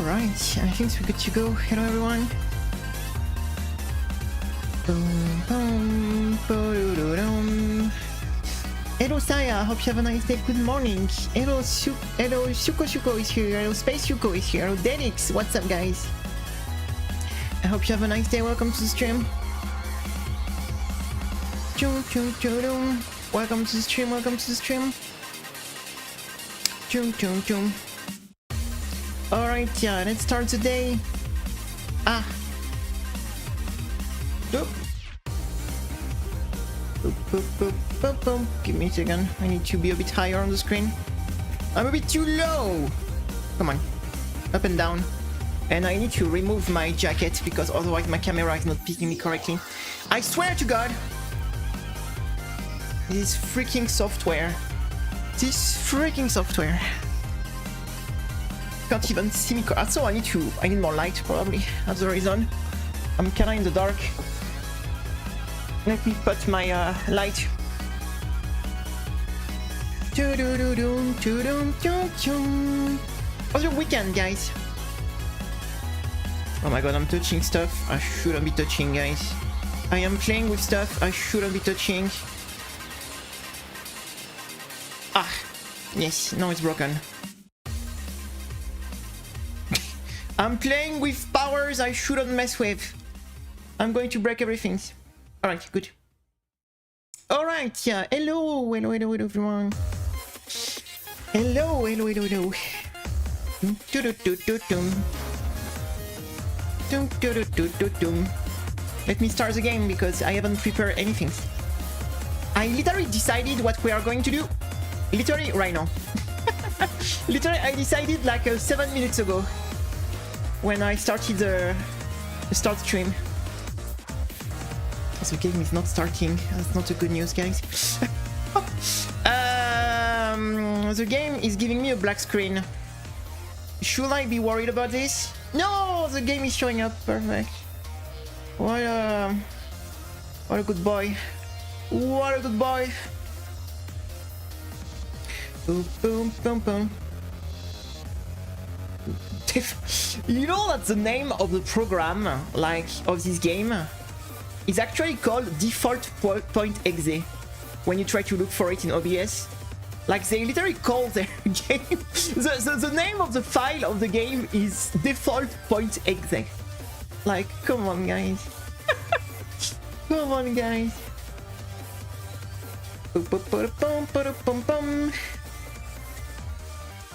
Alright, I think we're good to go. Hello everyone. Boom, boom, ba-do-do-dum. Hello Saya, hope you have a nice day. Good morning. Hello Shuko is here. Hello Space Shuko is here. Hello Denix, what's up guys? I hope you have a nice day. Welcome to the stream. Welcome to the stream, welcome to the stream. Alright, yeah, let's start the day. Ah. Boop. Boop, boop, boop, boop, boop. Give me a second. I need to be a bit higher on the screen. I'm a bit too low. Come on. Up and down. And I need to remove my jacket because otherwise my camera is not picking me correctly. I swear to God. This freaking software. This freaking software. Can't even see me. Also, I need more light probably. That's the reason. I'm kinda in the dark. Let me put my light. How's your weekend, guys? Oh my god, I'm touching stuff I shouldn't be touching, guys. I am playing with stuff I shouldn't be touching. Ah, yes, now it's broken. I'm playing with powers I shouldn't mess with. I'm going to break everything. Alright, good. Alright, yeah. Hello everyone. Hello. Let me start the game because I haven't prepared anything. I literally decided what we are going to do. Literally right now. Literally, I decided like 7 minutes ago when I started the start stream. The game is not starting. That's not a good news, guys. The game is giving me a black screen. Should I be worried about this? No, the game is showing up. Perfect. What a good boy. What a good boy. Boom, boom, boom, boom. You know that the name of the program, like of this game, is actually called default.exe when you try to look for it in OBS. Like they literally call their game. The name of the file of the game is default.exe. Like, come on, guys. Come on, guys.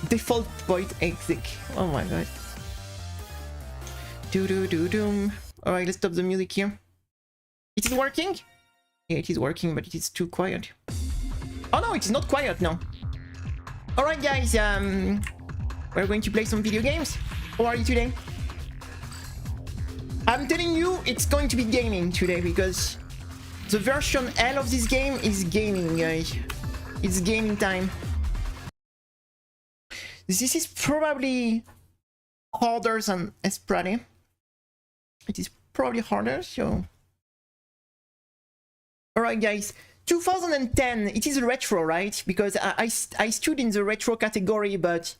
Default.exe. Oh my god. Do. Alright, let's stop the music here. It is working? Yeah, it is working, but it is too quiet. Oh no, it is not quiet now. Alright guys, we're going to play some video games. How are you today? I'm telling you, it's going to be gaming today because the version L of this game is gaming, guys. It's gaming time. This is probably harder than Esprade. It is probably harder, so... Alright guys, 2010, it is retro, right? Because I stood in the retro category, but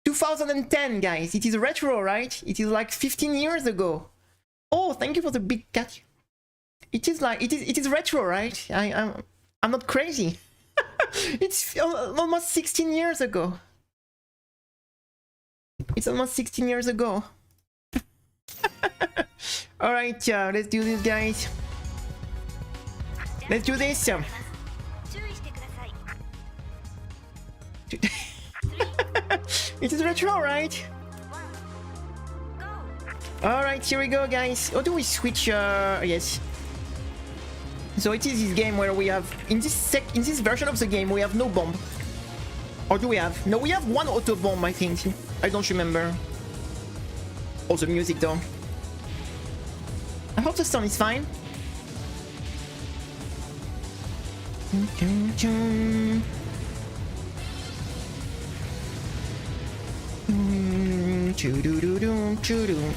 2010, guys, it is retro, right? It is like 15 years ago. Oh, thank you for the big cat. It is like, it is retro, right? I'm not crazy. It's almost 16 years ago. It's almost 16 years ago. Alright, let's do this, guys. Let's do this. It is retro, right? Alright, here we go, guys. How do we switch? Yes. So it is this game where we have in this version of the game we have no bomb. Or do we have? No, we have one auto bomb, I think. I don't remember. Oh, the music though. I hope the sound is fine.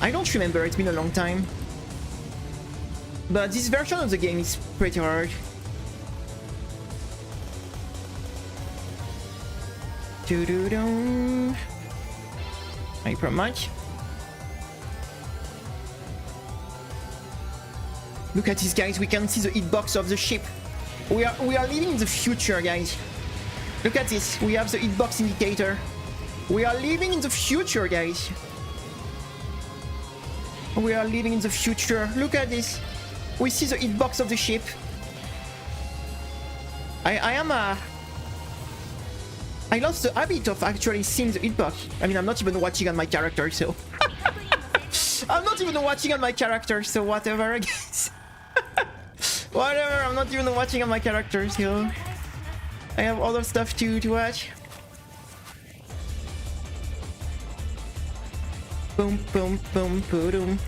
I don't remember, it's been a long time. But this version of the game is pretty hard. Hyper much. Look at this, guys. We can see the hitbox of the ship. We are living in the future, guys. Look at this. We have the hitbox indicator. We are living in the future, guys. We are living in the future. Look at this. We see the hitbox of the ship. I lost the habit of actually seeing the hitbox. I mean, I'm not even watching on my character, so... I'm not even watching on my character, so whatever, I guess. Whatever, I'm not even watching on my character, so... I have other stuff to watch. Boom, boom, boom, boom.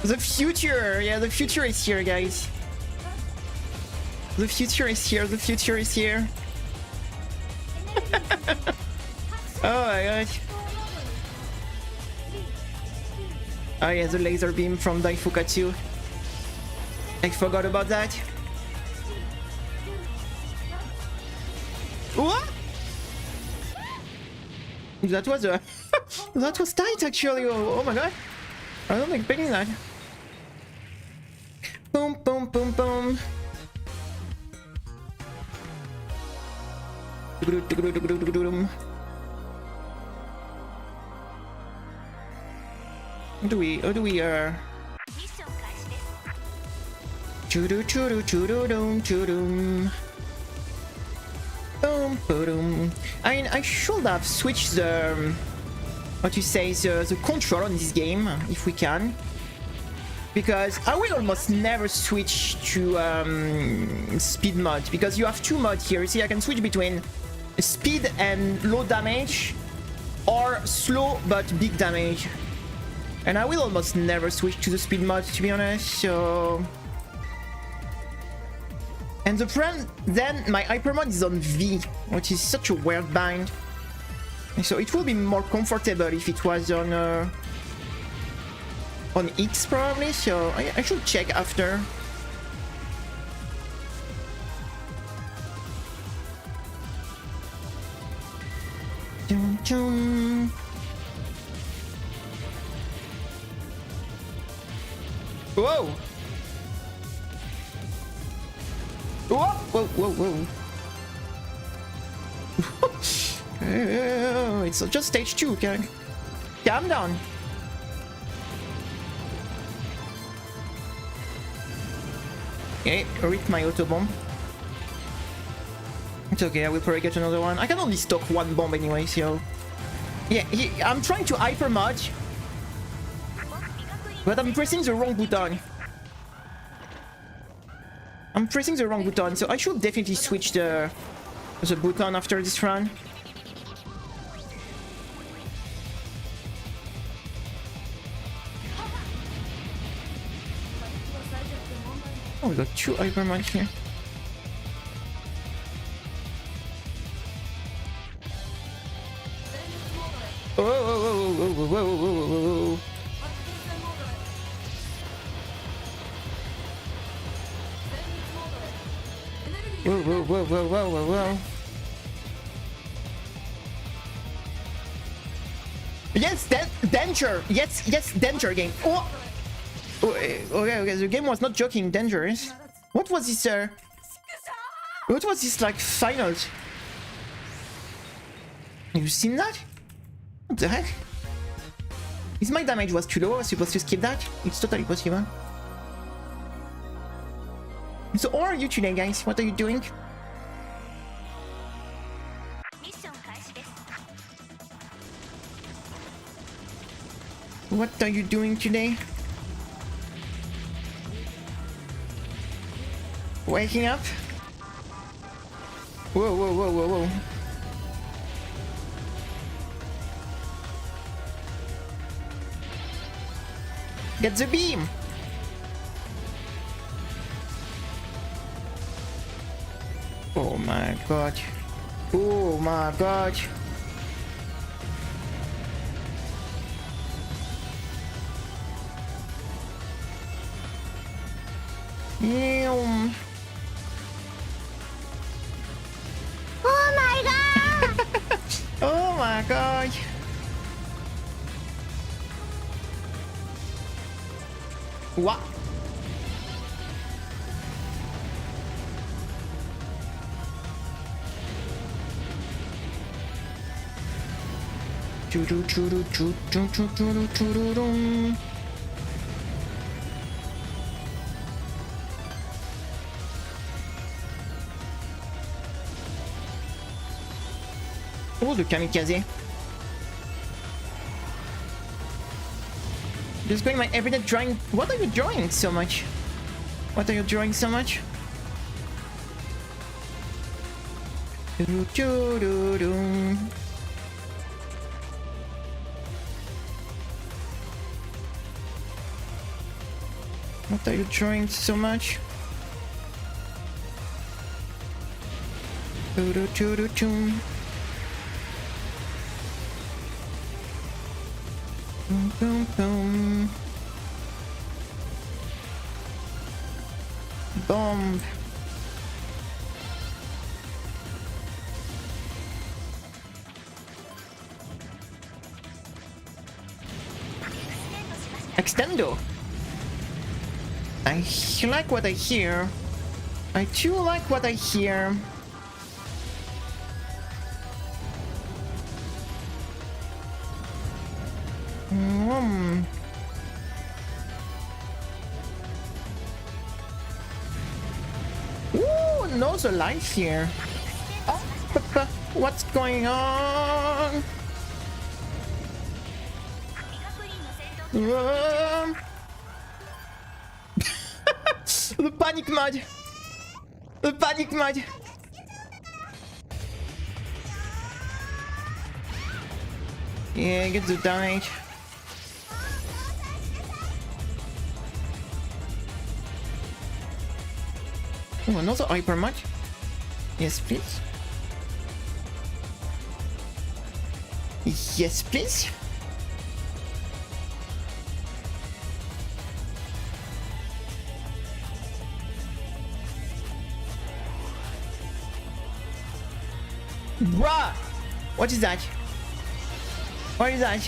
The future! Yeah, the future is here, guys. The future is here, the future is here. Oh my god. Oh yeah, the laser beam from Dai-Fukkatsu. I forgot about that. What? That was a... that was tight, actually. Oh my god. I don't expect that. Boom, boom, boom, boom. How do we I mean, I should have switched the what you say, the control on this game if we can, because I will almost never switch to speed mode, because you have two modes here. You see, I can switch between speed and low damage, or slow but big damage, and I will almost never switch to the speed mode, to be honest. So, and the problem then, my hyper mode is on V, which is such a weird bind. So it will be more comfortable if it was on X probably. So I should check after. Dun, dun. Whoa! Whoa! Whoa! Whoa! Whoa! It's just stage 2, okay? Calm down. Okay, read my auto bomb. It's okay, I will probably get another one. I can only stock one bomb anyway, so... Yeah, I'm trying to hyper mod, but I'm pressing the wrong button. I'm pressing the wrong button, so I should definitely switch the button after this run. Oh, we got 2 hypermod here. Whoa, whoa, whoa, whoa, whoa, whoa, whoa, whoa, whoa. Whoa, whoa, whoa, whoa, whoa, whoa, whoa. Yes, danger. Yes, yes, danger game. Oh. Okay, the game was not joking. Dangerous. What was this? What was this like finals? Have you seen that? What the heck? Is my damage was too low? I was supposed to skip that? It's totally possible. So, how are you today, guys? What are you doing? What are you doing today? Waking up? Whoa, whoa, whoa, whoa, whoa. Get the beam! Oh my god. Oh my god. Damn. Oh my god! Oh my god. What? Oh, the kamikaze. Just going my everyday drawing. What are you drawing so much? What are you drawing so much? What are you drawing so much? Boom, boom. Bomb. Extendo. I like what I hear. I do like what I hear. Ooh, nose alive here. Oh, what's going on? The panic mode. The panic mode. Yeah, get the damage. Oh, another hyper match. Yes, please. Yes, please. Bruh! What is that? What is that?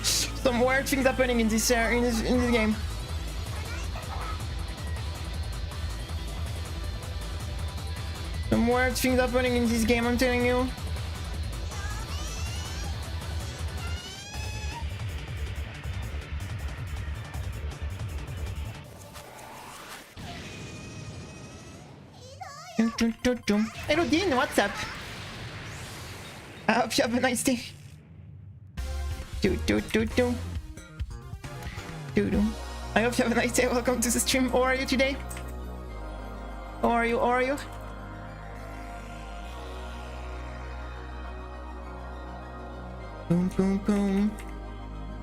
Some weird things happening in this game. Some weird things happening in this game, I'm telling you. Hello Dean, what's up? I hope you have a nice day. I hope you have a nice day. Welcome to the stream. How are you today? How are you? How are you? Boom, boom, boom.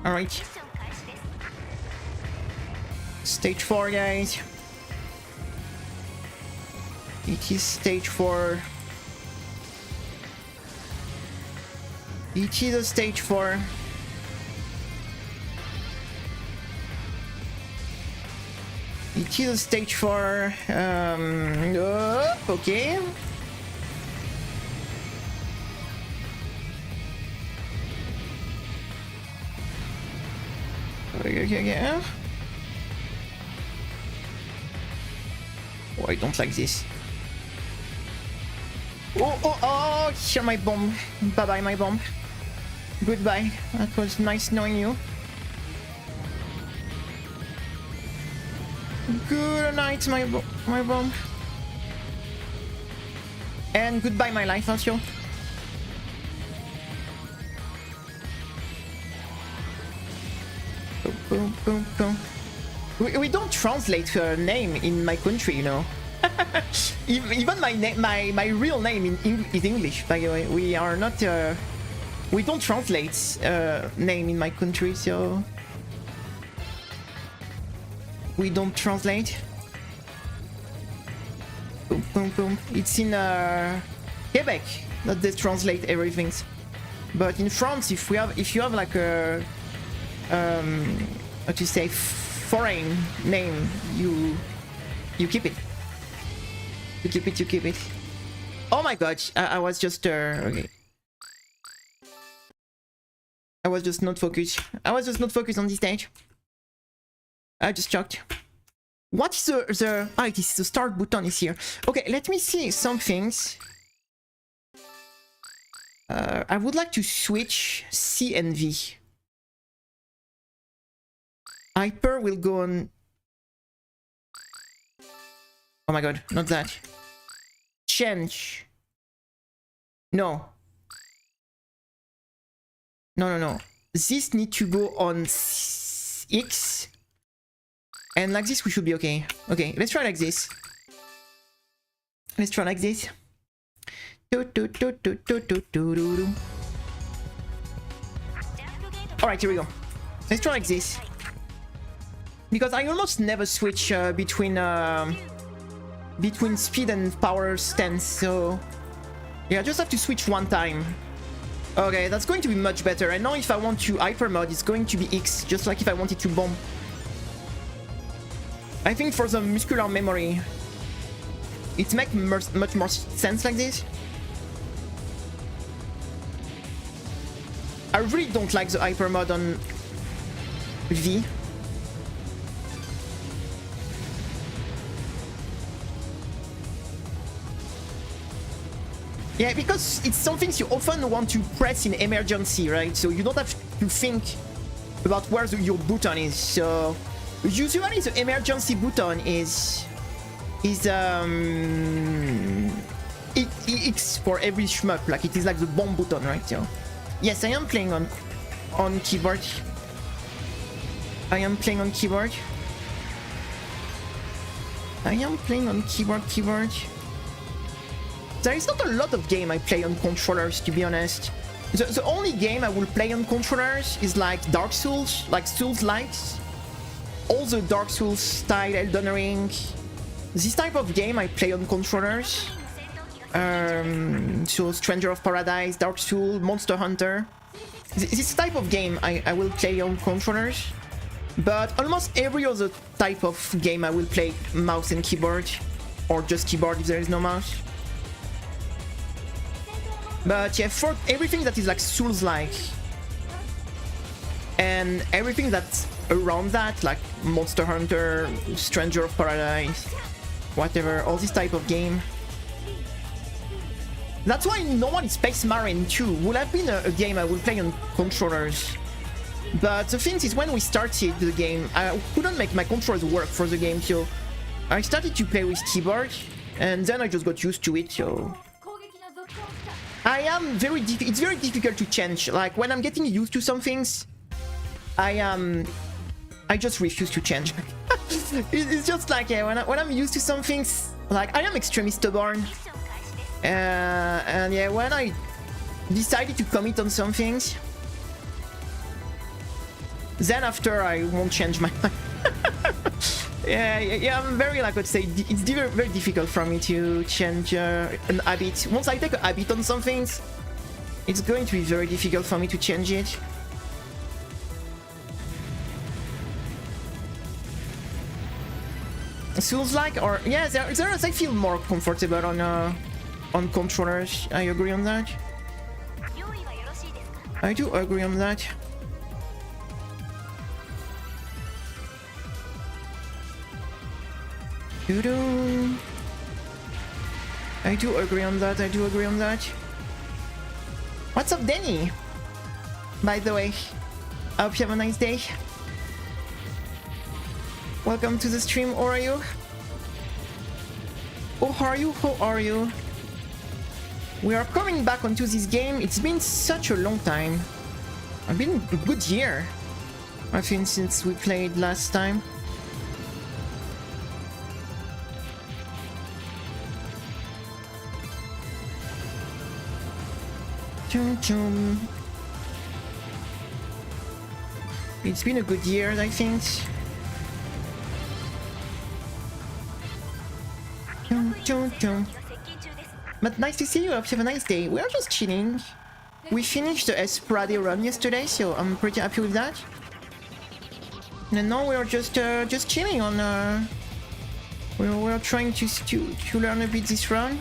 Alright. Stage 4, guys. It is stage 4. It is a stage 4. It is a stage 4. Okay. Okay. Oh, I don't like this. Oh, here my bomb. Bye-bye, my bomb. Goodbye. That was nice knowing you. Good night, my bomb. And goodbye, my life, also. Boom, boom, boom. We don't translate her name in my country, you know. Even my real name is English, by the way. We are not we don't translate name in my country, so we don't translate. Boom, boom, boom. It's in Quebec that they translate everything, but in France, if you have like a what you say, foreign name, you keep it. You keep it. Oh my god, I was just okay. I was just not focused. on this stage. I just choked. What is the it is the start button is here. Okay, let me see some things. I would like to switch C and V. Hyper will go on... Oh my god, not that. Change. No. No. This need to go on X. And like this we should be okay. Okay, let's try like this. Let's try like this. Alright, here we go. Let's try like this. Because I almost never switch between speed and power stance, so... Yeah, I just have to switch one time. Okay, that's going to be much better. And now if I want to hyper mode, it's going to be X, just like if I wanted to bomb. I think for the muscular memory, it makes much more sense like this. I really don't like the hyper mode on V. Yeah, because it's something you often want to press in emergency, right? So you don't have to think about where your button is. So usually the emergency button is X for every shmup, like it is like the bomb button, right? So yes, I am playing on keyboard. I am playing on keyboard. There is not a lot of game I play on controllers, to be honest. The only game I will play on controllers is like Dark Souls, like Souls-likes. All the Dark Souls style, Elden Ring. This type of game I play on controllers. So Stranger of Paradise, Dark Souls, Monster Hunter. This type of game I will play on controllers. But almost every other type of game I will play mouse and keyboard. Or just keyboard if there is no mouse. But yeah, for everything that is like Souls-like and everything that's around that, like Monster Hunter, Stranger of Paradise, whatever, all this type of game. That's why normally Space Marine 2 would have been a game I would play on controllers. But the thing is, when we started the game, I couldn't make my controllers work for the game, so I started to play with keyboard, and then I just got used to it, so... It's very difficult to change. Like when I'm getting used to some things, I just refuse to change. It's just like when I'm used to some things, like I am extremely stubborn. And yeah, when I decided to commit on some things, then after I won't change my mind. Yeah, I'm very, like, let's say, it's very difficult for me to change an habit. Once I take a habit on some things, it's going to be very difficult for me to change it. Souls-like, or yeah, I feel more comfortable on controllers. I agree on that. I do agree on that. I do agree on that. What's up, Denny? By the way, I hope you have a nice day. Welcome to the stream. How are you? How are you? We are coming back onto this game. It's been such a long time. It's been a good year, I think, since we played last time. It's been a good year, I think. But nice to see you. I hope you have a nice day. We are just chilling. We finished the SHMUP'Day run yesterday, so I'm pretty happy with that. And now we are just chilling on. We're trying to learn a bit this run.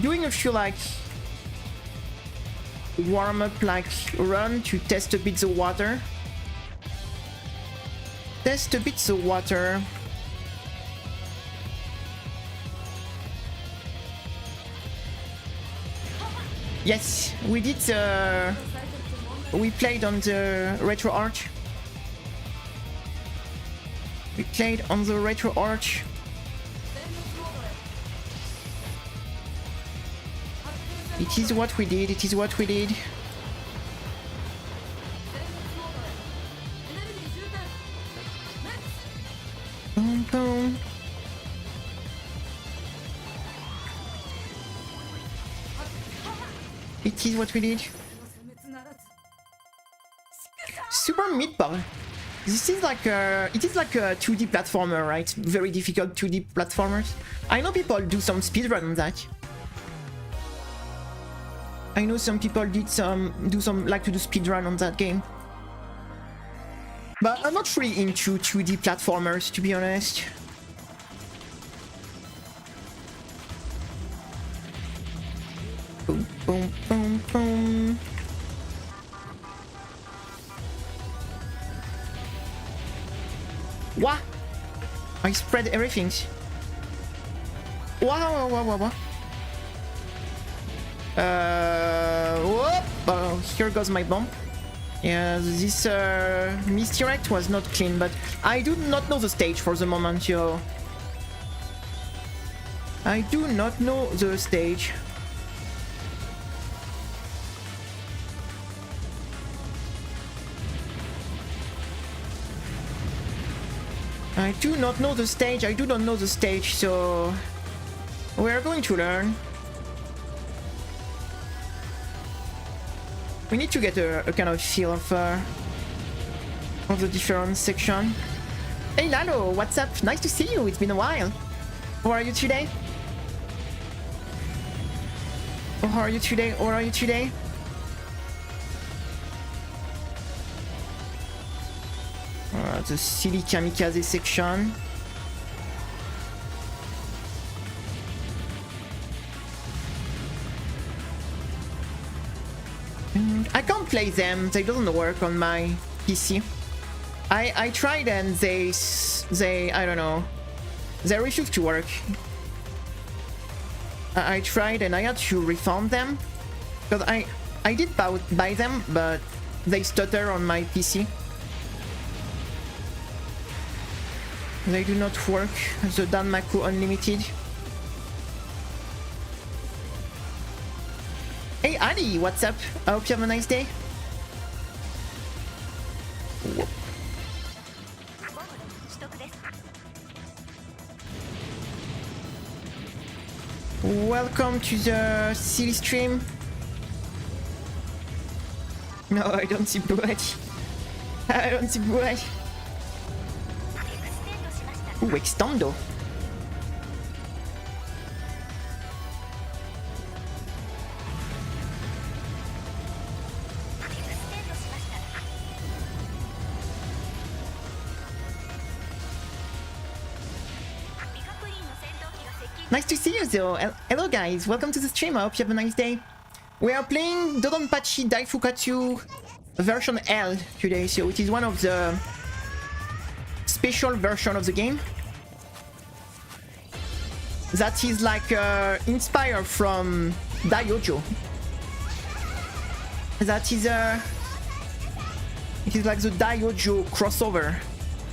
Doing a few like warm-up like run to test a bit the water. Yes, we did we played on the Retro Arch. We played on the Retro Arch. It is what we did, it is what we did. Boom, boom. It is what we did. Super Meatball. This is like it is like a 2D platformer, right? Very difficult 2D platformers. I know people do some speedrun on that. I know some people do some like to do speedrun on that game. But I'm not really into 2D platformers, to be honest. Boom, boom, boom, boom. What? I spread everything. Wow, wow, wow, wow. Whoop. Oh, here goes my bomb. Yeah, this misdirect was not clean, but I do not know the stage for the moment, yo. I do not know the stage. I do not know the stage, I do not know the stage, so we're going to learn. We need to get a kind of feel of the different section. Hey Lalo, what's up? Nice to see you, it's been a while. How are you today? How are you today? How are you today? The silly kamikaze section. I can't play them, they don't work on my PC. I tried and they I don't know, they refuse to work. I tried and I had to refund them because I did buy them, but they stutter on my PC. They do not work, the Danmaku Unlimited. Hey Ali, what's up? I hope you have a nice day. Welcome to the silly stream. No, I don't see Buachi. I don't see Buachi. Ooh, extendo. Nice to see you though. Hello guys, welcome to the stream. I hope you have a nice day. We are playing DODONPACHI Dai-Fukkatsu version L today, so it is one of the special version of the game that is like inspired from Daiojo. That is it is like the Daiojo crossover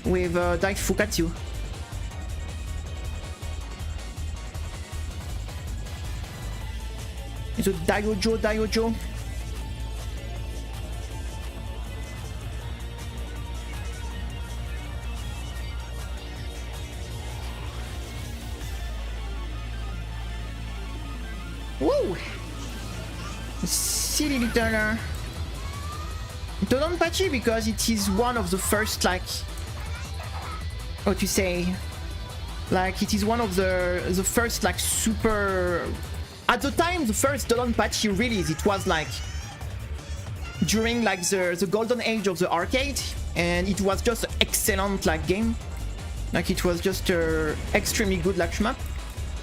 with Dai-Fukkatsu. It's a Daiojo. Woo! Silly little DODONPACHI, because it is one of the first, like, how to say, like, it is one of the first, like, super, at the time the first DODONPACHI release, it was like during like the golden age of the arcade, and it was just an excellent like game. Like it was just extremely good like shmup,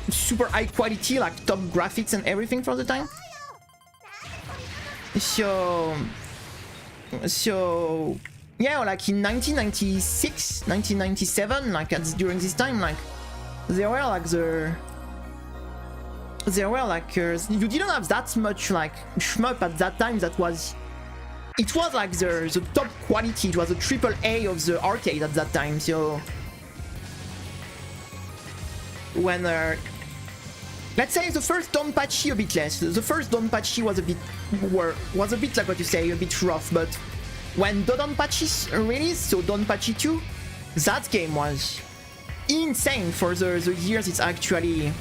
super high quality, like top graphics and everything for the time. So yeah, like in 1996, 1997, like during this time, like they were like the there were like you didn't have that much like shmup at that time. That was it was like the top quality. It was a AAA of the arcade at that time. So when let's say the first Donpachi a bit less. The first Donpachi was a bit like what you say, a bit rough. But when Dodonpachi released, so Donpachi 2, that game was insane for the years it's actually.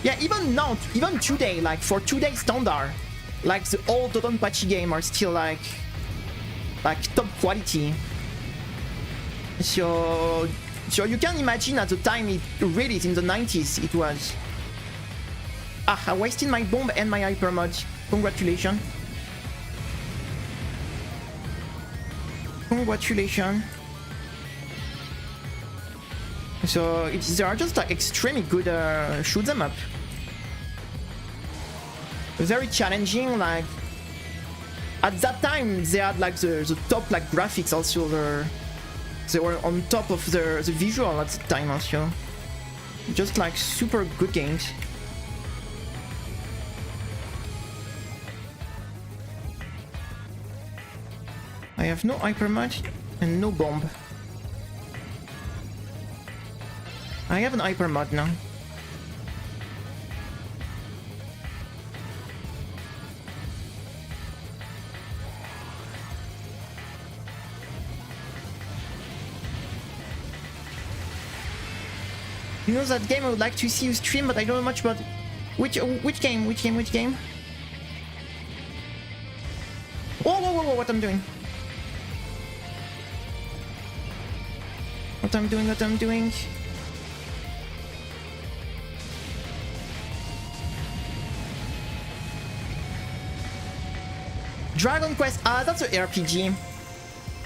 Yeah, even now, even today, like for today's standard, like the old Dodonpachi game are still like top quality. So you can imagine at the time it released in the 90s, it was. I wasted my bomb and my hyper mod. Congratulations. Congratulations. So they are just like extremely good shoot 'em up. Very challenging. Like at that time, they had like the top like graphics also. They were on top of the visual at the time also. Just like super good games. I have no hyper mod and no bomb. I have an hyper mod now. You know that game I would like to see you stream, but I don't know much about which game? Whoa, what I'm doing? What I'm doing? Dragon Quest, that's an RPG.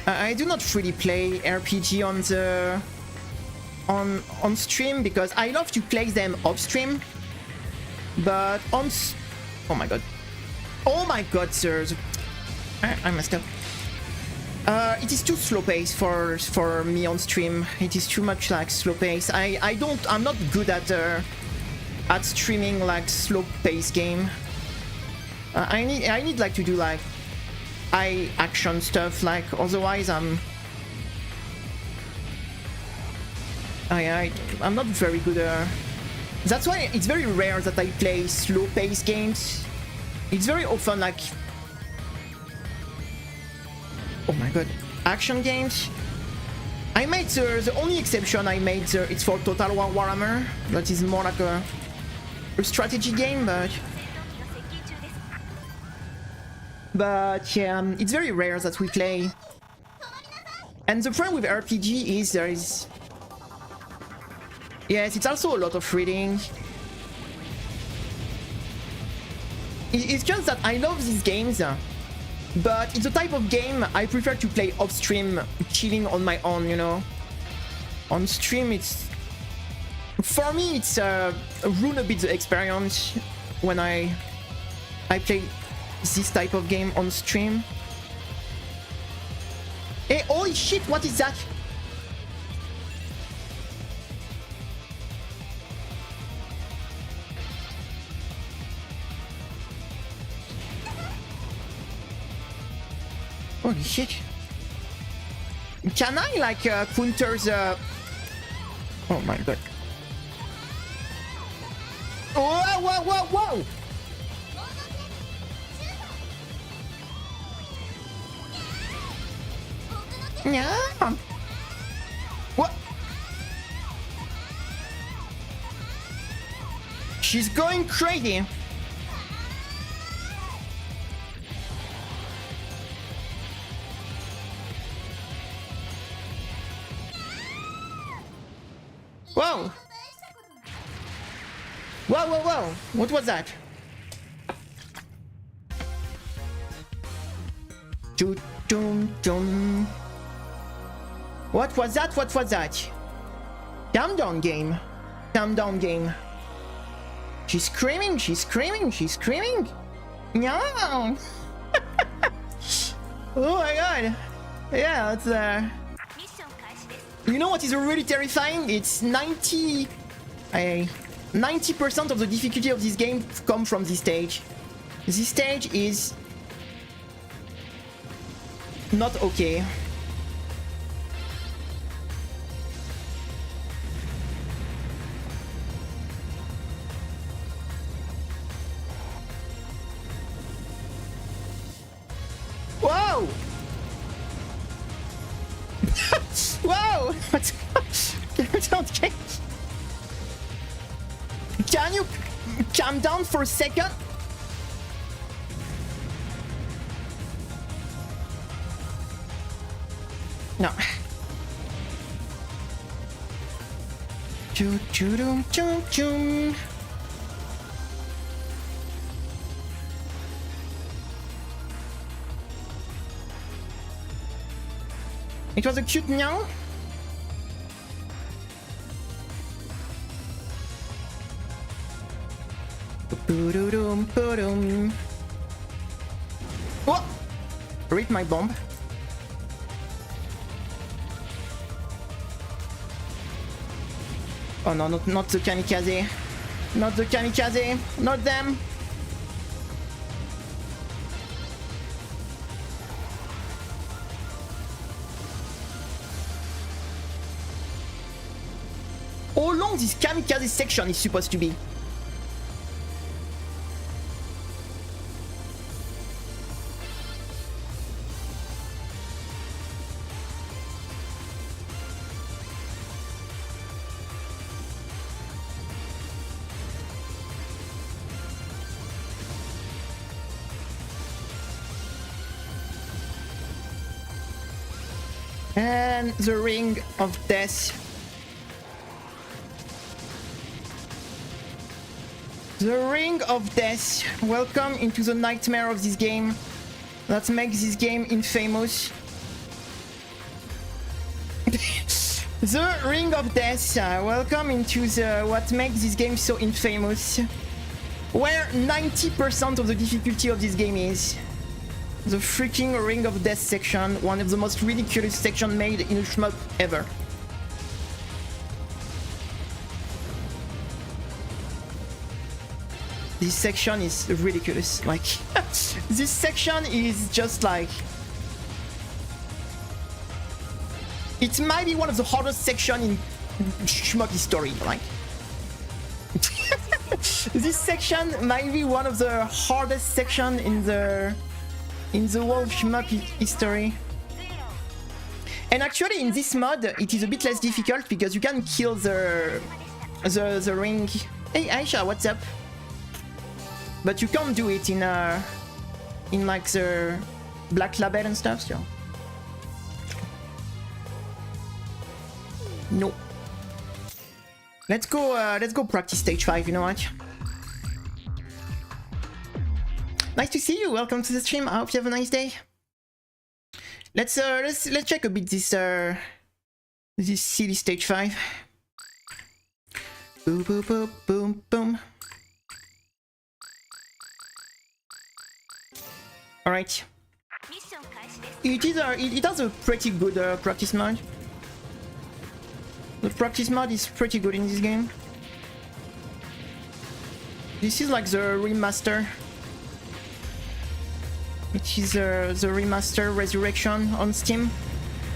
I do not really play RPG on stream because I love to play them off stream, but oh my god, sirs, I messed up. It is too slow pace for me on stream. It is too much like slow pace. I'm not good at streaming like slow pace game. I need like to do like high action stuff, like otherwise I'm not very good. That's why it's very rare that I play slow pace games. It's very often like, oh my god, action games. I made the only exception I made it's for Total War Warhammer. That is more like a strategy game, but yeah, it's very rare that we play. And the problem with RPG is yes, it's also a lot of reading. It's just that I love these games, but it's the type of game I prefer to play off stream, chilling on my own, you know. On stream, for me it's ruin a bit the experience when I play this type of game on stream. Hey, holy shit, what is that? Holy shit. Can I like counter the... Oh my god. Whoa! Yeah. What? She's going crazy. Whoa! Whoa! What was that? What was that? Calm down, game. She's screaming. No! Oh my god. Yeah, that's You know what is really terrifying? It's 90... 90% of the difficulty of this game come from this stage. This stage is not okay. Whoa! Whoa! Okay. Can you calm down for a second? No. Choo choo doo choo choo. It was a cute meow. Oh! Rip my bomb. Oh no, not the kamikaze. Not the kamikaze. Not them. How long this kamikaze section is supposed to be? And the Ring of Death. The Ring of Death. Welcome into the nightmare of this game. That makes this game infamous. The Ring of Death. Welcome into the what makes this game so infamous. Where 90% of the difficulty of this game is. The freaking Ring of Death section, one of the most ridiculous sections made in a shmup ever. This section is ridiculous. Like, this section is just like... It might be one of the hardest sections in shmup history, like... This section might be one of the hardest sections in the whole shmup history. And actually in this mod it is a bit less difficult because you can kill the ring. Hey Aisha, what's up? But you can't do it in like the black label and stuff, so no. Let's go practice stage 5, you know what? Nice to see you. Welcome to the stream. I hope you have a nice day. Let's check a bit this silly stage 5. Boom boom boom boom boom. All right. It has a pretty good practice mode. The practice mode is pretty good in this game. This is like the remaster. It is the remaster Resurrection on Steam.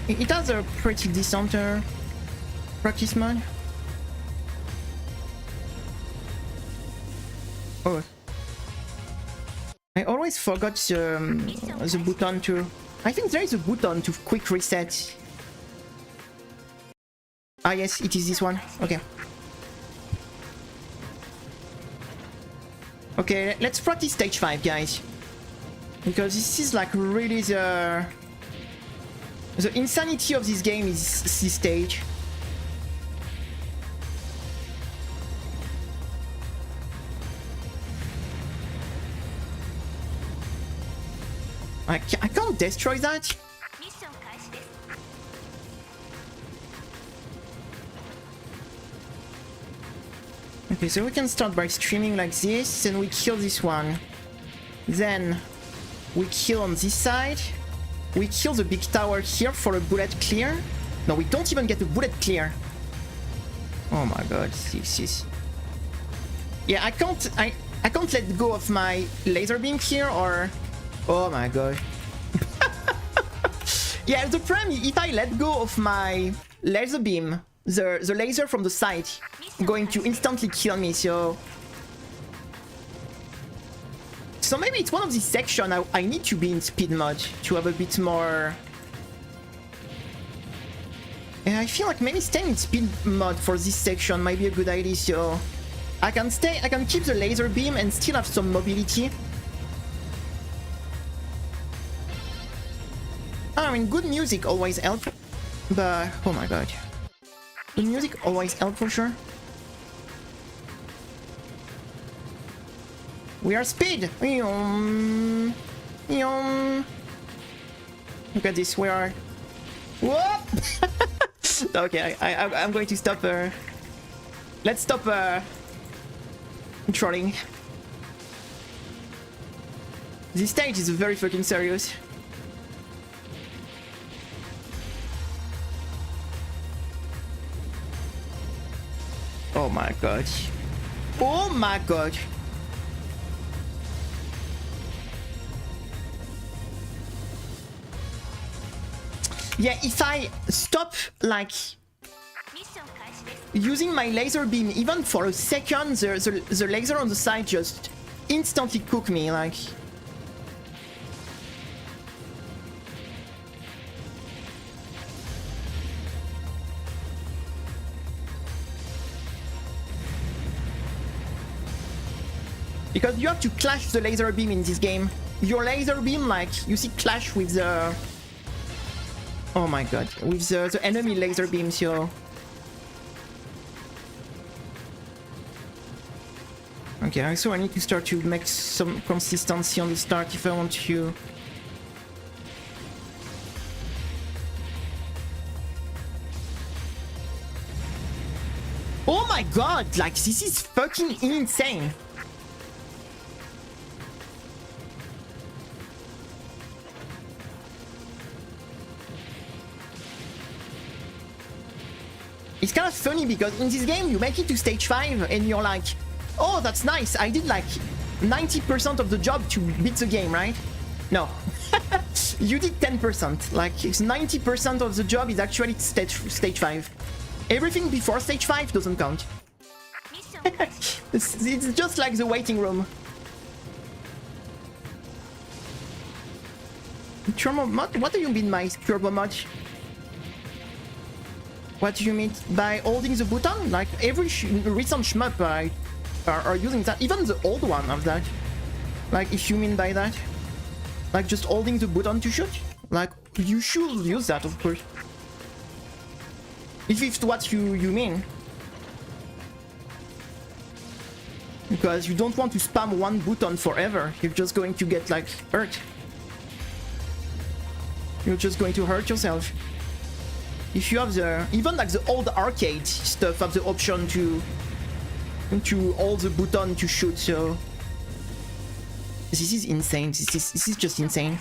It has a pretty decent practice mode. Oh, I always forgot the button to... I think there is a button to quick reset. Ah yes, it is this one. Okay. Okay, let's practice stage 5, guys. Because this is like really the insanity of this game is this stage. I can't destroy that. Okay, so we can start by streaming like this, and we kill this one. Then we kill on this side. We kill the big tower here for a bullet clear. No, we don't even get a bullet clear. Oh my god, this is... Yeah, I can't let go of my laser beam here, or... Oh my god. Yeah, the problem, if I let go of my laser beam, the laser from the side going to instantly kill me, so... So maybe it's one of these sections I need to be in speed mode to have a bit more... And I feel like maybe staying in speed mode for this section might be a good idea, so... I can keep the laser beam and still have some mobility. I mean, good music always helps, but oh my god. Good music always helps for sure. We are speed! Look at this, we are... Whoop! Okay, I'm going to stop... Let's stop trolling. This stage is very fucking serious. Oh my god. Oh my god. Yeah, if I stop, like, using my laser beam even for a second, the laser on the side just instantly cook me, like... Because you have to clash the laser beam in this game. Your laser beam, like, you see, clash with the... Oh my god, with the enemy laser beam, so... Okay, so I need to start to make some consistency on the start if I want to... Oh my god, like, this is fucking insane! It's kind of funny because in this game you make it to stage 5 and you're like, oh, that's nice, I did like 90% of the job to beat the game, right? No. You did 10%, like it's 90% of the job is actually stage 5. Everything before stage 5 doesn't count. It's just like the waiting room. Turbo mod? What do you mean by turbo mod? What do you mean by holding the button? Like every recent shmup are using that, even the old one of that. Like if you mean by that, like just holding the button to shoot, like you should use that, of course. If it's what you mean, because you don't want to spam one button forever. You're just going to get like hurt. You're just going to hurt yourself. If you have the, even like the old arcade stuff have the option to hold the button to shoot, so this is insane. This is just insane.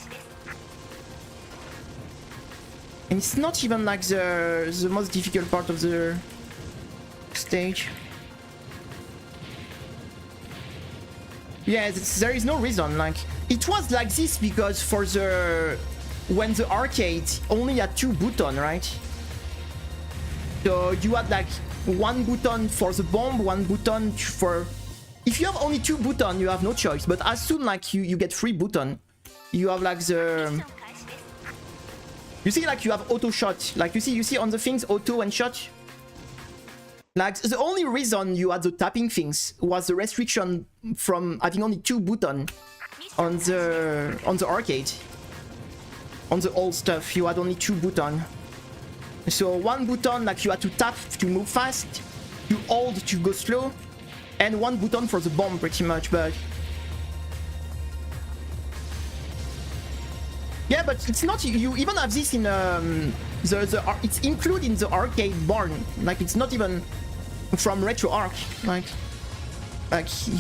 And it's not even like the most difficult part of the stage. Yeah, there is no reason, like it was like this because for the when the arcade only had 2 buttons, right? So you had like 1 button for the bomb, 1 button for... If you have only 2 buttons, you have no choice. But as soon like you get 3 buttons, you have like the... You see like you have auto shot. Like you see on the things auto and shot. Like the only reason you had the tapping things was the restriction from having only 2 buttons on the arcade. On the old stuff, you had only 2 buttons. So 1 button like you had to tap to move fast, you hold to go slow, and 1 button for the bomb pretty much, but... Yeah, but it's not, you even have this in it's included in the arcade barn, like it's not even from RetroArch, like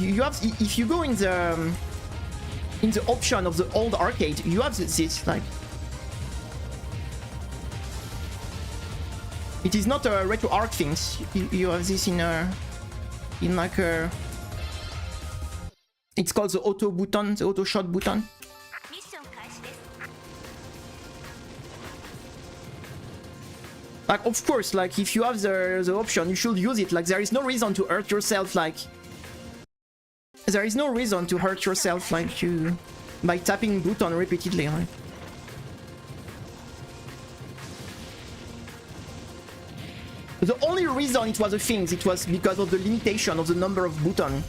you have, if you go in the option of the old arcade, you have this like... It is not a RetroArch things. You have this in like a It's called the auto button, the auto shot button. Like, of course, like, if you have the option, you should use it. Like, there is no reason to hurt yourself, like... There is no reason to hurt yourself, like, you... by tapping button repeatedly, right? The only reason it was a thing, it was because of the limitation of the number of buttons.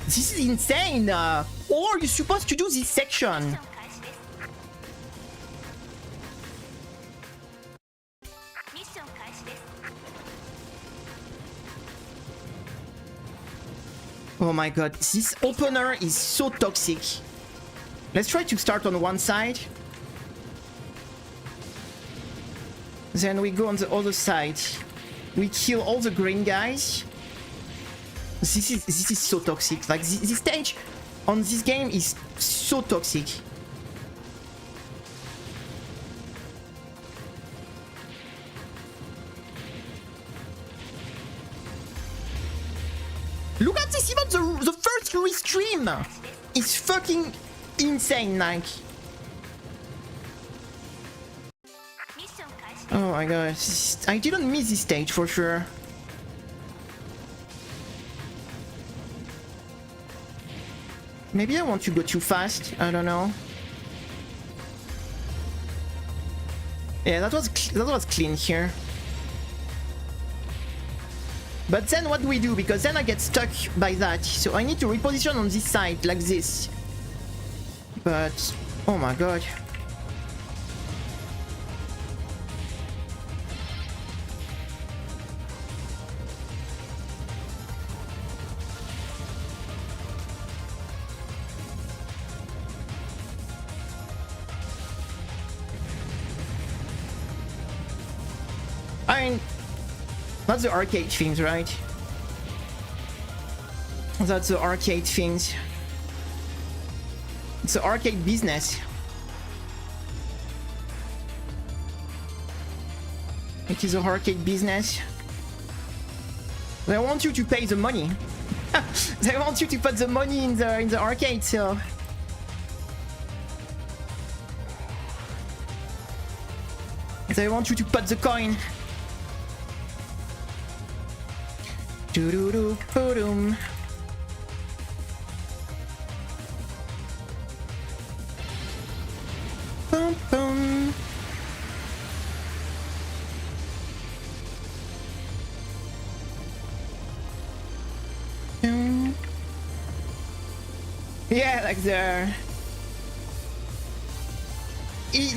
This is insane! Or you're supposed to do this section. Oh my god, this opener is so toxic. Let's try to start on one side. Then we go on the other side. We kill all the green guys. This is so toxic. Like, this stage on this game is so toxic. Look at this, even the first restream is fucking insane, like. Oh my god, I didn't miss this stage for sure. Maybe I want to go too fast, I don't know. Yeah, that was clean here. But then what do we do? Because then I get stuck by that. So I need to reposition on this side, like this. But, oh my god. I mean, that's the arcade things, right? That's the arcade things. It's the arcade business. It is a arcade business. They want you to pay the money. They want you to put the money in the arcade, so... They want you to put the coin. Doo-doo-doo-doo-doom. Boom, boom. Boom. Yeah, like the...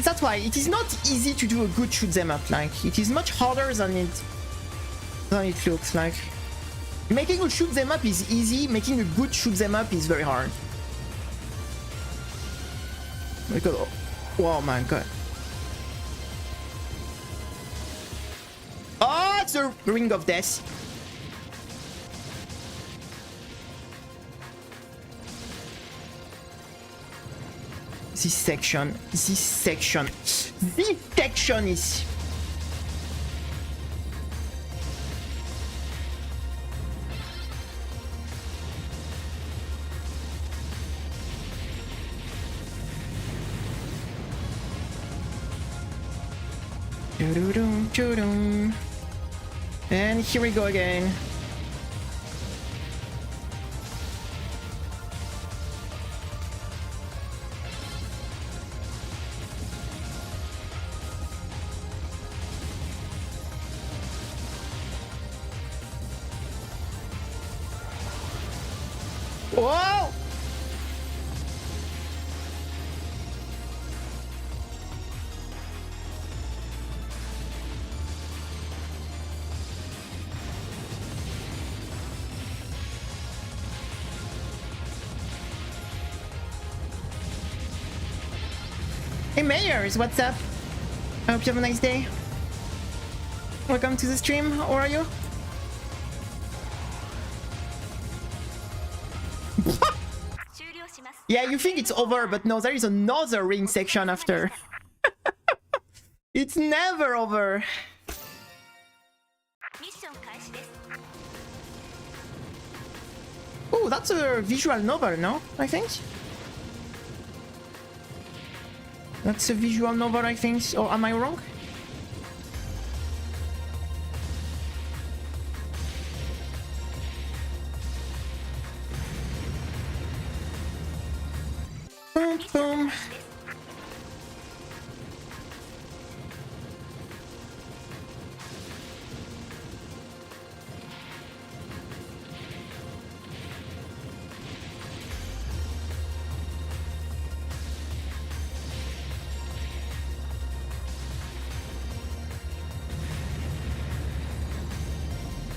That's why it is not easy to do a good shoot 'em up. Like, it is much harder than it looks like. Making a shoot 'em up is easy, making a good shoot 'em up is very hard. Because, oh my god. Oh, it's a ring of death. This section is... Doo-doo-doo, doo-doo. And here we go again. Whoa! Hey Mayors, what's up? I hope you have a nice day. Welcome to the stream, how are you? Yeah, you think it's over, but no, there is another ring section after. It's never over. Oh, that's a visual novel, no? I think. That's a visual novel, I think. Or am I wrong? Boom, boom.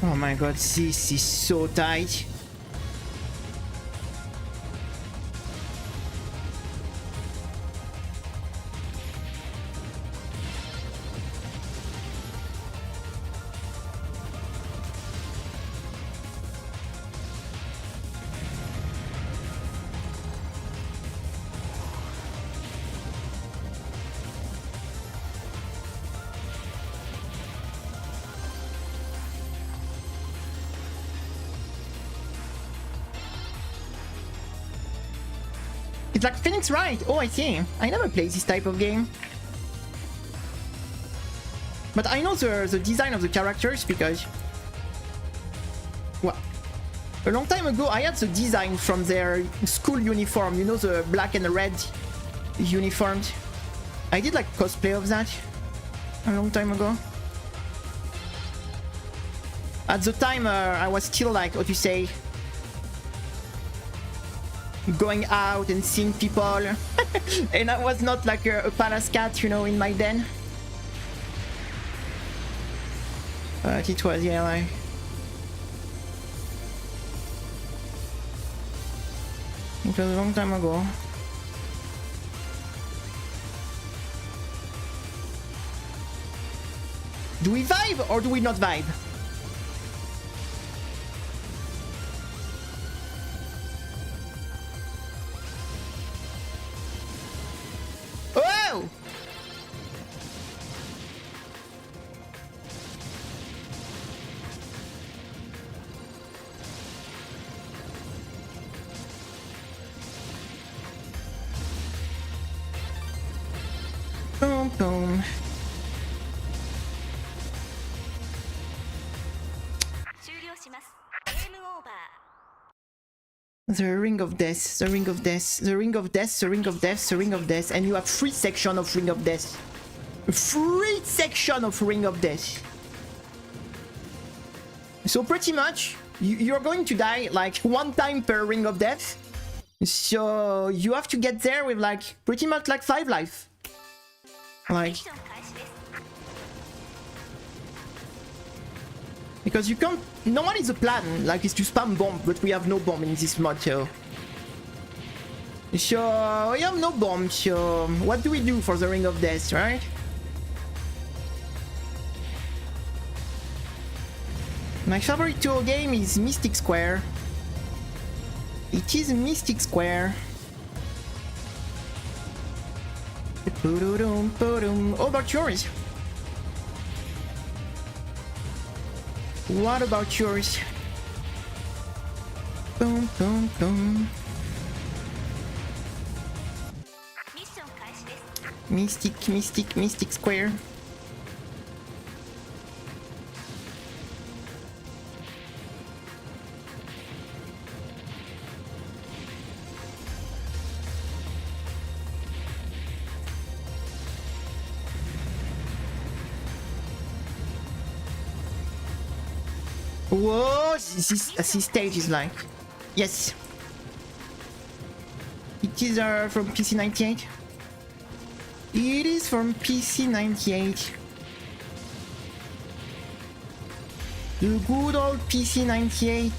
Oh my god, this is so tight. It's like Phoenix Wright. Oh, I see. I never played this type of game. But I know the design of the characters because... Well, a long time ago I had the design from their school uniform. You know, the black and red uniforms. I did like cosplay of that a long time ago. At the time I was still like, what you say, going out and seeing people. And I was not like a palace cat, you know, in my den. But it was, yeah, like... It was a long time ago. Do we vibe or do we not vibe? Oh! Boom, boom. The Ring of Death, the Ring of Death, the Ring of Death, the Ring of Death, the Ring of Death, and you have 3 sections of Ring of Death. 3 sections of Ring of Death. So pretty much, you're going to die like 1 time per Ring of Death. So you have to get there with like pretty much like 5 life. Like... Because you can't... Normally the plan, like, is to spam bomb, but we have no bomb in this mod, so... So... we have no bomb, so... What do we do for the Ring of Death, right? My favorite tour game is Mystic Square. It is Mystic Square. How about yours? What about yours? Boom, boom, boom. Mystic Square. Whoa, this stage is like... Yes. It is from PC 98. It is from PC 98. The good old PC 98.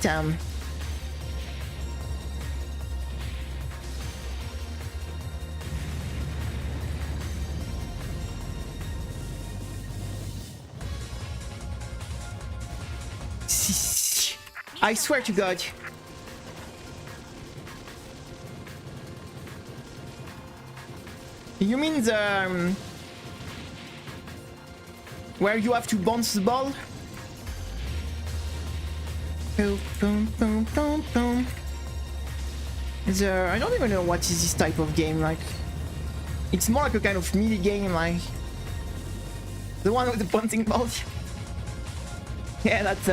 I swear to God. You mean the... where you have to bounce the ball. Boom, boom, boom, boom, boom. I don't even know what is this type of game like. It's more like a kind of mini game, like the one with the bouncing balls. Yeah, that's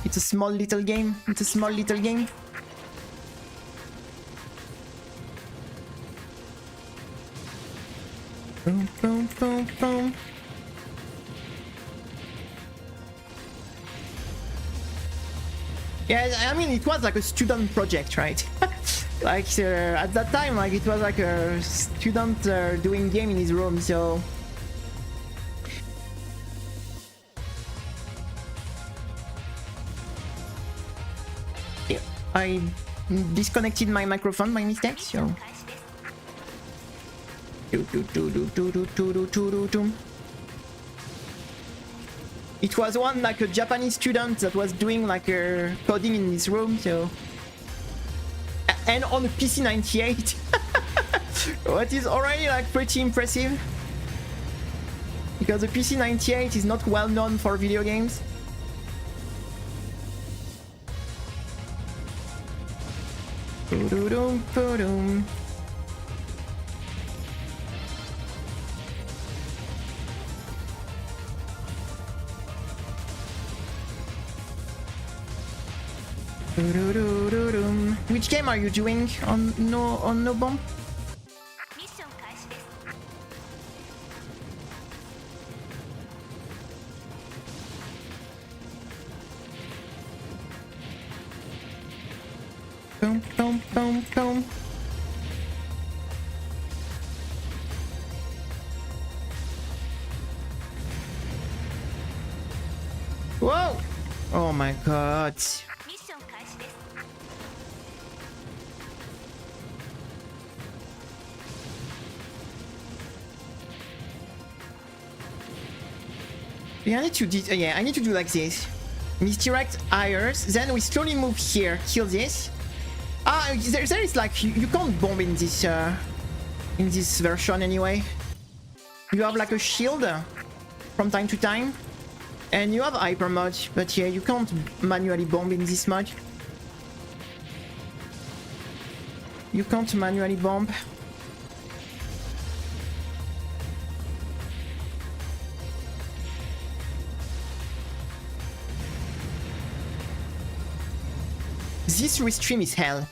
it's a small little game. It's a small little game. Boom, boom, boom, boom. Yeah, I mean, it was like a student project, right? Like at that time, like it was like a student doing game in his room, so. Yeah, I disconnected my microphone by mistake, so. It was one like a Japanese student that was doing like a coding in his room, so. And on a PC 98, what is already like pretty impressive, because the PC 98 is not well known for video games. Boom, boom. Which game are you doing on no bomb? Boom, boom, boom, boom. Whoa! Oh my god. Yeah, I need to do like this. Misdirect hires, then we slowly move here, kill this. Ah, there is like you can't bomb in this version anyway. You have like a shield from time to time, and you have hyper mod, but yeah, you can't manually bomb in this mod. You can't manually bomb. This restream is hell.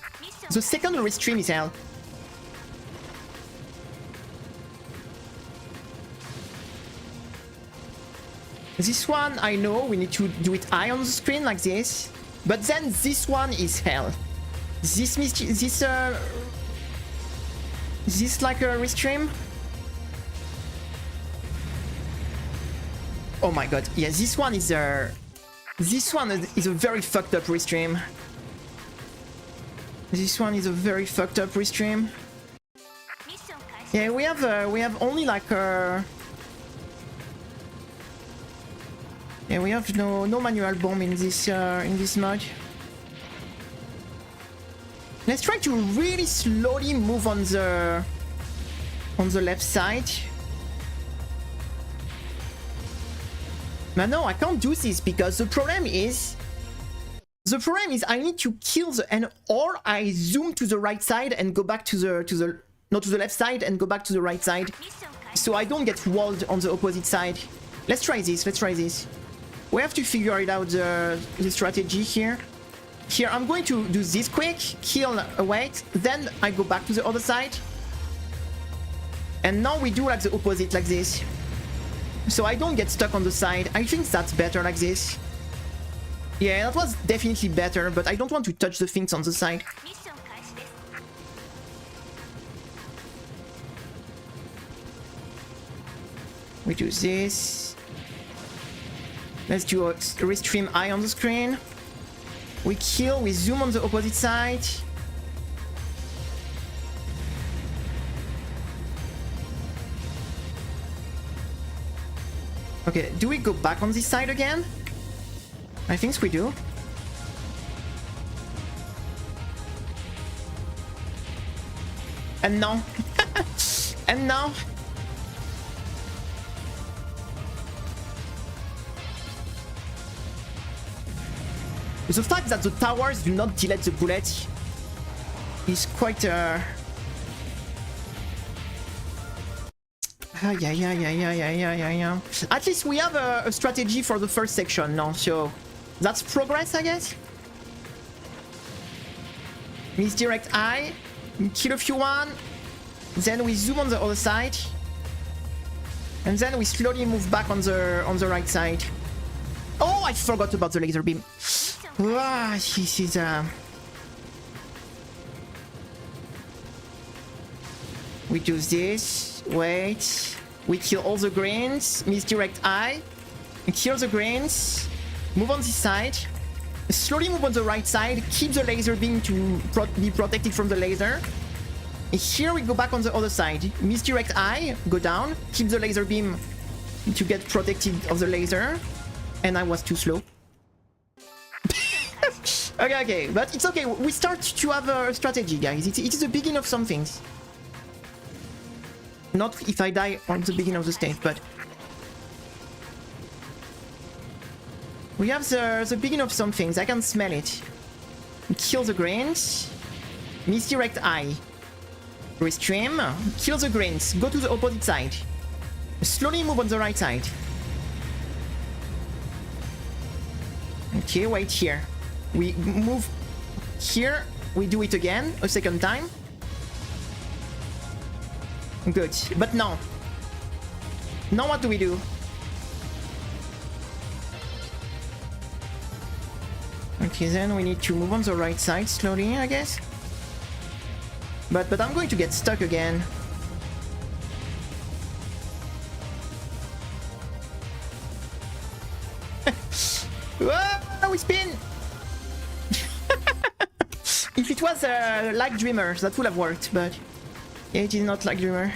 The second restream is hell. This one, I know we need to do it high on the screen like this, but then this one is hell. This like a restream. Oh my god, yeah, this one is a very fucked up restream. This one is a very fucked up restream. Yeah, we have only like yeah, we have no manual bomb in this mod. Let's try to really slowly move on the left side. But no, I can't do this because the problem is I need to kill or I zoom to the right side and go back to the left side and go back to the right side, so I don't get walled on the opposite side. Let's try this. We have to figure it out, the strategy here. Here, I'm going to do this quick, kill, wait, then I go back to the other side. And now we do like the opposite, like this. So I don't get stuck on the side. I think that's better like this. Yeah, that was definitely better, but I don't want to touch the things on the side. We do this. Let's do a restream eye on the screen. We kill, we zoom on the opposite side. Okay, do we go back on this side again? I think we do. And now. And now. The fact that the towers do not delete the bullet is quite yeah. At least we have a strategy for the first section now, so that's progress, I guess. Misdirect eye, kill a few one, then we zoom on the other side, and then we slowly move back on the right side. Oh, I forgot about the laser beam. Ah, this is we do this. Wait. We kill all the greens. Misdirect eye. Kill the greens. Move on this side. Slowly move on the right side. Keep the laser beam to be protected from the laser. And here we go back on the other side. Misdirect eye. Go down. Keep the laser beam to get protected of the laser. And I was too slow. Okay, but it's okay. We start to have a strategy, guys. It is the beginning of some things. Not if I die on the beginning of the stage, but we have the beginning of some things. I can smell it. Kill the greens. Misdirect eye. Restream. Kill the greens. Go to the opposite side. Slowly move on the right side. Okay, wait here. We move here. We do it again, a second time. Good. But now. Now what do we do? Okay, then we need to move on the right side slowly, I guess. But I'm going to get stuck again. Whoa, we spin! If it was like Dreamer, that would have worked, but yeah, it is not like Dreamer.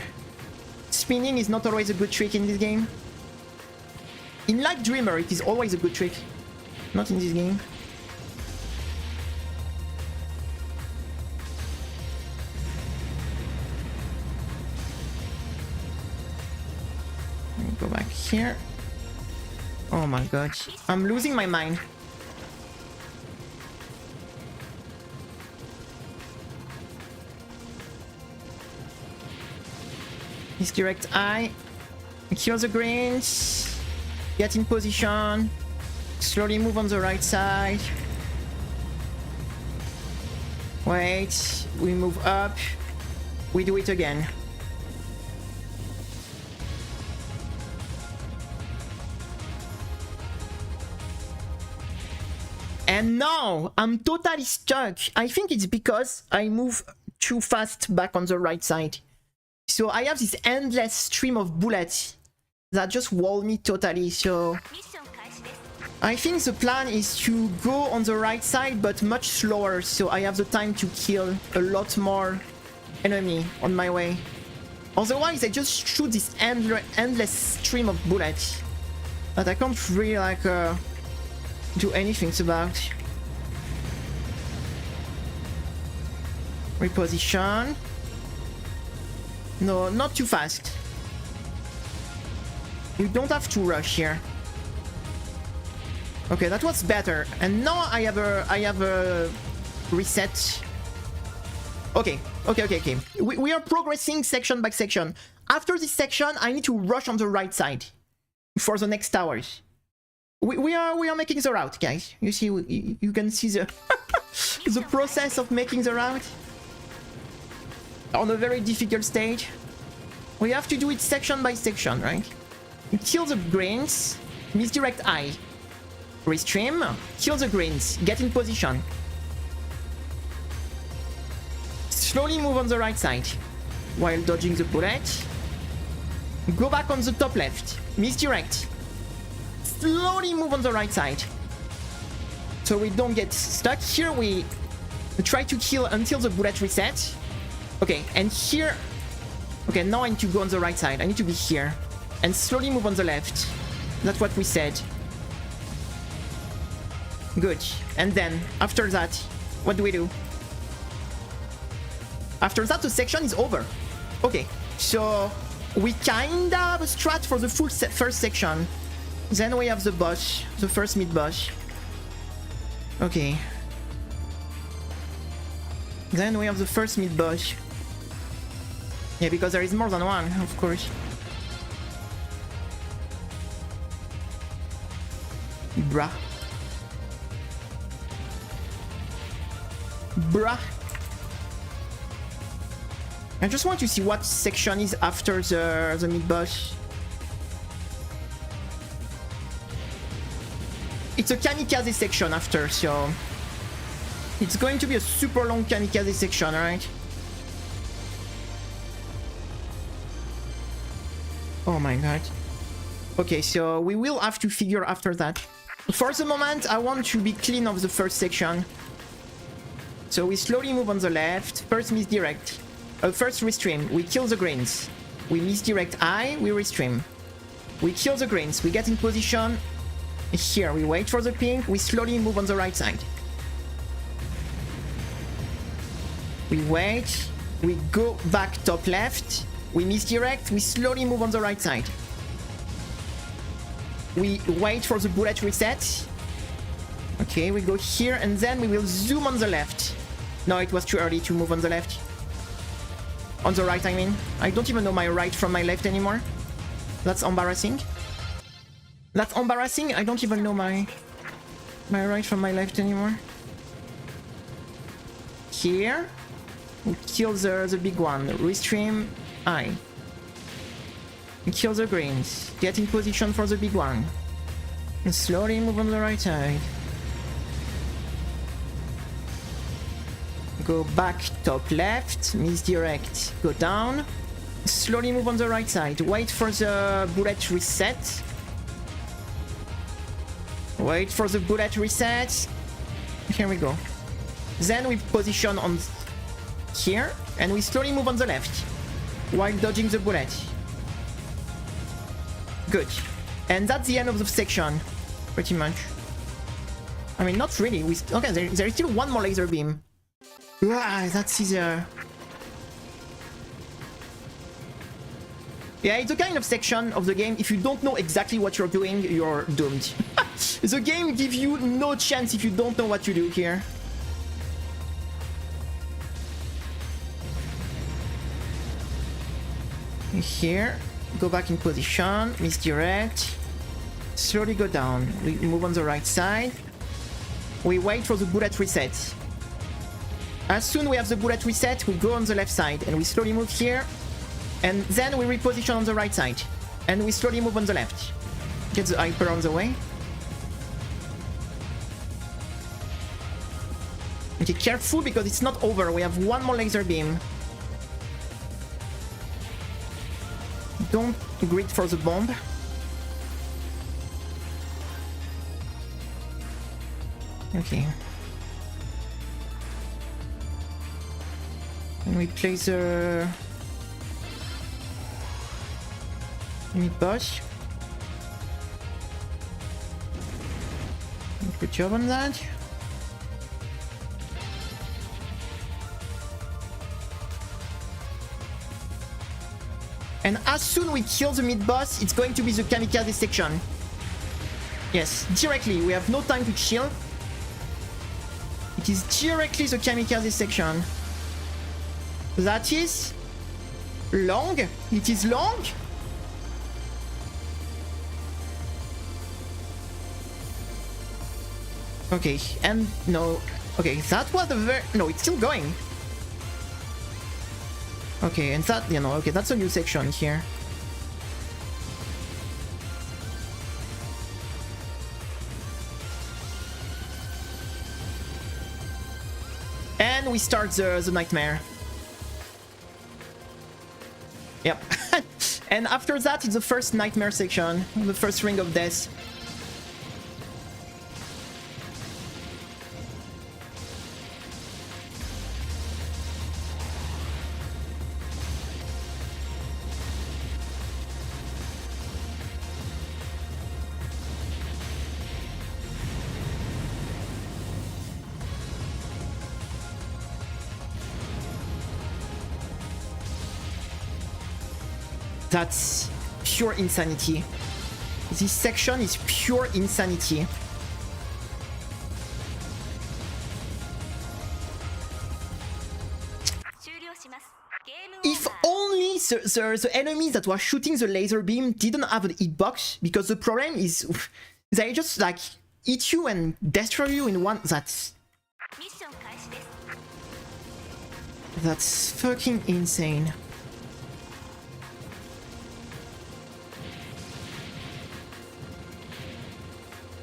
Spinning is not always a good trick in this game. In Like Dreamer, it is always a good trick. Not in this game. Let me go back here. Oh my god. I'm losing my mind. Misdirect eye. Kill the greens. Get in position. Slowly move on the right side. Wait. We move up. We do it again. And now I'm totally stuck. I think it's because I move too fast back on the right side. So I have this endless stream of bullets that just wall me totally. So I think the plan is to go on the right side but much slower, so I have the time to kill a lot more enemy on my way. Otherwise I just shoot this endless stream of bullets that I can't really like do anything about. Reposition. No, not too fast. You don't have to rush here. Okay, that was better. And now I have a reset. Okay. We are progressing section by section. After this section, I need to rush on the right side for the next towers. We are making the route, guys. You see, you can see the the process of making the route on a very difficult stage. We have to do it section by section, right? Kill the greens, misdirect eye, restream, kill the greens, get in position. Slowly move on the right side while dodging the bullet. Go back on the top left, misdirect. Slowly move on the right side so we don't get stuck. Here we try to kill until the bullet resets. Okay, and here... Okay, now I need to go on the right side. I need to be here. And slowly move on the left. That's what we said. Good. And then, after that, what do we do? After that, the section is over. Okay, so we kinda have a strat for the full first section. Then we have the boss, the first mid-boss. Okay. Then we have the first mid-boss. Yeah, because there is more than one, of course. Bruh. Bruh. I just want to see what section is after the mid-boss. It's a kamikaze section after, so... It's going to be a super long kamikaze section, right? Oh my god. Okay, so we will have to figure after that. For the moment, I want to be clean of the first section. So we slowly move on the left. First misdirect. First restream. We kill the greens. We misdirect I, we restream. We kill the greens. We get in position. Here, we wait for the pink. We slowly move on the right side. We wait. We go back top left. We misdirect. We slowly move on the right side. We wait for the bullet reset. Okay, we go here and then we will zoom on the left. No, it was too early to move on the left. On the right, I mean. I don't even know my right from my left anymore. That's embarrassing. That's embarrassing. I don't even know my right from my left anymore. Here. We kill the big one. Restream I. We kill the greens. Get in position for the big one. And slowly move on the right side. Go back top left. Misdirect. Go down. Slowly move on the right side. Wait for the bullet reset. Wait for the bullet reset. Here we go. Then we position on here. And we slowly move on the left. While dodging the bullet. Good. And that's the end of the section. Pretty much. I mean, not really. Okay, there is still one more laser beam. Ah, that's easier. Yeah, it's a kind of section of the game. If you don't know exactly what you're doing, you're doomed. The game gives you no chance if you don't know what you do here. Here, go back in position, misdirect, slowly go down. We move on the right side. We wait for the bullet reset. As soon as we have the bullet reset, we go on the left side and we slowly move here. And then we reposition on the right side. And we slowly move on the left. Get the hyper on the way. Okay, careful because it's not over. We have one more laser beam. Don't grid for the bomb. Okay. And we place the mid-boss. Good job on that. And as soon we kill the mid-boss, it's going to be the kamikaze section. Yes, directly. We have no time to chill. It is directly the kamikaze section. That is long. It is long. Okay, and no. Okay, that was a very... No, it's still going. Okay, and that, you know, okay, that's a new section here. And we start the nightmare. Yep. And after that, it's the first nightmare section, the first ring of death. That's pure insanity. This section is pure insanity. If only the enemies that were shooting the laser beam didn't have a hitbox, because the problem is they just like hit you and destroy you in one. That's fucking insane.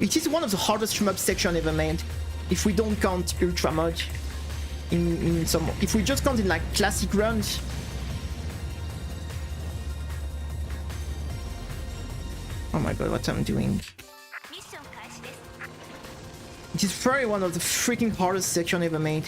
It is one of the hardest shmup section ever made, if we don't count ultra mode. In some, if we just count in like classic runs. Oh my god, what I'm doing. It is probably one of the freaking hardest section ever made.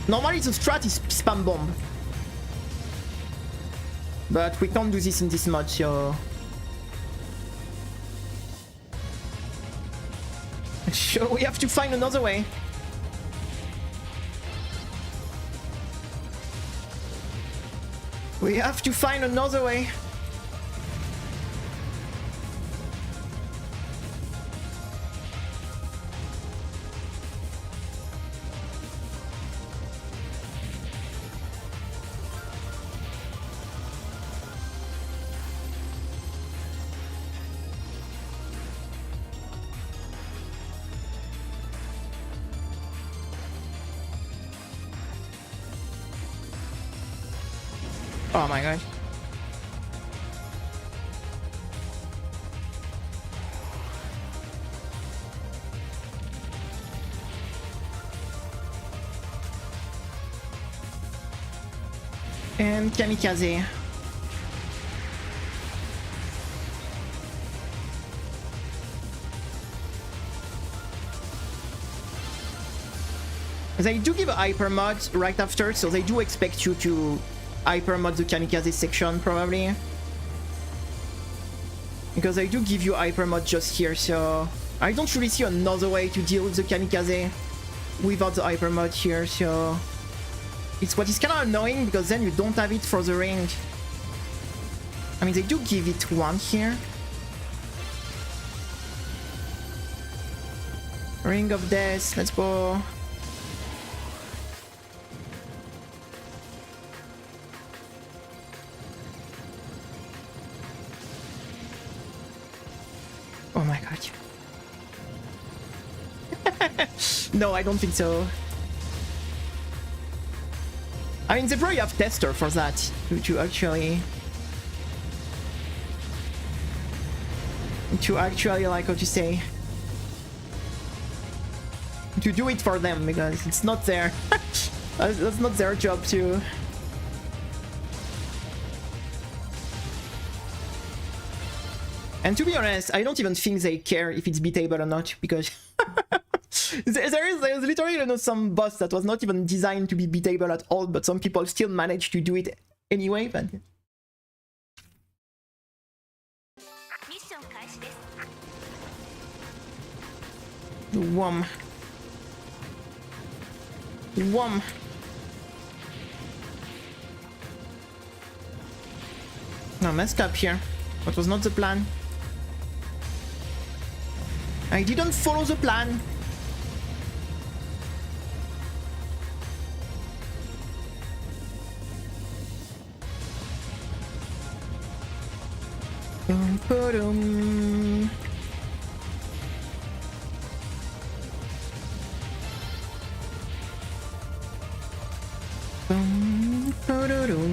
Normally the strat is spam bomb. But we can't do this in this mod, so... So we have to find another way. We have to find another way. Oh my god. And kamikaze. They do give a hyper mod right after, so they do expect you to hyper mod the kamikaze section probably, because I do give you hyper mod just here, so I don't really see another way to deal with the kamikaze without the hyper mod here. So it's what is kind of annoying, because then you don't have it for the ring. I mean, they do give it one here. Ring of Death, let's go. Oh my god. No, I don't think so. I mean, they probably have tester for that to actually like, how to say, to do it for them, because it's not their that's not their job to. And to be honest, I don't even think they care if it's beatable or not, because there's literally, you know, some boss that was not even designed to be beatable at all, but some people still manage to do it anyway. But Wham. Wham. No, messed up here. That was not the plan. I didn't follow the plan. Ba-dum. Ba-dum.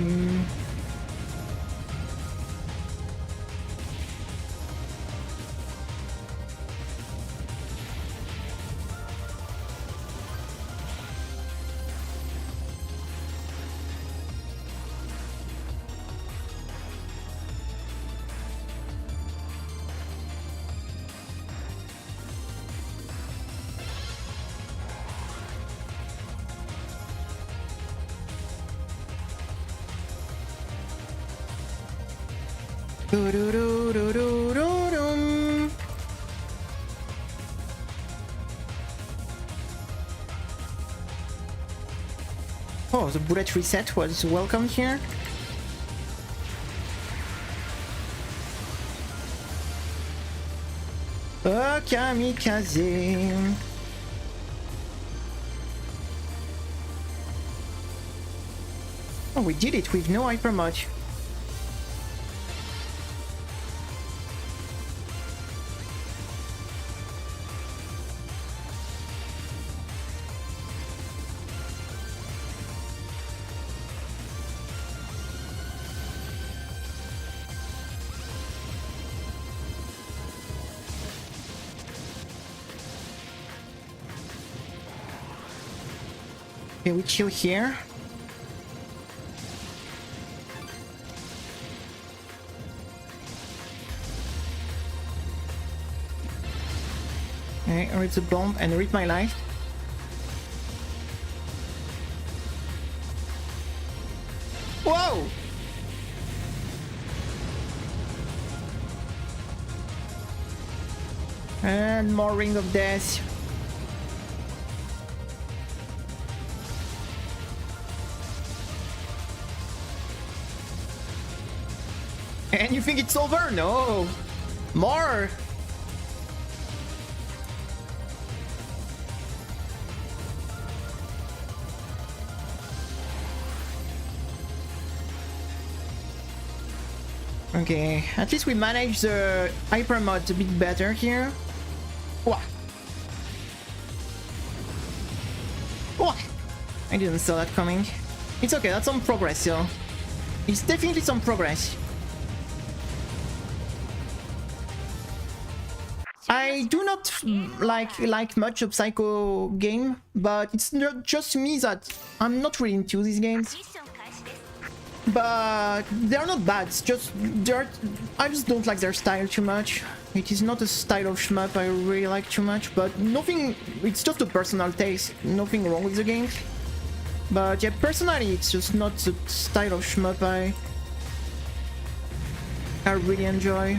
Oh, the bullet reset was welcome here. Oh, kamikaze. Oh, we did it with no hyper mod. Okay, we chill here. Okay, read the bomb and read my life. Whoa! And more Ring of Death. And you think it's over? No! More! Okay, at least we managed the hyper mod a bit better here. Wah! Wah! I didn't saw that coming. It's okay, that's some progress, yo. It's definitely some progress. I do not like much a Psycho game, but it's not just me that I'm not really into these games. But they're not bad, it's just I just don't like their style too much. It is not a style of shmup I really like too much, but nothing, it's just a personal taste, nothing wrong with the game. But yeah, personally it's just not the style of shmup I really enjoy.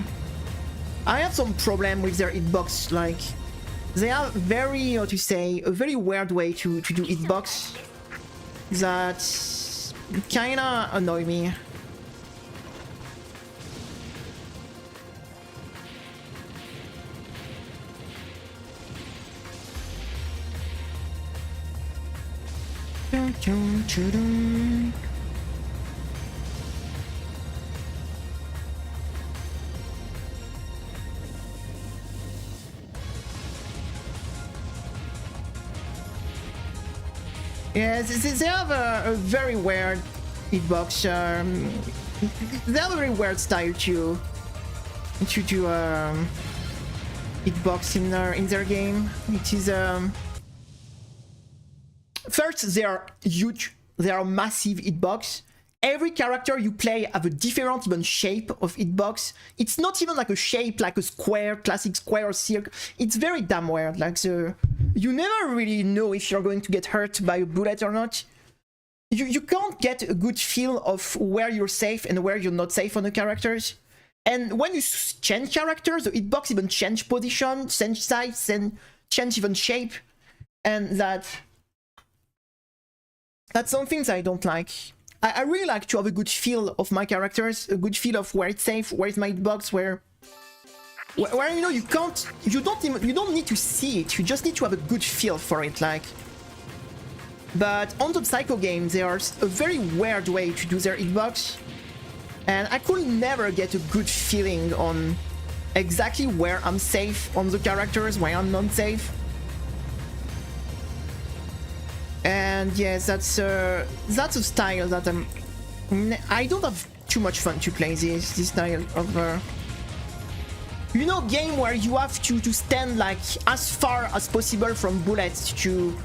I have some problem with their hitbox, like they have very, how to say, a very weird way to do hitbox that kinda annoy me. Dun, dun, dun, dun. Yeah, they have a very weird hitbox. They have a very weird style to do hitbox in their game. It is first, they are huge. They are massive hitbox. Every character you play have a different even shape of hitbox. It's not even like a shape like a square, classic square or circle. It's very damn weird. Like you never really know if you're going to get hurt by a bullet or not. You can't get a good feel of where you're safe and where you're not safe on the characters. And when you change characters, the hitbox even change position, change size, and change even shape. And that's some things I don't like. I really like to have a good feel of my characters, a good feel of where it's safe, where is my hitbox, where you know you don't need to see it, you just need to have a good feel for it, like. But on the Psycho games, there's a very weird way to do their hitbox, and I could never get a good feeling on exactly where I'm safe on the characters, where I'm not safe. And yes, that's a style that I don't have too much fun to play this style of you know, game where you have to stand like as far as possible from bullets to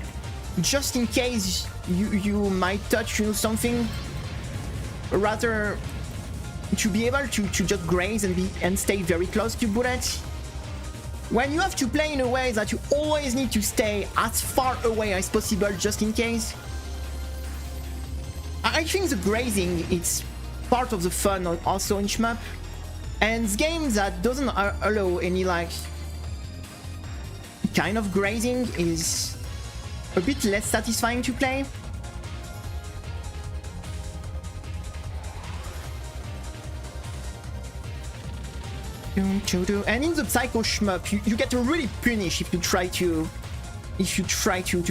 just in case you might touch, you know, something, rather to be able to just graze and stay very close to bullets. When you have to play in a way that you always need to stay as far away as possible just in case, I think the grazing is part of the fun also in shmup. And games that doesn't allow any like kind of grazing is a bit less satisfying to play. And in the Psycho Shmup, you get really punished if you try to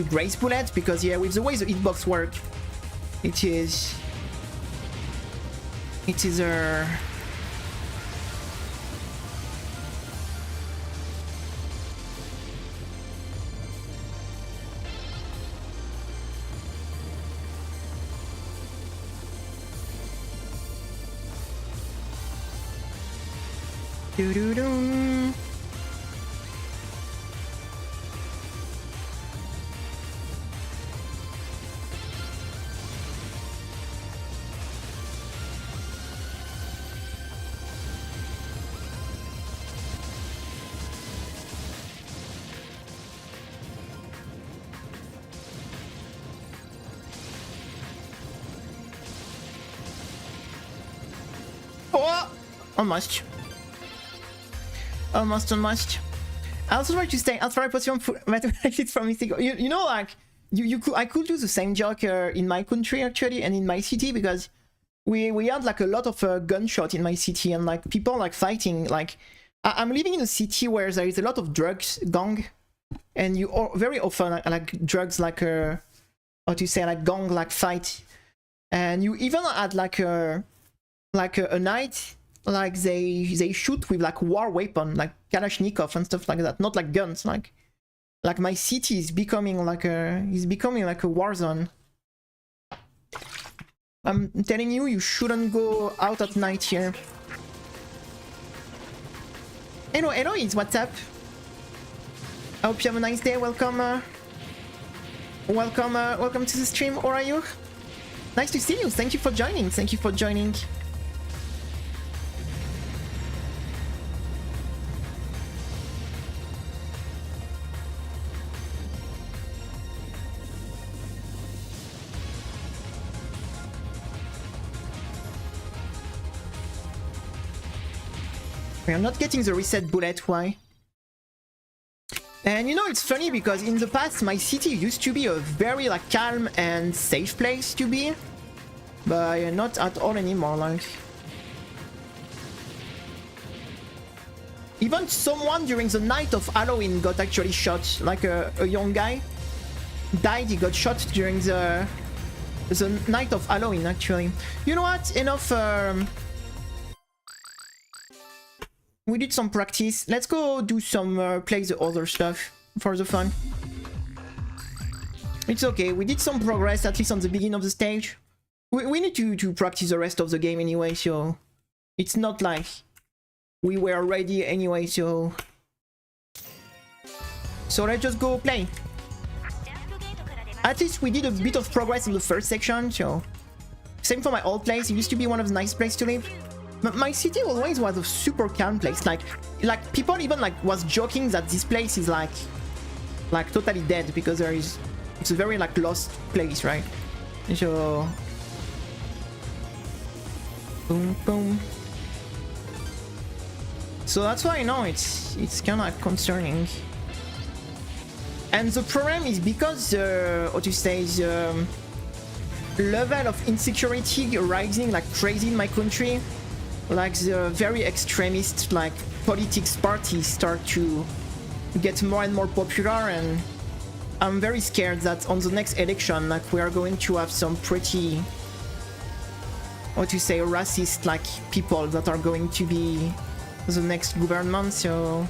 grace bullets, because yeah, with the way the hitbox work, it is a doo-doo-doo. Oh, almost. Almost. I also try to stay outside position mathematics from Mystic. You know, like I could do the same joke in my country actually, and in my city, because we had like a lot of gunshot in my city, and like people like fighting. Like I'm living in a city where there is a lot of drugs gang, and you very often like drugs like how to say, like gang like fight, and you even had like a night. Like they shoot with like war weapon, like Kalashnikov and stuff like that, not like guns. Like my city is becoming like a war zone. I'm telling you, you shouldn't go out at night here. Hello, it's what's up? I hope you have a nice day. Welcome to the stream. How are you? Nice to see you. Thank you for joining. We are not getting the reset bullet, why? And you know, it's funny because in the past my city used to be a very like calm and safe place to be, but not at all anymore. Like even someone during the night of Halloween got actually shot, like a young guy died. He got shot during the night of Halloween actually. You know what, enough we did some practice. Let's go do some play the other stuff for the fun. It's okay, we did some progress, at least on the beginning of the stage. We need to practice the rest of the game anyway, so it's not like we were ready anyway, so let's just go play. At least we did a bit of progress in the first section, so same for my old place. It used to be one of the nice places to live. My city always was a super calm place. Like people even like was joking that this place is like totally dead because it's a very like lost place, right? So boom. So that's why I know it's kind of concerning. And the problem is because how to say, the level of insecurity rising like crazy in my country. Like the very extremist like politics parties start to get more and more popular, and I'm very scared that on the next election like we are going to have some pretty, how to say, racist like people that are going to be the next government. So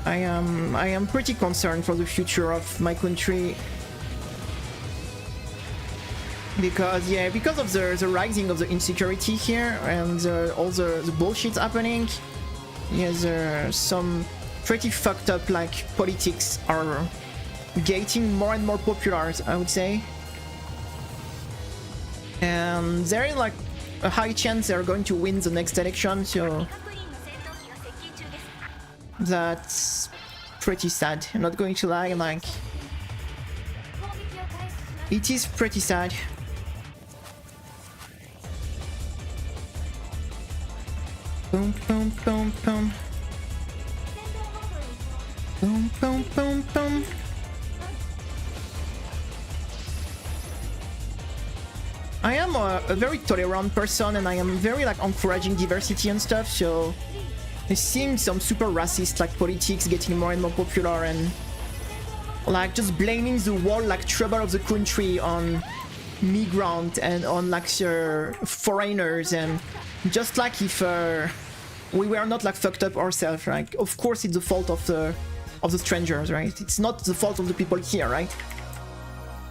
I am pretty concerned for the future of my country. Because of the rising of the insecurity here and all the bullshit happening, there's some pretty fucked up like politics are getting more and more popular, I would say. And there is like a high chance they're going to win the next election, so that's pretty sad. I'm not going to lie, like it is pretty sad. Boom. I am a very tolerant person, and I am very like encouraging diversity and stuff, so seeing some super racist like politics getting more and more popular, and like just blaming the whole like trouble of the country on migrant and on like foreigners, and just like if we were not like fucked up ourselves, right? Of course it's the fault of the strangers, right? It's not the fault of the people here, right?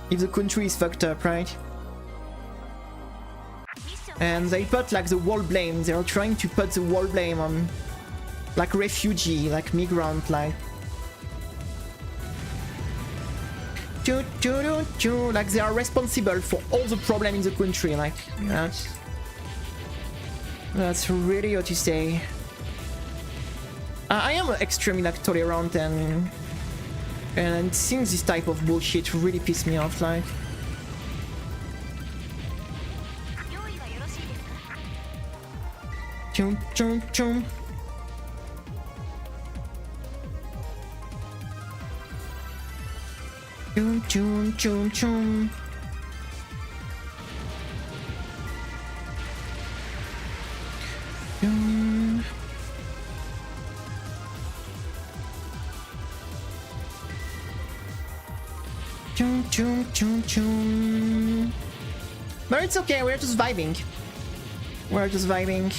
If the country is fucked up, right? And they put like the whole blame, they are trying to put the whole blame on like refugee, like migrant, like like they are responsible for all the problem in the country, like that's really what you say. I am extremely like tolerant, and seeing this type of bullshit really pisses me off, like. Chum chum chum. Chum chum chum chum. Chum. Chum chum chum chum. But it's okay, we're just vibing. We're just vibing.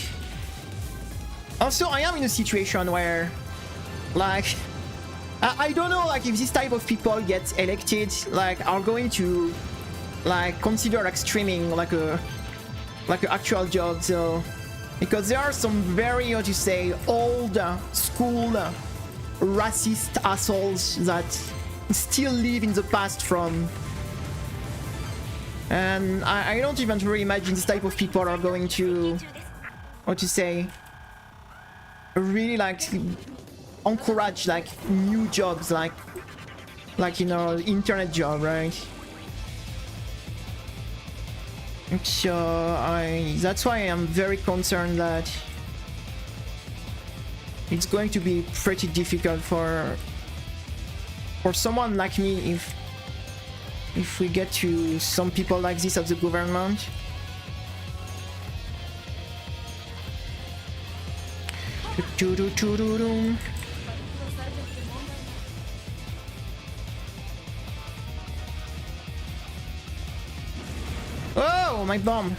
Also, I am in a situation where, like, I don't know, like, if this type of people get elected, like, are going to, like, consider like streaming like a actual job. So, because there are some very, what you say, old school racist assholes that still live in the past from, and I don't even really imagine this type of people are going to, what you say, really like encourage like new jobs, like you know, internet job, right? So that's why I'm very concerned that it's going to be pretty difficult for someone like me if we get to some people like this at the government. Oh, my bomb.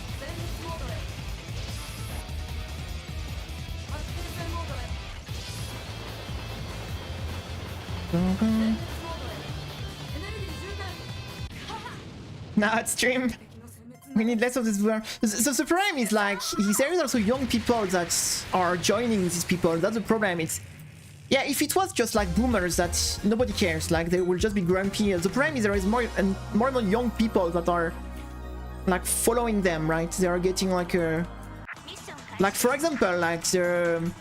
Nah, it's stream. We need less of this. So the problem is like there is also young people that are joining these people. That's the problem. It's, yeah, if it was just like boomers that nobody cares, like they will just be grumpy. The problem is there is more and more young people that are like following them, right? They are getting like like for example, like the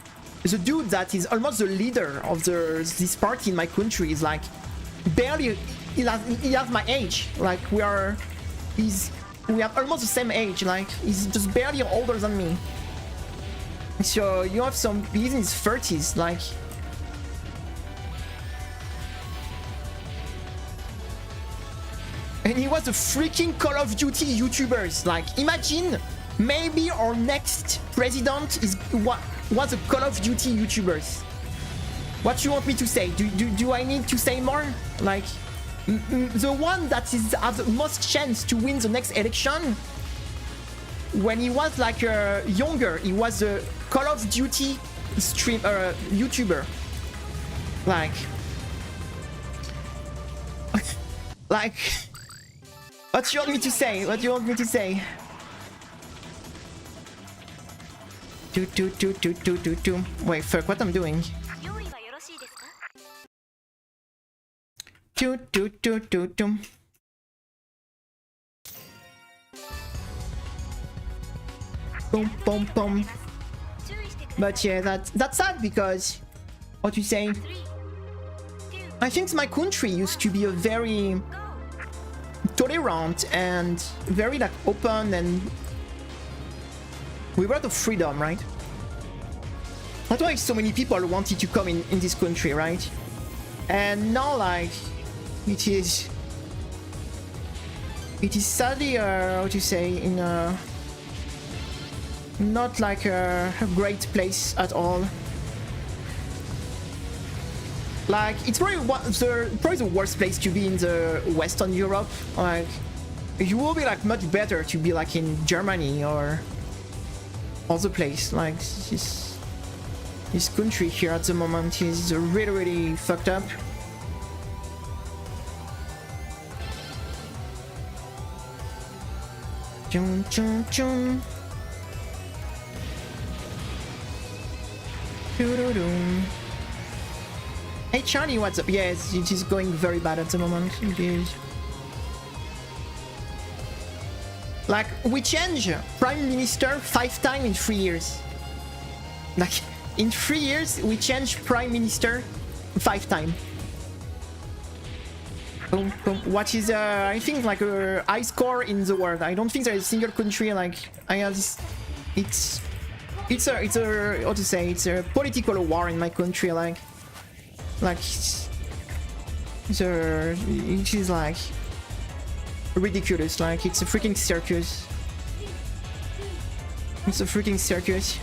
dude that is almost the leader of this party in my country is like barely, he has my age. Like we have almost the same age, like he's just barely older than me. So you have he's in his 30s, like. And he was a freaking Call of Duty YouTubers. Like, imagine, maybe our next president was a Call of Duty YouTubers. What you want me to say? Do I need to say more? Like, the one that has the most chance to win the next election, when he was like younger, he was a Call of Duty YouTuber. Like, like, what you want me to say? What you want me to say? Wait, fuck, what I'm doing? Boom, boom, boom. But yeah, that's sad because, what you say? I think my country used to be a very tolerant and very like open, and we were the freedom, right? That's why so many people wanted to come in this country, right? And now like it is sadly how to say, in not like a great place at all. Like, it's probably the worst place to be in the Western Europe. Like, you will be like much better to be like in Germany or other place. Like, this country here at the moment is really, really fucked up. Chun, chun, chun. Doo-doo-doo. Hey Charlie, what's up? Yes, it is going very bad at the moment. It is. Like, we change Prime Minister 5 times in 3 years. Like, in 3 years, we change Prime Minister 5 times. Boom, boom. What is, I think, like a high score in the world. I don't think there is a single country like I have this. It's a how to say? It's a political war in my country. Like it is like ridiculous. Like, it's a freaking circus. It's a freaking circus.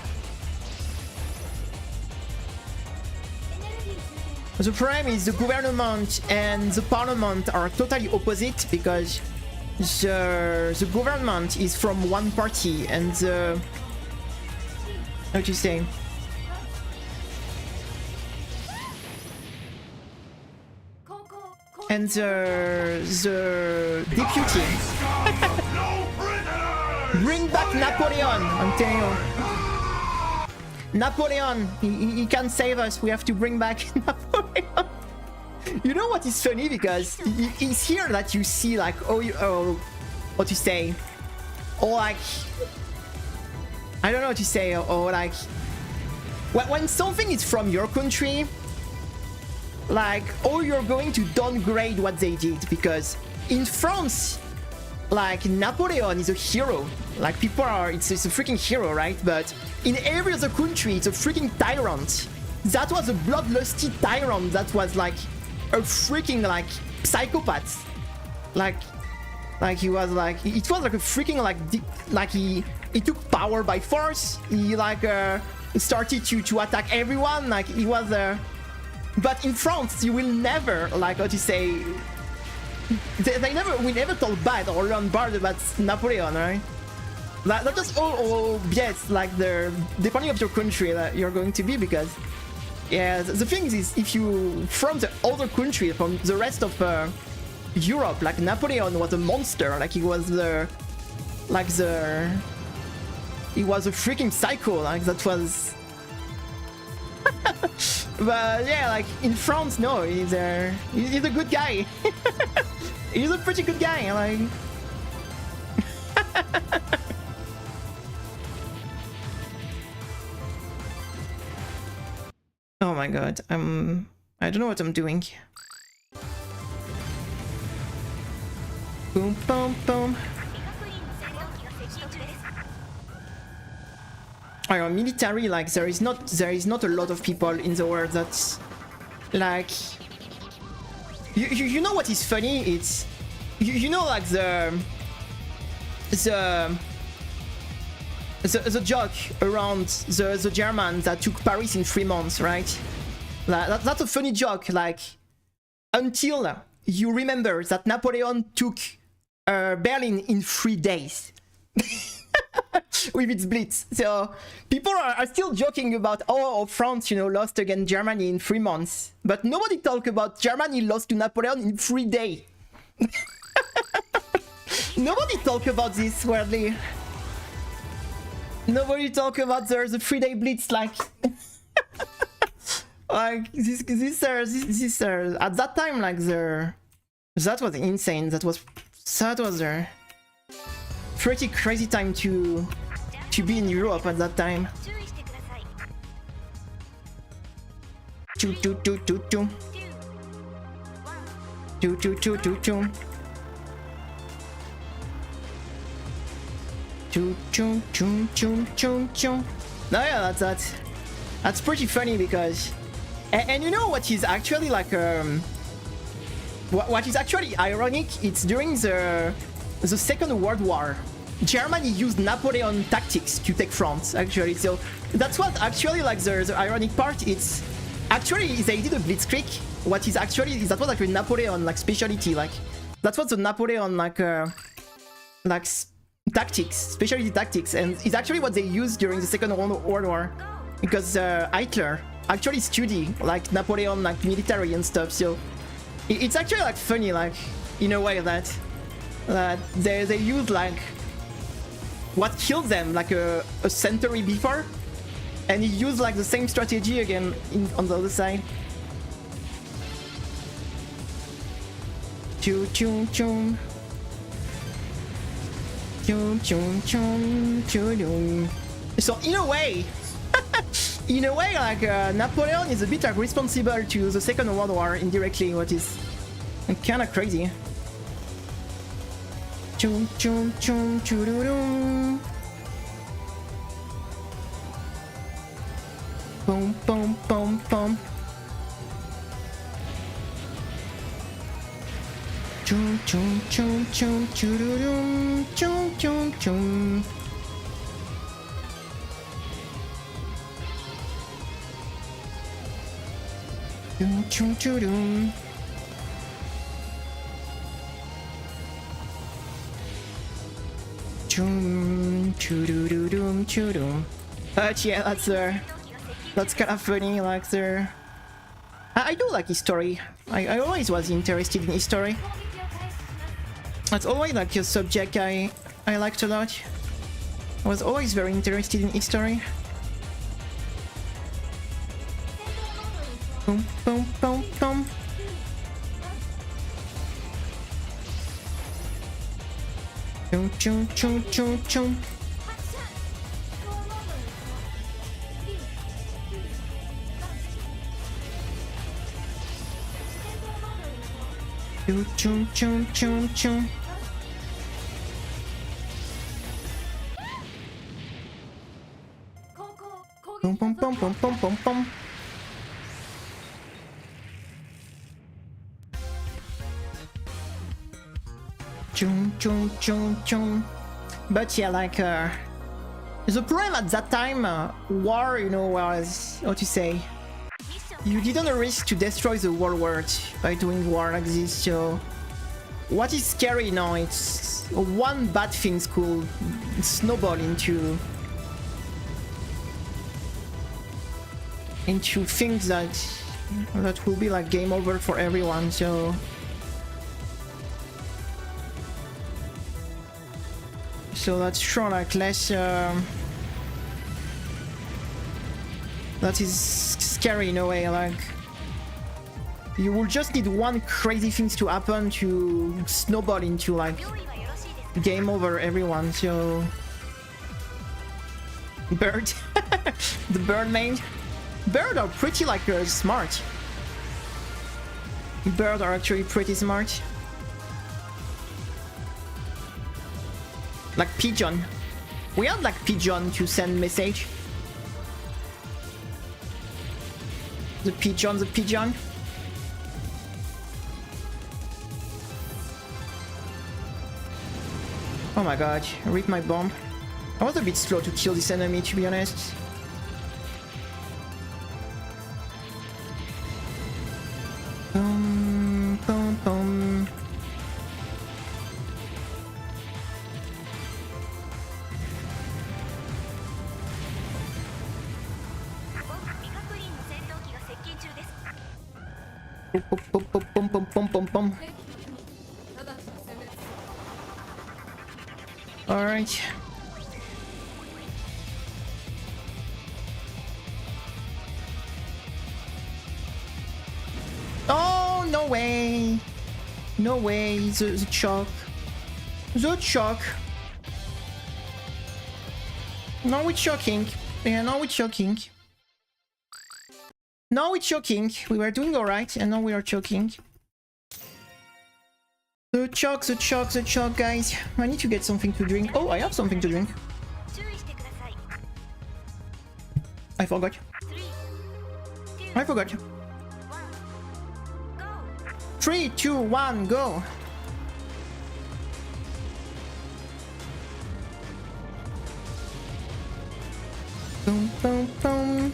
The problem is the government and the parliament are totally opposite, because the government is from one party and the, how do you say, and the deputy bring back Napoleon. I'm telling you, Napoleon, he can't save us. We have to bring back Napoleon. You know what is funny? Because it's here that you see, like, what to say, or like, I don't know what to say, or like, when something is from your country, like, you're going to downgrade what they did. Because in France, like, Napoleon is a hero. Like, people are, it's a freaking hero, right? But in every other country, it's a freaking tyrant. That was a bloodlusty tyrant. That was like a freaking, like, psychopath. Like he was like, it was like a freaking, like he took power by force. He like started to attack everyone. Like, he was but in France, you will never, like, how to say, we never talk bad or learn bad about Napoleon, right? That just all yes, like, depending of your country that you're going to be. Because yeah, the thing is, if you from the other country, from the rest of Europe, like, Napoleon was a monster. Like, he was he was a freaking psycho. Like, that was. But yeah, like, in France, no, he's a good guy. He's a pretty good guy, like. Oh my god, I don't know what I'm doing. Boom, boom, boom. Military, like, there is not a lot of people in the world that's like, you know what is funny? It's you know, like, the joke around the Germans that took Paris in 3 months, right? That's a funny joke, like, until you remember that Napoleon took Berlin in 3 days. With its blitz. So people are still joking about, France, you know, lost against Germany in 3 months. But nobody talk about Germany lost to Napoleon in 3 days. Nobody talk about this, weirdly. Nobody talk about the 3-day blitz, like. Like, this at that time, like, that was insane. That was a pretty crazy time to be in Europe at that time. No, yeah, that's pretty funny. Because and you know what is actually, like, what is actually ironic? It's during the Second World War, Germany used Napoleon tactics to take France, actually. So that's what actually, like, the ironic part. It's Actually, they did a blitzkrieg. What is actually that was actually Napoleon like specialty, like that was the Napoleon like tactics, specialty tactics, and it's actually what they used during the Second World War, because Hitler actually studied like Napoleon like military and stuff. So it's actually like funny, like in a way that they use like what killed them like a century before, and he used like the same strategy again on the other side. Choo choo choo. Choo choo choo choo. So in a way, like Napoleon is a bit like responsible to the Second World War indirectly, what is kind of crazy. Choo choo choo choo doo doo. Boom boom boom boom. Choo choo choo choo choo doo doo. Choo choo choo. Choo choo choo doo. Choo choo doo doo doo choo doo. But yeah, that's kind of funny, like I do like history. I always was interested in history. That's always like a subject I liked a lot. I was always very interested in history. Boom, boom, boom, boom. Choo, choo, choo, choo, choo. Choo, choo, choo, choo, choo. Boom, boom, boom, boom, boom, boom, boom. Choo, choo, choo, choo. But yeah, like the problem at that time, war, you know, was how to say. You didn't risk to destroy the whole world by doing war like this, so what is scary now, it's one bad thing could snowball into things that will be like game over for everyone, so that's sure like less that is scary in a way, like you will just need one crazy thing to happen to snowball into like game over everyone. So bird the bird main bird are pretty like smart. Bird are actually pretty smart. Like pigeon, we have like pigeon to send message. The pigeon. Oh my god, rip my bomb. I was a bit slow to kill this enemy, to be honest. Boom, boom, boom. Boom, boom, boom, boom, boom, boom, boom. All right. Oh, no way. No way. The choke. The choke. Now we're choking. Yeah, now we're choking. Now we're choking. We were doing alright, and now we are choking. The choke, guys. I need to get something to drink. Oh, I have something to drink. I forgot. I forgot. 3, 2, 1, go. Boom, boom, boom.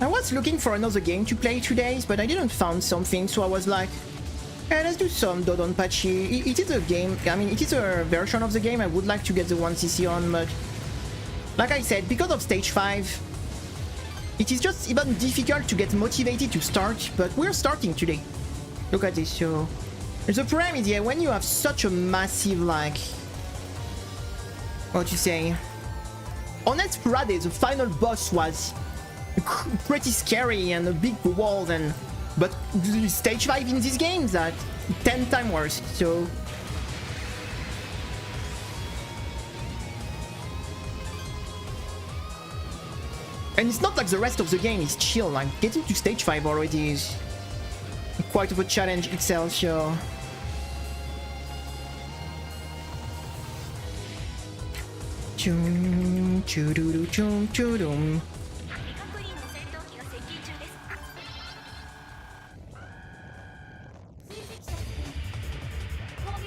I was looking for another game to play today, but I didn't find something, so I was like, hey, let's do some DODONPACHI. It is a game, I mean, it is a version of the game I would like to get the 1cc on, but like I said, because of stage 5, it is just even difficult to get motivated to start, but we're starting today. Look at this, so... The problem is, yeah, when you have such a massive, like... What you say? On SHMUP'Day, the final boss was pretty scary and a big wall, and... But the stage 5 in this game is 10 times worse, so... And it's not like the rest of the game is chill, like getting to stage 5 already is quite of a challenge itself, so... Chum, choo-doo-doo, chum, choo-dum.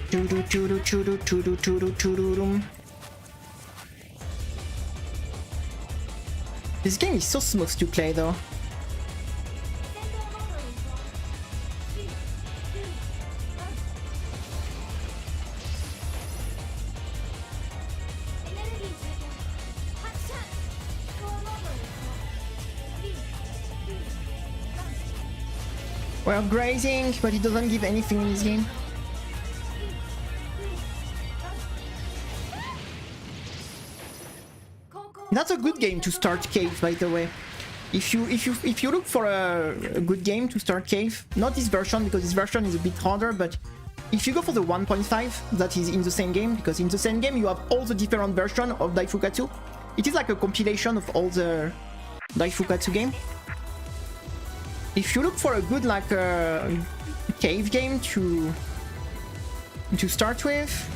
Choo-doo, choo-doo, choo-doo, choo-doo, choo-doo, choo-doo-dum. This game is so smooth to play though. We're grazing, but it doesn't give anything in this game. That's a good game to start cave, by the way. If you look for a good game to start cave, not this version because this version is a bit harder, but if you go for the 1.5 that is in the same game, because in the same game you have all the different versions of Dai-Fukkatsu. It is like a compilation of all the Dai-Fukkatsu game. If you look for a good like cave game to start with,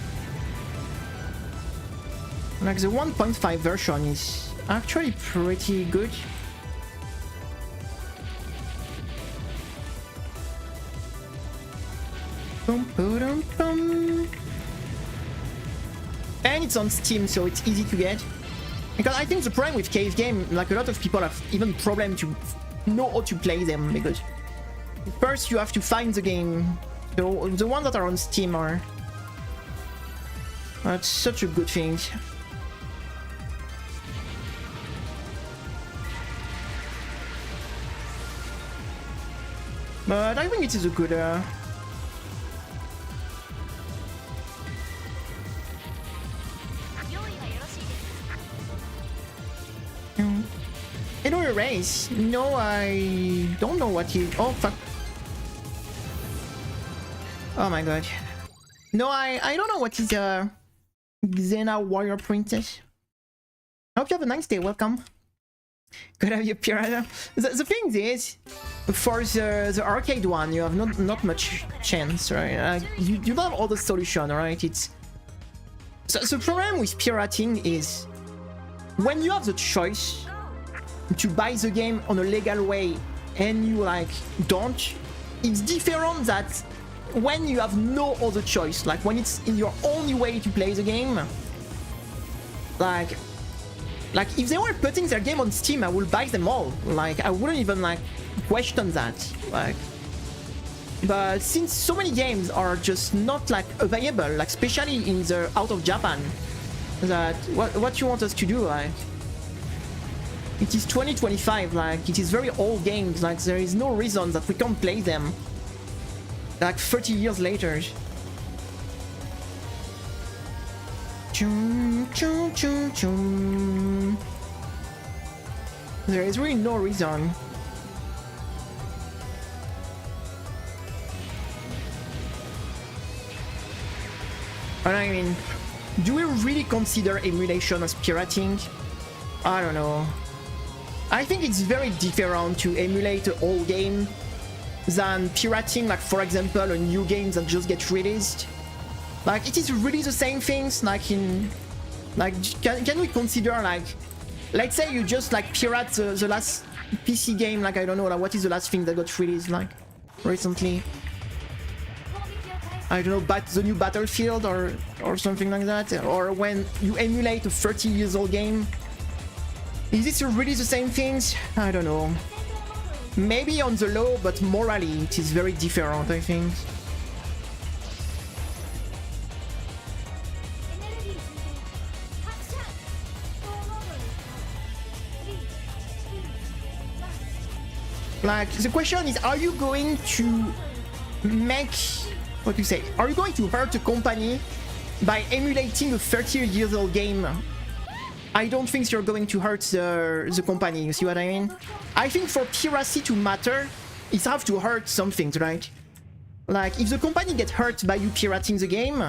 like the 1.5 version is actually pretty good. Boom, boom, boom. And it's on Steam, so it's easy to get. Because I think the problem with cave game, like a lot of people have even problem to know how to play them, because first you have to find the game. The ones that are on Steam are... That's such a good thing. But I think it is a good... Hello, erase. No, I don't know what he... Oh, fuck. Oh my god. No, I don't know what is Xena Warrior Princess. I hope you have a nice day. Welcome. Could have your pirata. The thing is, for the arcade one, you have not much chance, right? You don't have all the solution, right? It's so the problem with pirating is when you have the choice to buy the game on a legal way and you like don't. It's different that when you have no other choice, like when it's in your only way to play the game. Like if they were putting their game on Steam, I would buy them all. Like I wouldn't even like question that. Like, but since so many games are just not like available, like especially in the out of Japan, that what you want us to do? Like, it is 2025. Like it is very old games. Like there is no reason that we can't play them. Like 30 years later. Chum, chum, chum, chum. There is really no reason. But I mean, do we really consider emulation as pirating? I don't know. I think it's very different to emulate an old game than pirating, like for example a new game that just gets released. Like it is really the same things. Like in, like can we consider like, let's say you just like pirate the last PC game, like I don't know, like what is the last thing that got released like recently? I don't know, the new Battlefield or something like that, or when you emulate a 30 years old game. Is it really the same things? I don't know. Maybe on the law, but morally it is very different, I think. Like, the question is, are you going to make, what do you say, are you going to hurt a company by emulating a 30-year-old game? I don't think you're going to hurt the company, you see what I mean? I think for piracy to matter, it have to hurt something, right? Like, if the company gets hurt by you pirating the game,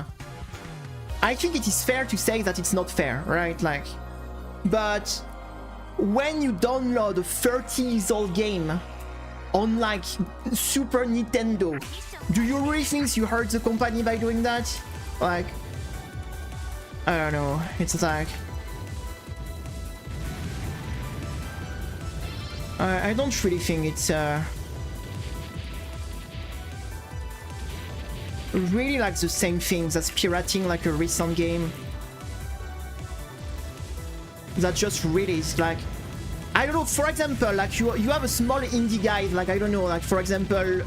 I think it is fair to say that it's not fair, right? Like, but when you download a 30-year-old game on, like, Super Nintendo, do you really think you hurt the company by doing that? Like, I don't know, it's like... I don't really think it's really like the same things as pirating like a recent game that just released. Like, I don't know, for example, like you have a small indie guy, like, I don't know, like, for example,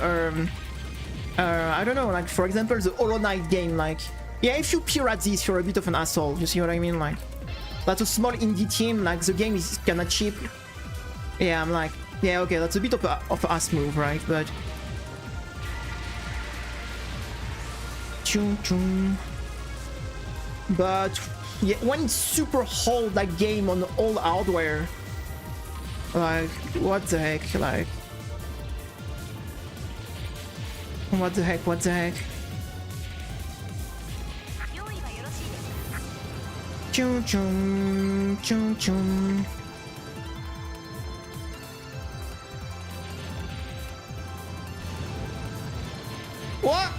I don't know, like, for example, the Hollow Knight game, like, yeah, if you pirate this, you're a bit of an asshole, you see what I mean? Like, that's a small indie team, like, the game is kinda cheap. Yeah, I'm like, yeah, okay, that's a bit of an ass move, right? But... But, yeah, when it's super old, like, game on old hardware, like, what the heck, like... What the heck, what the heck? Chum chum, chum chum. What?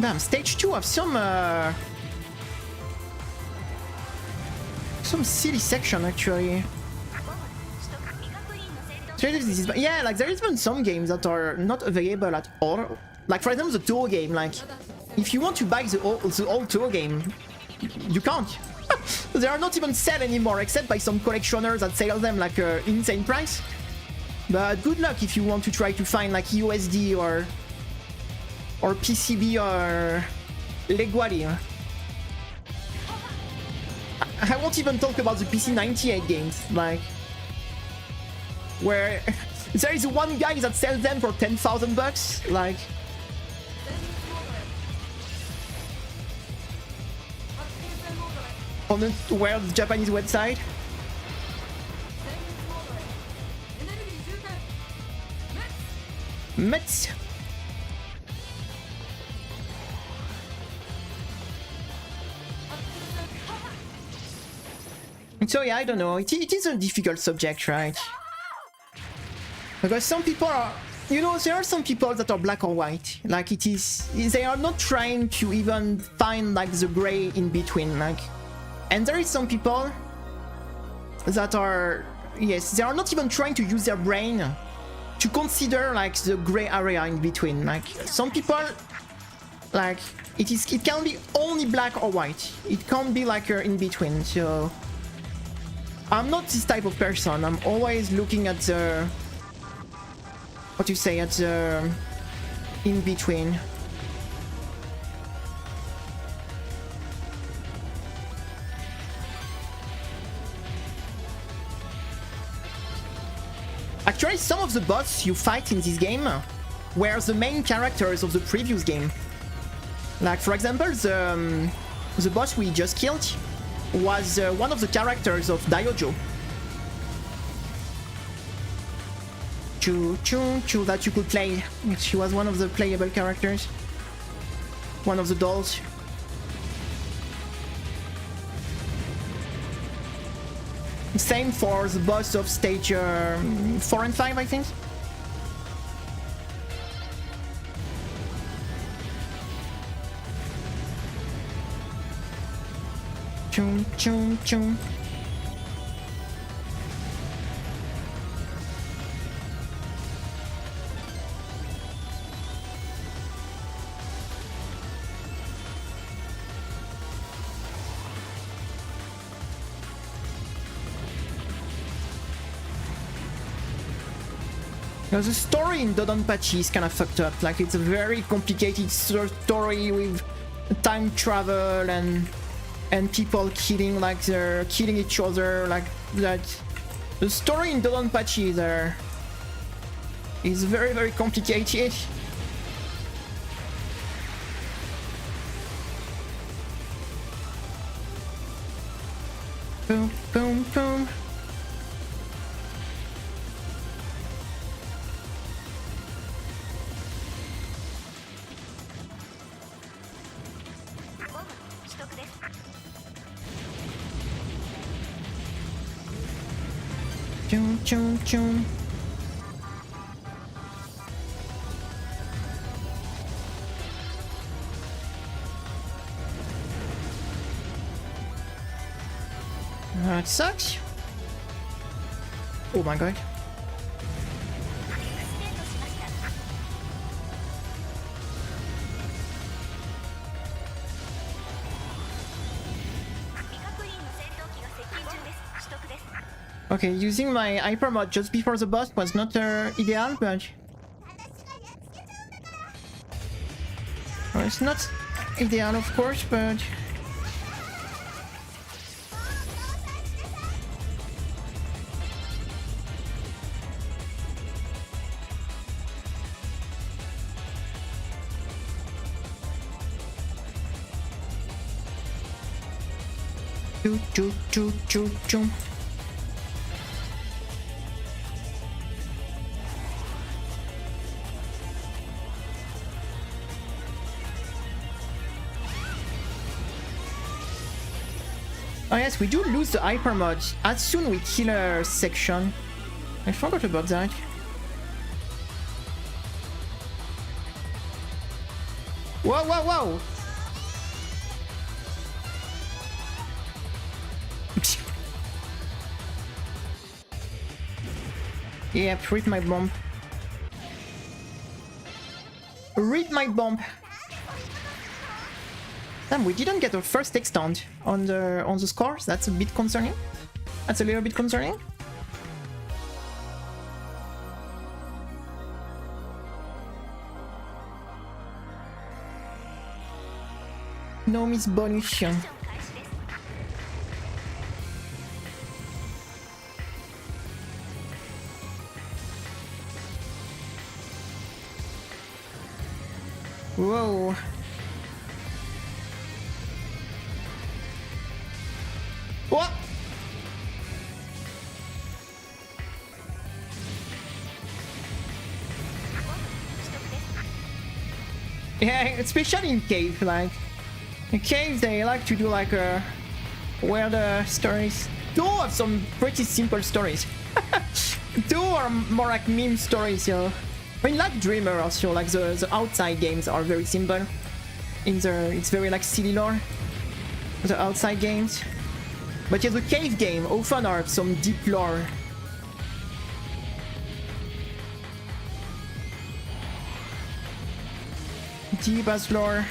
Damn, stage 2 of some silly section actually. Yeah, like there is even some games that are not available at all. Like for example the Toho game, like if you want to buy the old Toho game, you can't. They are not even sold anymore except by some collectioners that sell them like insane price. But good luck if you want to try to find like USD or PCB or Leguali. I won't even talk about the PC98 games, like where there is one guy that sells them for 10,000 bucks, like on a weird Japanese website. Mets. So yeah, I don't know. It is a difficult subject, right? Because some people are, you know, there are some people that are black or white. Like it is, they are not trying to even find like the gray in between. Like, and there is some people that are, yes, they are not even trying to use their brain to consider like the gray area in between. Like some people, like it can be only black or white. It can't be like in between. So I'm not this type of person. I'm always looking at the, what you say, at the in between. Actually, some of the bots you fight in this game were the main characters of the previous game. Like, for example, the boss we just killed was one of the characters of Diojo. Choo that you could play. She was one of the playable characters. One of the dolls. Same for the boss of stage 4 and 5, I think. Chum chum chum. Now, the story in Dodonpachi is kind of fucked up. Like, it's a very complicated story with time travel and people killing, like, they're killing each other. Like, that. The story in Dodonpachi is very, very complicated. Boom, boom, boom. Chum, chum, chum. That sucks. Oh my god. Okay, using my hyper mod just before the boss was not ideal, but well, it's not ideal, of course, but choo choo choo choo choo. Oh yes, we do lose the hyper mod as soon we kill a section. I forgot about that. Whoa, whoa, whoa! Yep, read my bomb. Read my bomb. Damn, we didn't get a first extant on the scores. That's a bit concerning. That's a little bit concerning. No miss bonus. Whoa. What? Yeah, especially in cave, like in cave they like to do like weird stories. Two have some pretty simple stories. Two are more like meme stories, you know. I mean, like Dreamer also, like the outside games are very simple. It's very like silly lore. The outside games. But yeah, the cave game often are some deep lore. Deep as lore.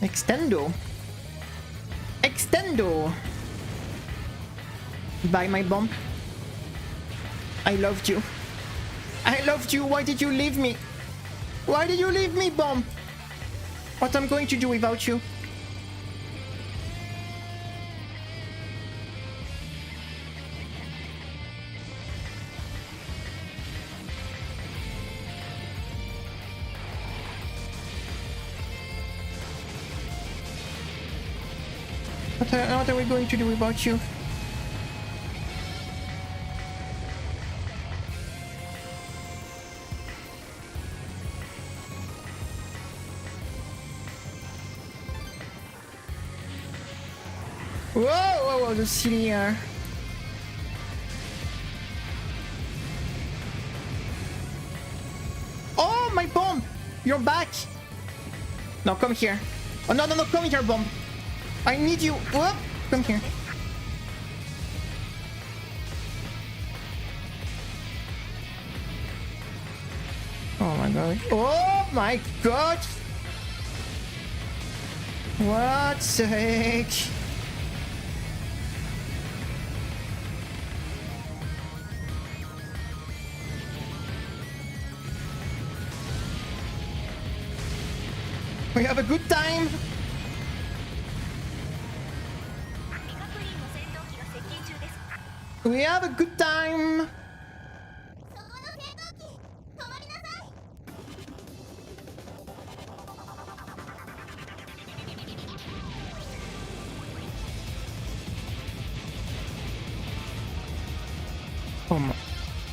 Extendo. Extendo. Buy my bomb. I loved you. I loved you. Why did you leave me? Why did you leave me, bomb? What I'm going to do without you? What are we going to do without you? Whoa, whoa, whoa, the silly Oh, my bomb! You're back! No, come here. Oh, no, no, no, come here, bomb. I need you. Whoop! Come here. Oh my god. Oh my god! What the heck? We have a good time. We have a good time.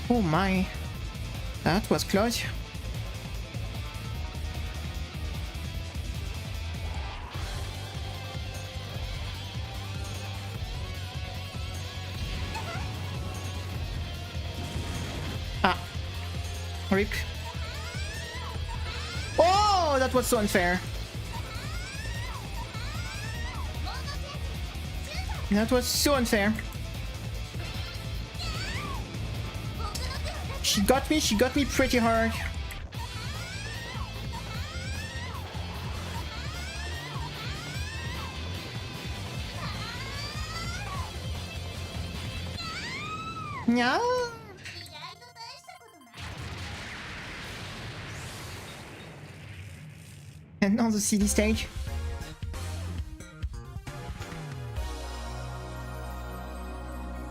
Oh my. That was close. Rip. Oh, that was so unfair. That was so unfair. She got me pretty hard. Yeah. And on the CD stage.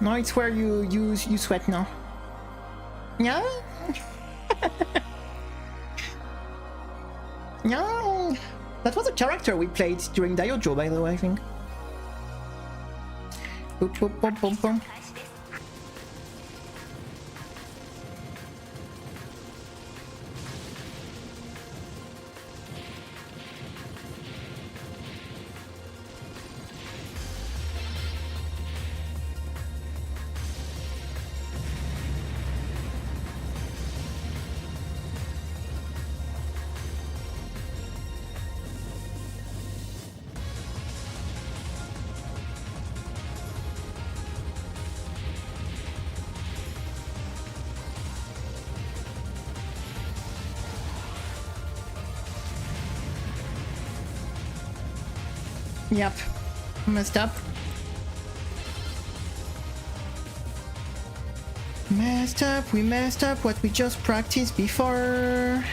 No, it's where you sweat now. Yeah. Yeah. That was a character we played during Diojo, by the way, I think. Boop, boop, boop, boop, boop. Yep. Messed up. Messed up, we messed up what we just practiced before.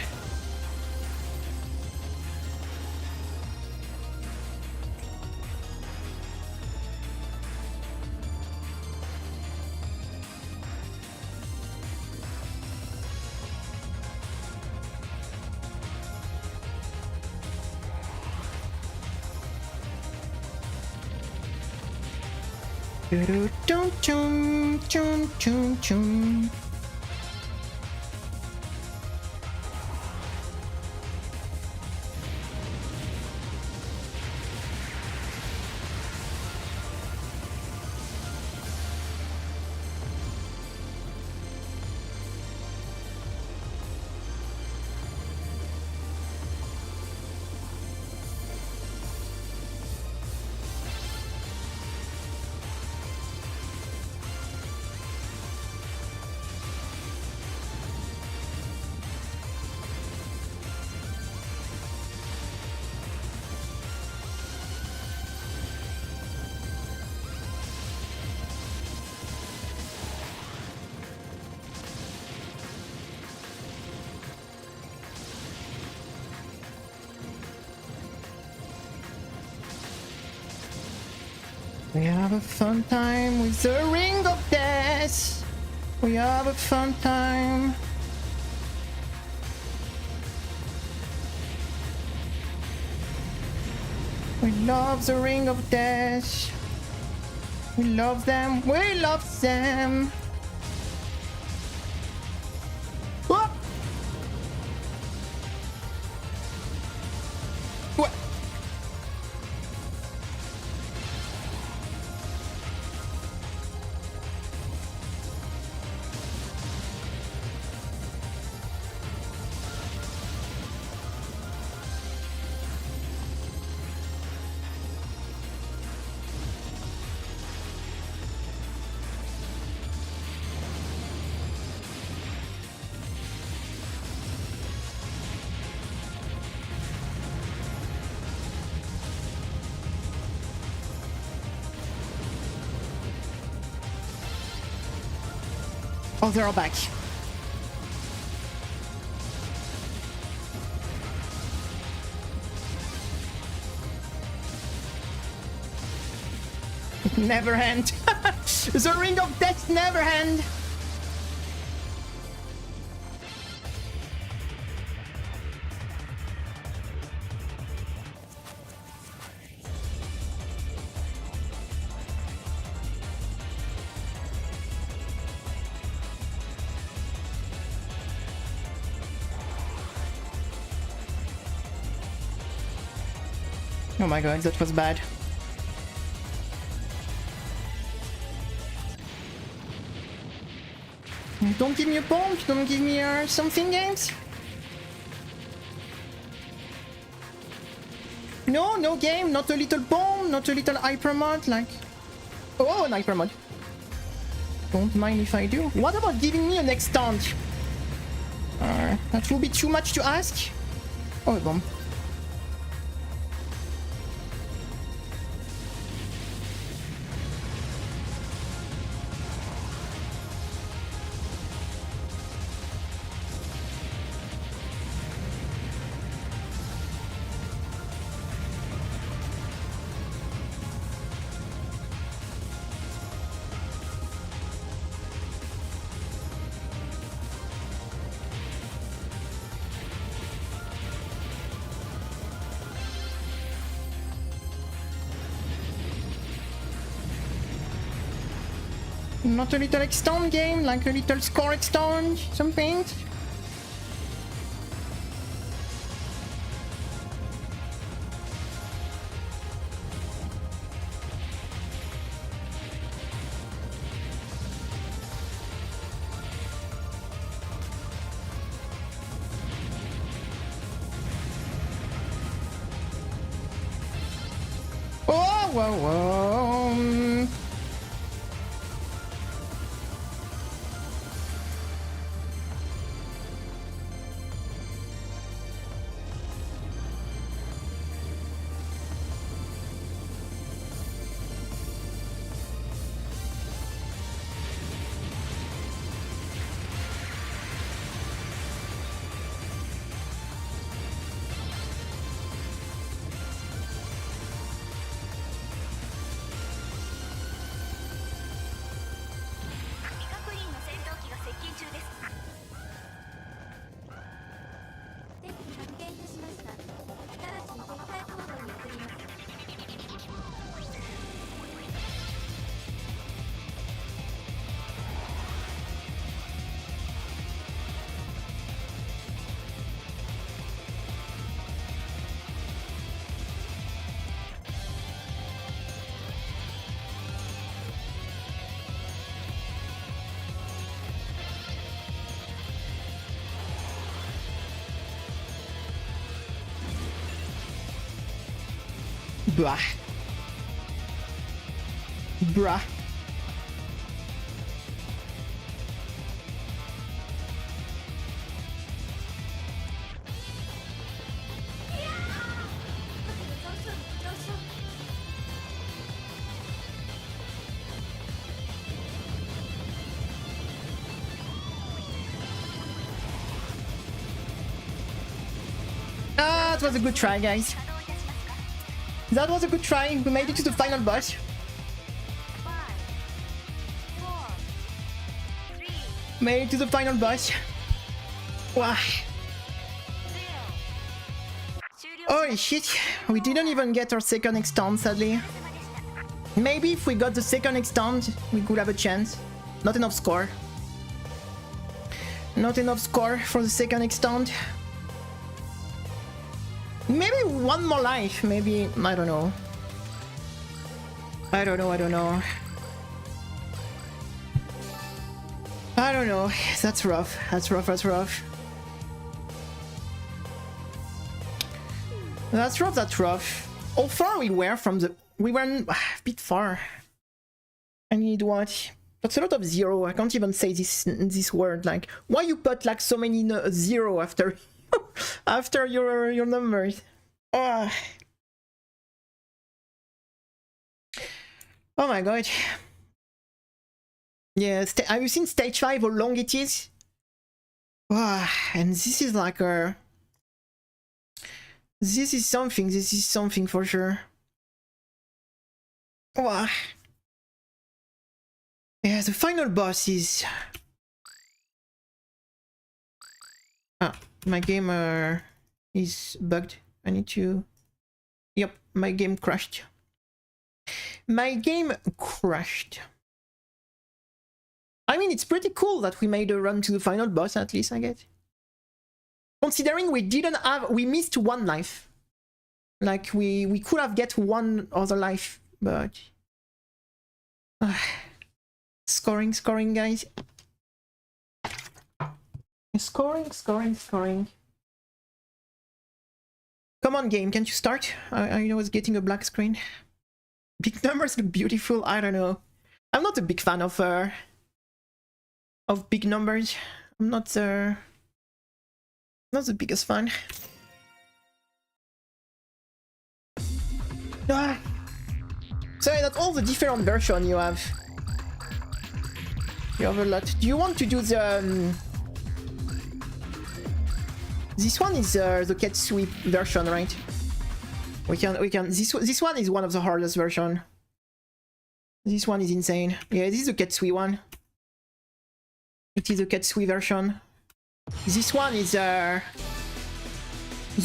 We have a fun time with the Ring of Death. We have a fun time. We love the Ring of Death. We love them. We love them. Whoop. What? Oh, they're all back. Never end. The ring of death never end. Oh my god, that was bad. Don't give me a bomb, don't give me something, games. No, no game, not a little bomb, not a little hyper mod, like... Oh, an hyper mod. Don't mind if I do. What about giving me an extant? That will be too much to ask. Oh, a bomb. Not a little extend game, like a little score extend, something? Oh, whoa, whoa. Bruh. Bruh. That was a good try, guys. That was a good try. We made it to the final boss. Made it to the final boss. Wow. Holy shit. We didn't even get our second extant, sadly. Maybe if we got the second extant, we could have a chance. Not enough score. Not enough score for the second extant. Maybe one more life, maybe, I don't know. I don't know. I don't know, that's rough, that's rough. That's rough. How far we were from the... We were a bit far. I need what? That's a lot of zero, I can't even say this word, like... Why you put like so many zero after... after your numbers. Oh my god. Yeah, have you seen stage 5, how long it is? Wow, and this is like a... This is something for sure. Wow. Yeah, the final boss is... Ah, my game is bugged. I need to... Yep, my game crashed. My game crashed. I mean, it's pretty cool that we made a run to the final boss, at least, I guess. Considering we missed one life. Like, we could have get one other life, but... Scoring, guys. Scoring. Come on, game, can't you start? I was getting a black screen. Big numbers look beautiful, I don't know. I'm not a big fan of big numbers. I'm not the biggest fan. Ah. Sorry, that's all the different version you have. You have a lot. Do you want to do the... This one is the cat sweep version, right? We can. This one is one of the hardest version. This one is insane. Yeah, this is the cat sweep one. It is a cat sweep version. This one is the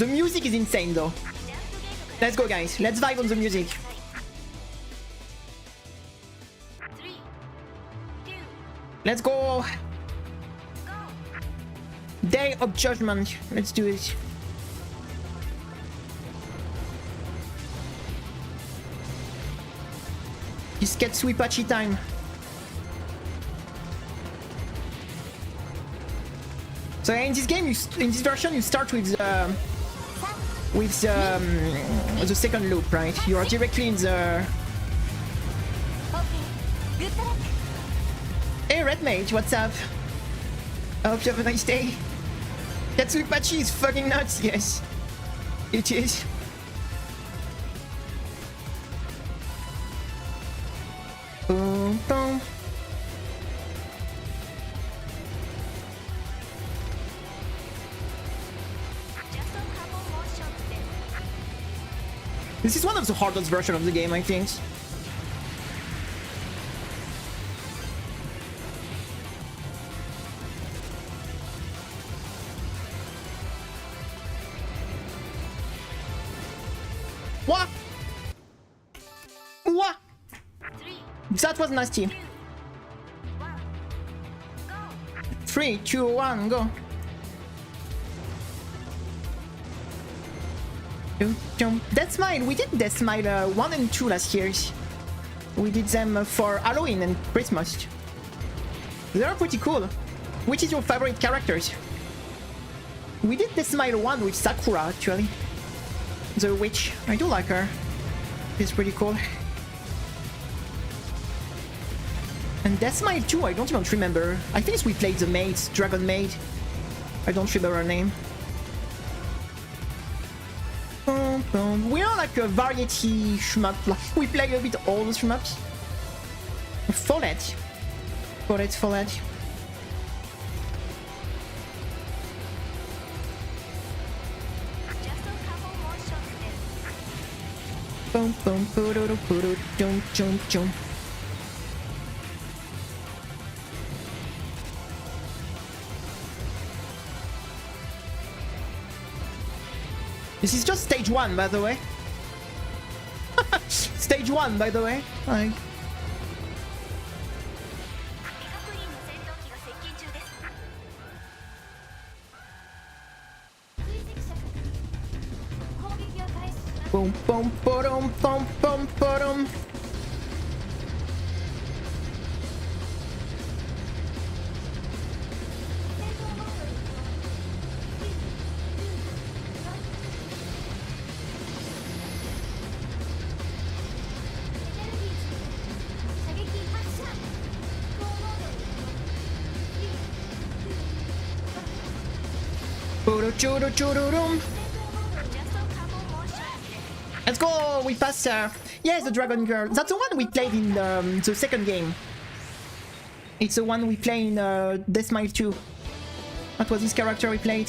music is insane though. Let's go, guys. Let's vibe on the music. 3, 2, Let's go. go. Day of Judgment. Let's do it. It's SHMUP'Day time. So in this game, in this version, you start with the second loop, right? You are directly in the... Okay. Good luck. Hey, Red Mage, what's up? I hope you have a nice day. SHMUP'Day is fucking nuts, yes. It is. Boom, boom. Just a couple more shots then. This is one of the hardest versions of the game, I think. What? What? 3, That was nasty. 2, 1, go. 3, 2, 1, go. Death Smile, we did Death Smile 1 and 2 last year. We did them for Halloween and Christmas. They are pretty cool. Which is your favorite characters? We did Death Smile 1 with Sakura, actually. The witch. I do like her. She's pretty cool. And Death Smile 2, I don't even remember. I think we played the maid, Dragon Maid. I don't remember her name. We are like a variety shmup. Like we play a bit all the shmups. Follet. Follet. Just a couple more shots then. Boom, boom, poo-doo-doo, poo-doo, jump, jump, jump. This is just stage 1, by the way. Stage 1, by the way. Like... 未確認の戦闘機が接近中です。追跡者から攻撃を開始します。 Boom, boom, ba-dum, bum, bum, ba-dum. Choo-doo-choo-doo-choo-doo-dum. Let's go! We passed yes, the Dragon Girl. That's the one we played in the second game. It's the one we play in Deathmile 2. That was his character we played.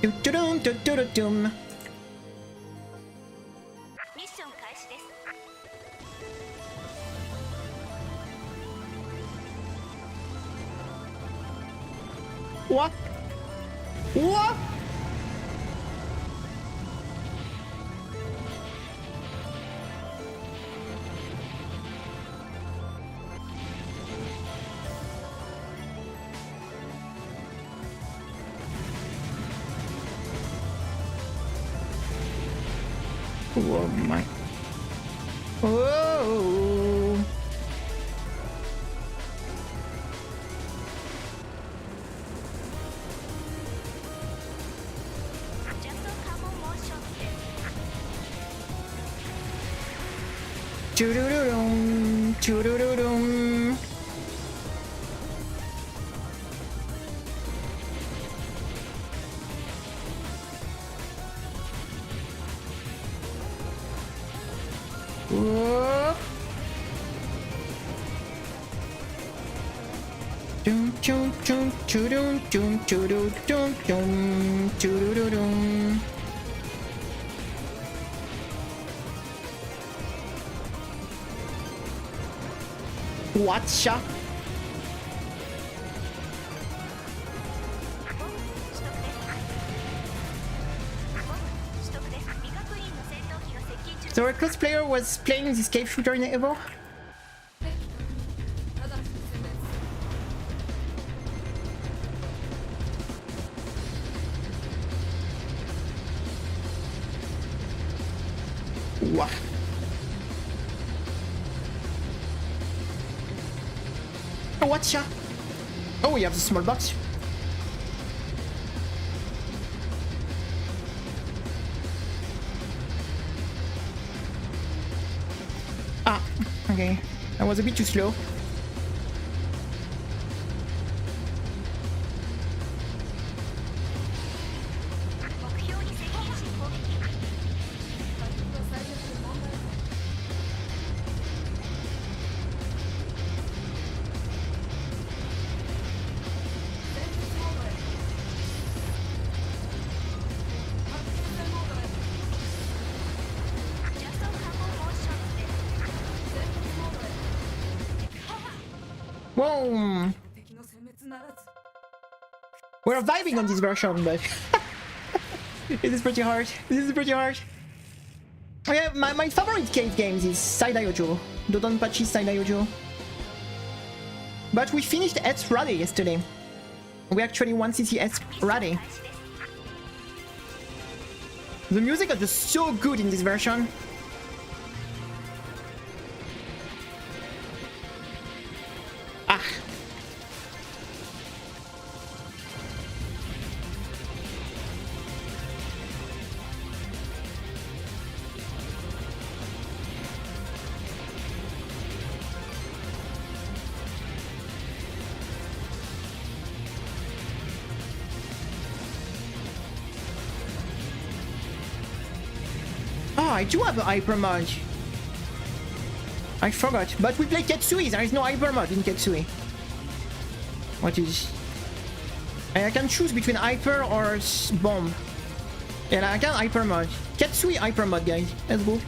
Do-do-dum, do-do-do-dum. ミッション開始です。 What? What? Oh my. Oh. Choo-doo-doo-dum, choo-doo-doo-dum. Whoa. Dum dum dum dum dum dum dum dum dum dum. Whatcha? So a cosplayer was playing this cave shooter in Evo? Wow. Oh, whatcha? Oh, we have the small box. Ah, okay. That was a bit too slow. Whoa! We're vibing on this version, but this is pretty hard. This is pretty hard. Oh yeah, my favorite cave games is Saidaiojo, DODONPACHI Saidaiojo. But we finished S Rade yesterday. We actually won CCS Rade. The music is just so good in this version. Ah. Oh, I do have a hyper mod. I forgot, but we play Ketsui. There is no hyper mod in Ketsui. What is? And I can choose between hyper or bomb. And I can hyper mod. Ketsui hyper mod, guys. Let's go.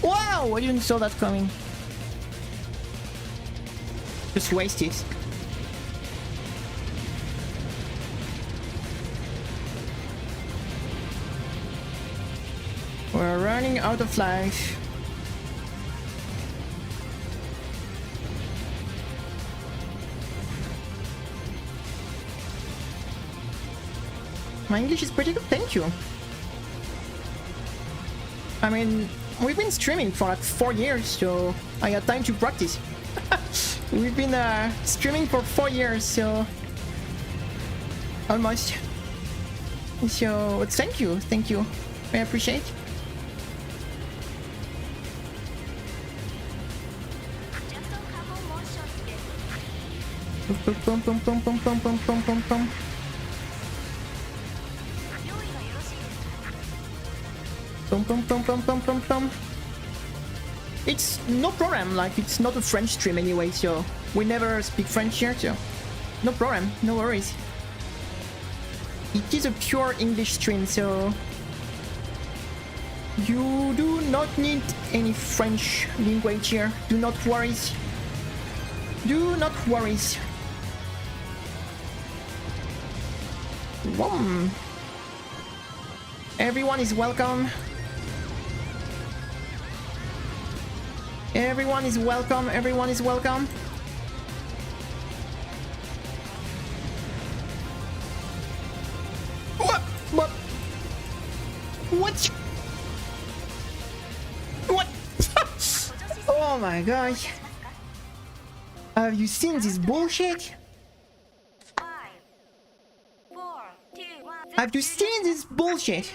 Wow! I didn't saw that coming. Just waste it. We're running out of life. My English is pretty good, thank you. I mean, we've been streaming for like 4 years, so I had time to practice. We've been streaming for 4 years, so almost. So thank you, I appreciate. Boom, boom, boom, boom, boom, boom, boom, boom, boom. Boom, boom, boom, boom, boom, boom, boom. It's no problem, like it's not a French stream anyway, so we never speak French here, so no problem, no worries. It is a pure English stream, so you do not need any French language here. Do not worry. Do not worry. Whoom. Everyone is welcome. Everyone is welcome. Everyone is welcome. What? What? What? What? Oh my god. Have you seen this bullshit? Have you seen this bullshit?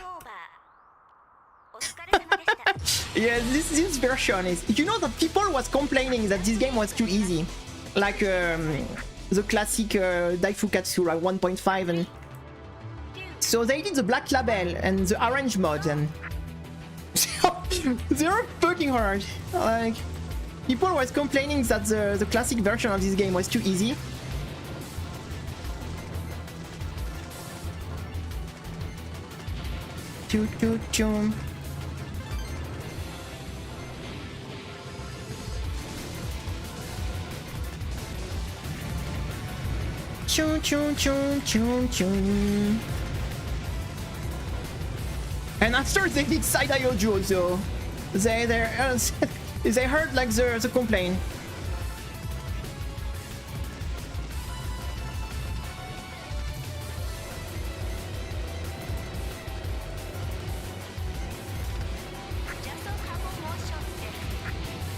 Yeah, this version is... You know that people was complaining that this game was too easy. Like the classic Dai-Fukkatsu, like 1.5 and... So they did the black label and the orange mod and... They're fucking hard. Like... People was complaining that the classic version of this game was too easy. Choo choo choo. Choo choo choo choo choo. And after they did side Ioju also, they heard like the complaint.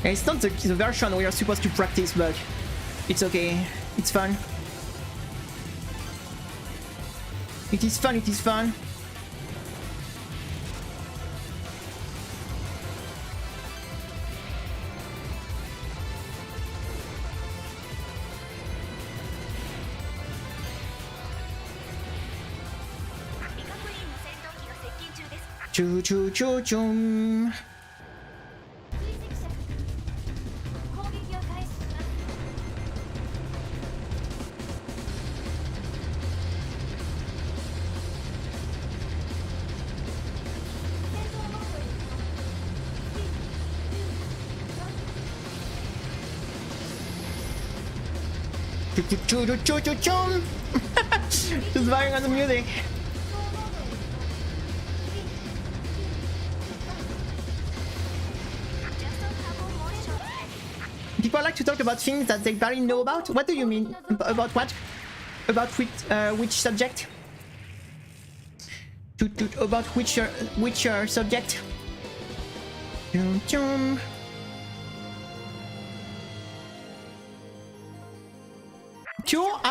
It's not the version we are supposed to practice, but it's okay. It's fun. It is fun, it is fun. Choo choo choo choo. Just vibing on the music. People like to talk about things that they barely know about. What do you mean? About what? About which subject? About which subject?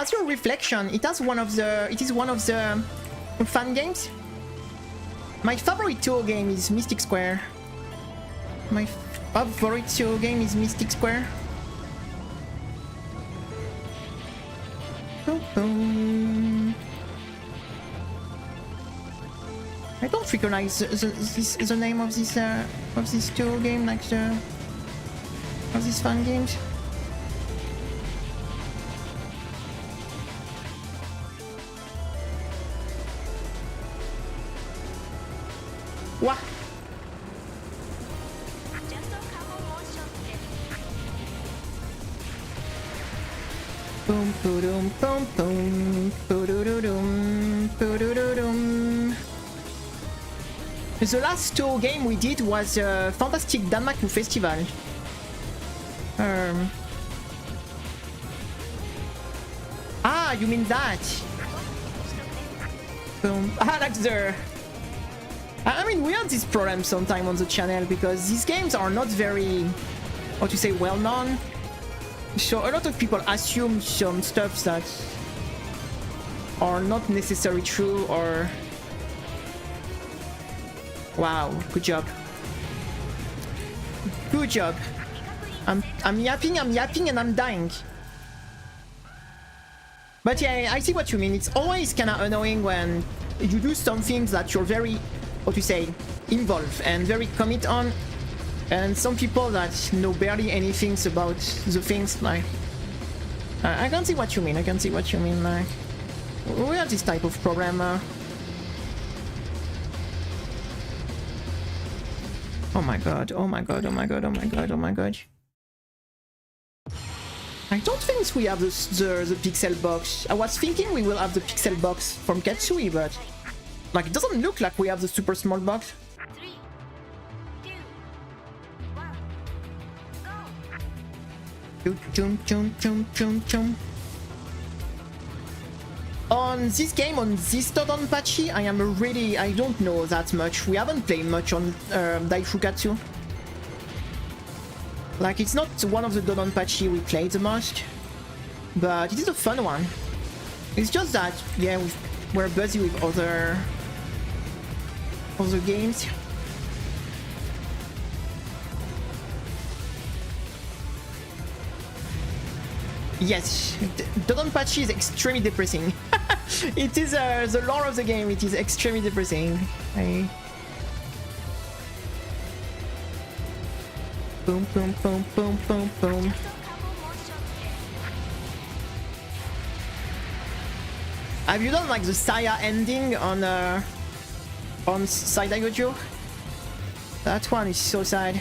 As your reflection, it is one of the fun games. My favorite Touhou game is Mystic Square. My favorite Touhou game is Mystic Square. I don't recognize the name of this Touhou game, like of these fun games. What? Boom, boom, boom, boom, boom, boom. The last Touhou game we did was Fantastic Danmaku Festival. Ah, you mean that? Boom. Ah, like the... I mean, we have this problem sometime on the channel because these games are not very, how to say, well known. So a lot of people assume some stuff that are not necessarily true or... Wow, good job. Good job. I'm yapping and I'm dying. But yeah, I see what you mean. It's always kind of annoying when you do some things that you're very, how to say, involved and very commit on, And some people that know barely anything about the things, like... I can see what you mean, I can see what you mean, like... We have this type of problem. Oh my god, oh my god, oh my god, oh my god, oh my god. I don't think we have the pixel box. I was thinking we will have the pixel box from Katsui, but... Like, it doesn't look like we have the super small box. 3, 2, 1, go! Chum, chum, chum, chum, chum. On this game, on this Dodonpachi, I don't know that much. We haven't played much on Dai-Fukkatsu. Like, it's not one of the Dodonpachi we played the most, but it is a fun one. It's just that, yeah, we're busy with other games. Yes, Dodonpachi is extremely depressing. It is the lore of the game. It is extremely depressing. Boom, boom, boom, boom, boom, boom. Have you done like the Saya ending on Saidagojo? That one is so sad.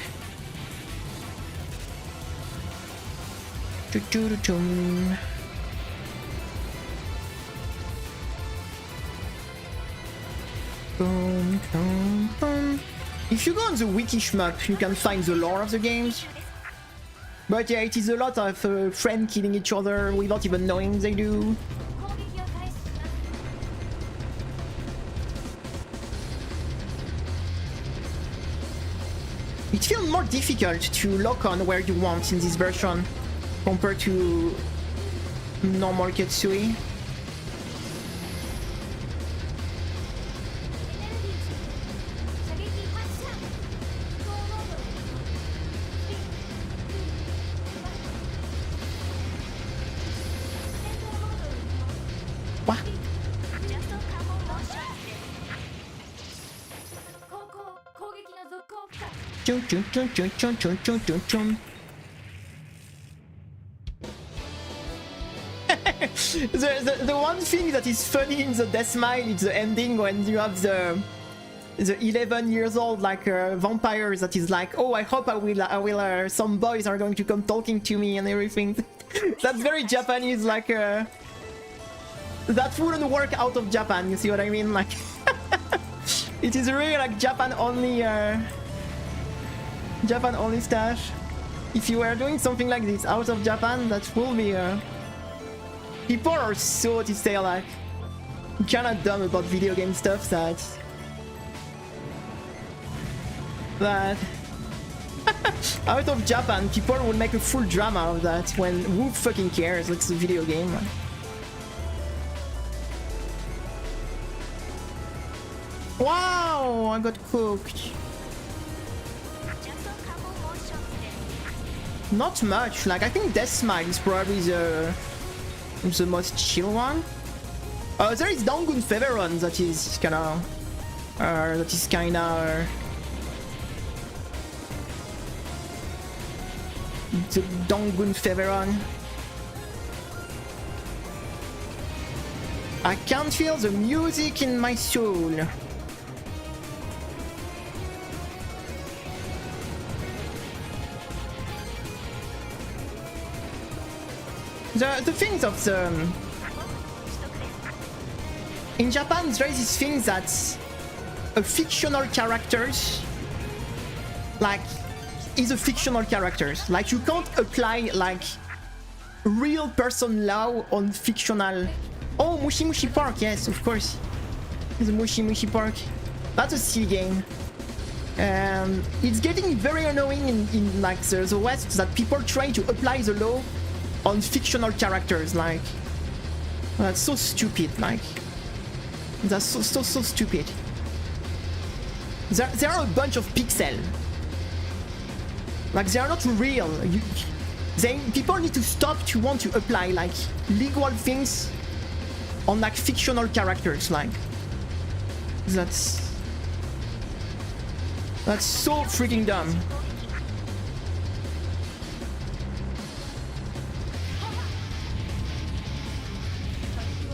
Boom, boom, boom. If you go on the wiki shmup, you can find the lore of the games. But yeah, it is a lot of friends killing each other without even knowing they do. It feels more difficult to lock on where you want in this version compared to normal Katsui. What? Chum, chum, chum, chum, chum, chum, chum, chum, chum. The one thing that is funny in the Deathmile is the ending when you have the 11 years old like vampire that is like, oh, I hope I will some boys are going to come talking to me and everything. That's very Japanese, like that wouldn't work out of Japan, you see what I mean? Like it is really like Japan only stuff. If you were doing something like this out of Japan, that will be people are so, to say, like kinda dumb about video game stuff that out of Japan people would make a full drama of that, when who fucking cares? It's a video game. Wow, I got cooked. Not much, like I think Deathmile is probably the most chill one. There is Dangun Feveron that is kinda the Dangun Feveron. I can't feel the music in my soul. The things of the... In Japan, there is this thing that a fictional characters, like, is a fictional characters. Like, you can't apply, like, real person law on fictional... Oh, Mushi Mushi Park, yes, of course. The Mushi Mushi Park. That's a silly game. It's getting very annoying in like, the West that people try to apply the law on fictional characters, like that's so stupid, like that's so stupid. There are a bunch of pixels, like they are not real. People need to stop to want to apply like legal things on like fictional characters, like that's so freaking dumb.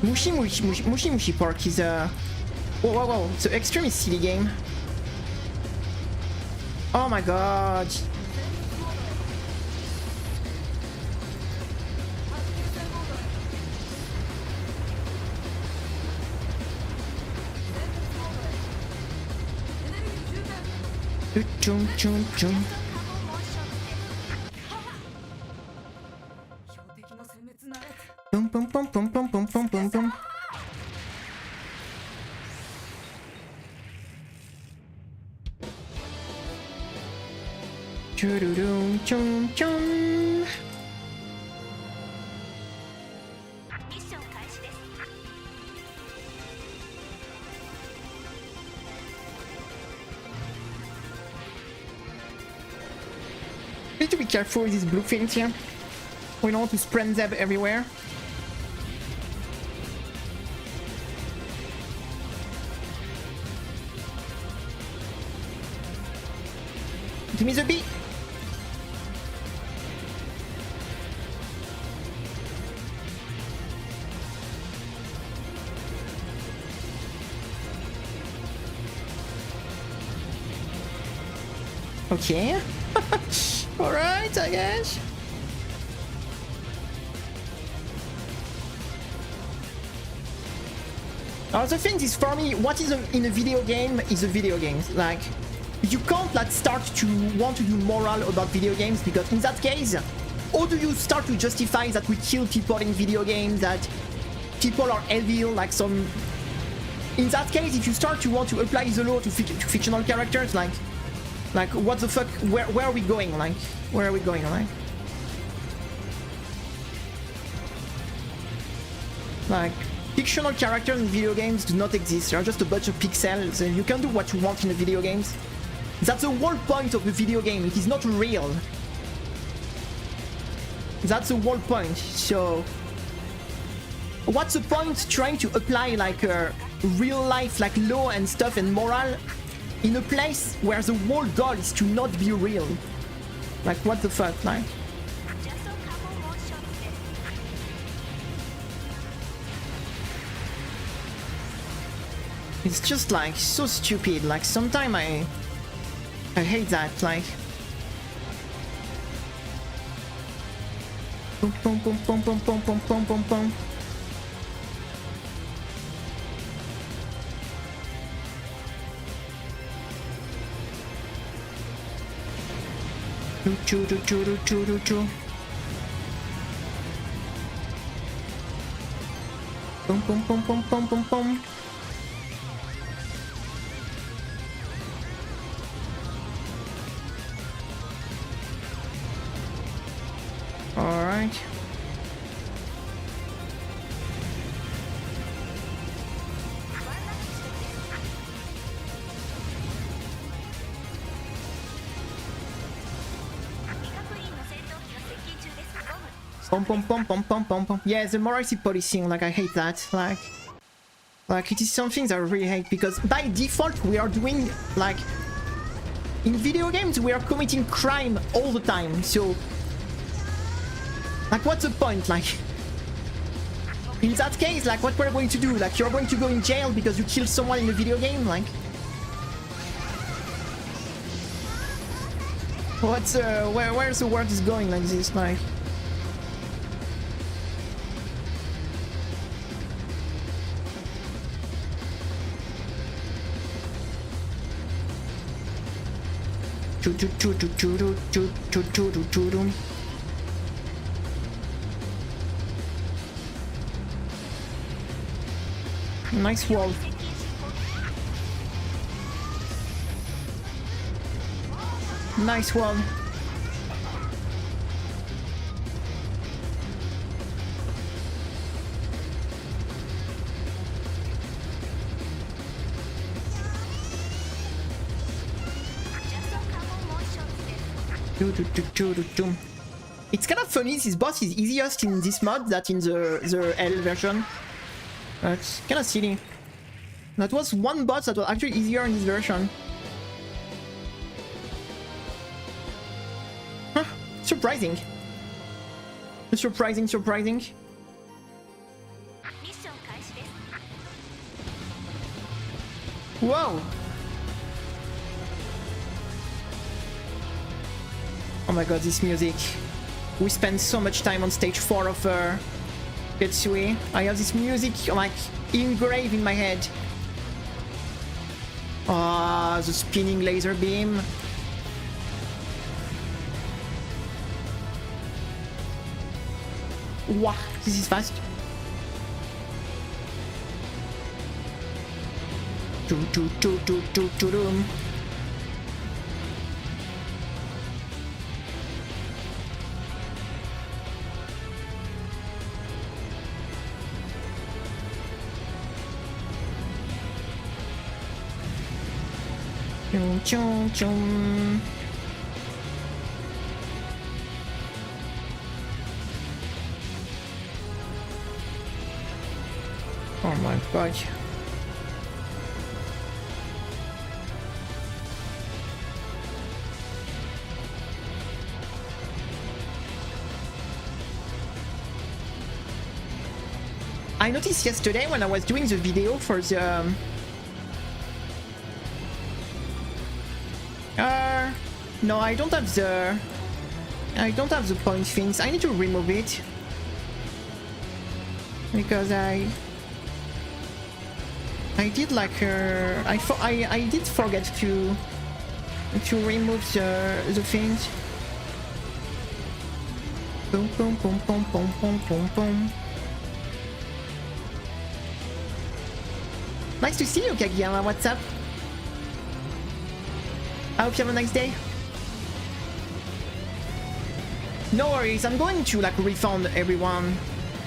Mushi Park is a... Whoa. It's an extremely silly game. Oh my god. Chum chum chum. Boom boom boom boom boom boom boom boom boom. Chum chum chum. Need to be careful with these blue things here. We don't want to spread them everywhere. Give me the bee. Okay. Alright, I guess. The thing is, for me, what is in a video game is a video game. Like, you can't like start to want to do moral about video games, because in that case, how do you start to justify that we kill people in video games, that people are evil, like some... In that case, if you start to want to apply the law to fictional characters, like what the fuck, where are we going, like, where are we going, like, fictional characters in video games do not exist. They are just a bunch of pixels, and you can do what you want in the video games. That's the whole point of the video game. It is not real. That's the whole point. So, what's the point trying to apply like a real life, like law and stuff and moral, in a place where the whole goal is to not be real? Like, what the fuck, like? It's just like so stupid. Like, sometimes I hate that. Like, boom boom boom boom boom boom boom boom boom boom. Choo choo choo choo choo choo. Boom boom boom boom boom boom boom. All right. Pom pom pom pom pom pom pom. Yeah, the morality policing, like, I hate that. Like it is something that I really hate, because by default we are doing, like, in video games we are committing crime all the time. So, like, what's the point? Like, in that case, like, what we're going to do? Like, you're going to go in jail because you killed someone in a video game? Like, what's where's the world is going like this? Like, choo choo choo choo choo choo choo choo choo choo choo. Nice wall. Nice wall. It's kind of funny, this boss is easiest in this mod than in the L version. It's kind of silly. That was one boss that was actually easier in this version. Huh, surprising. Surprising. Whoa! Oh my god, this music. We spent so much time on stage 4 of Getsui. I have this music like engraved in my head. Ah, the spinning laser beam. Wow, this is fast. Doom. Chum, chum. Oh my god. I noticed yesterday when I was doing the video for the no, I don't have the point things. I need to remove it because I did like I did forget to remove the things. Boom boom boom boom boom boom boom boom. Nice to see you, Kagiyama. What's up? I hope you have a nice day. No worries, I'm going to like refund everyone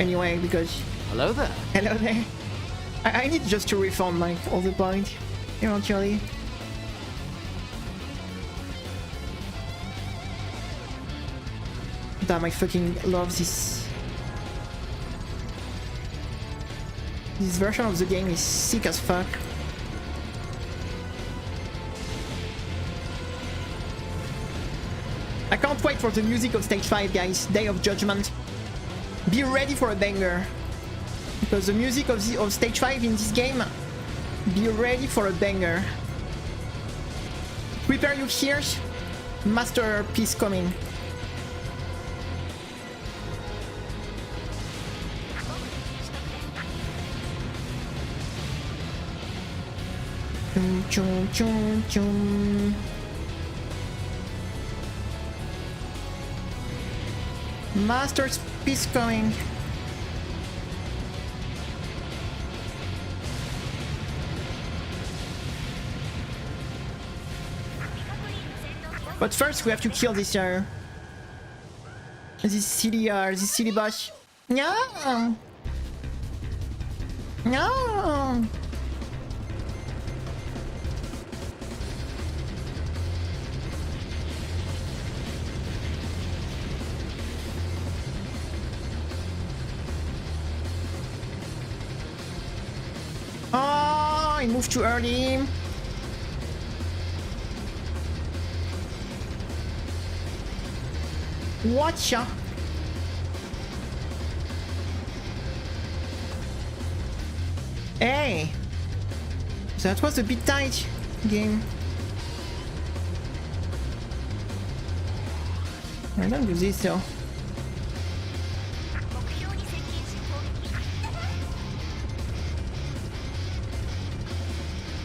anyway because... Hello there. Hello there. I need just to refund like all the points eventually. Damn, I fucking love this. This version of the game is sick as fuck. I can't wait for the music of stage 5, guys. Day of Judgment. Be ready for a banger. Because the music of stage 5 in this game, be ready for a banger. Prepare your ears. Masterpiece coming. Chum chum chum chum. Masterpiece coming. But first we have to kill this silly boss. No. No. Oh, I moved too early. Watcha. Hey, that was a bit tight game. I don't do this though.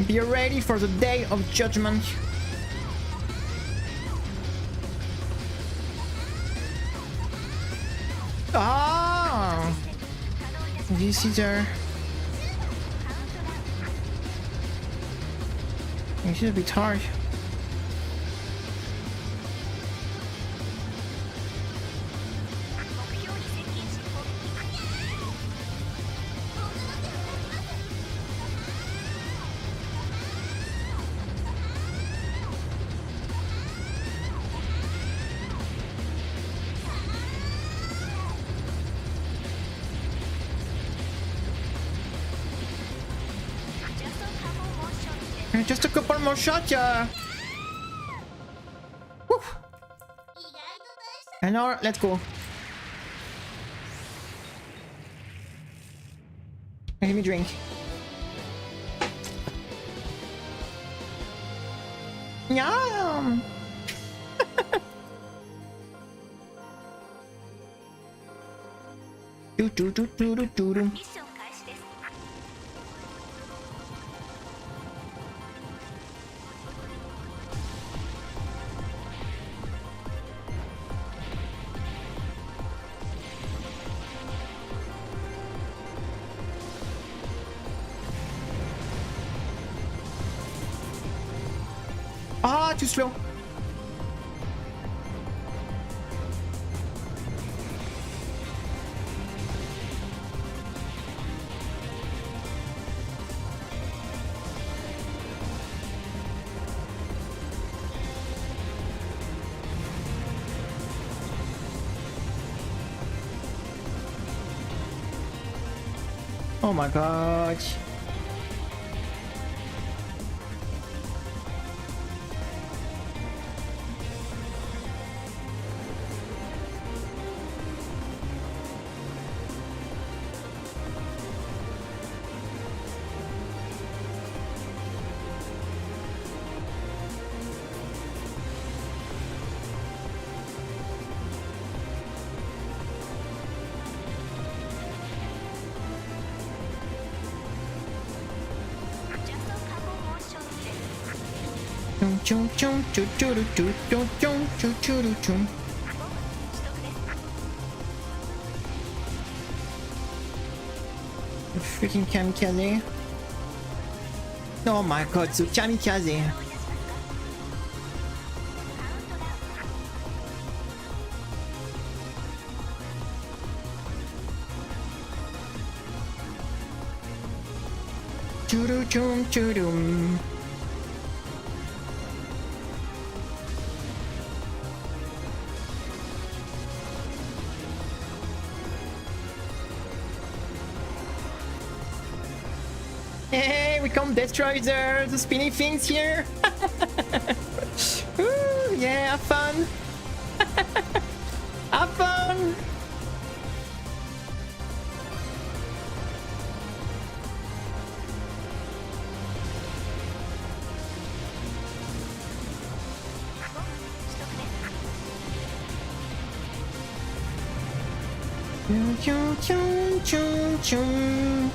Be ready for the Day of Judgment. Ah! This is a... This is a bit hard. Just a couple more shots, Woo. And now, let's go. Let me drink. Yeah. Do do do do do do do. ミッション開始です。 Ah, too slow. Oh my god. Chum chum chum chum chum chum chum chum chum chum. The freaking kamikaze. Oh my god, the kamikaze. Churu chum churum. Hey, we come destroy the spinny things here. Ooh, yeah, have fun. Have fun. Chum chum chum chum chum.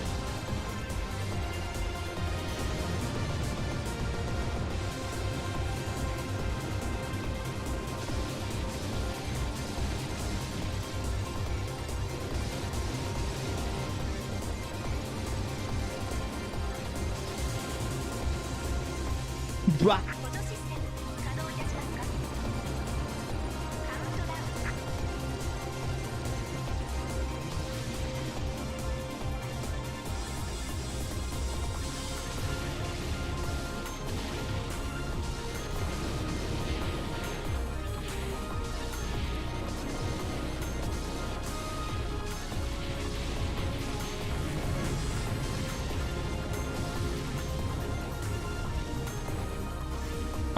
Blah.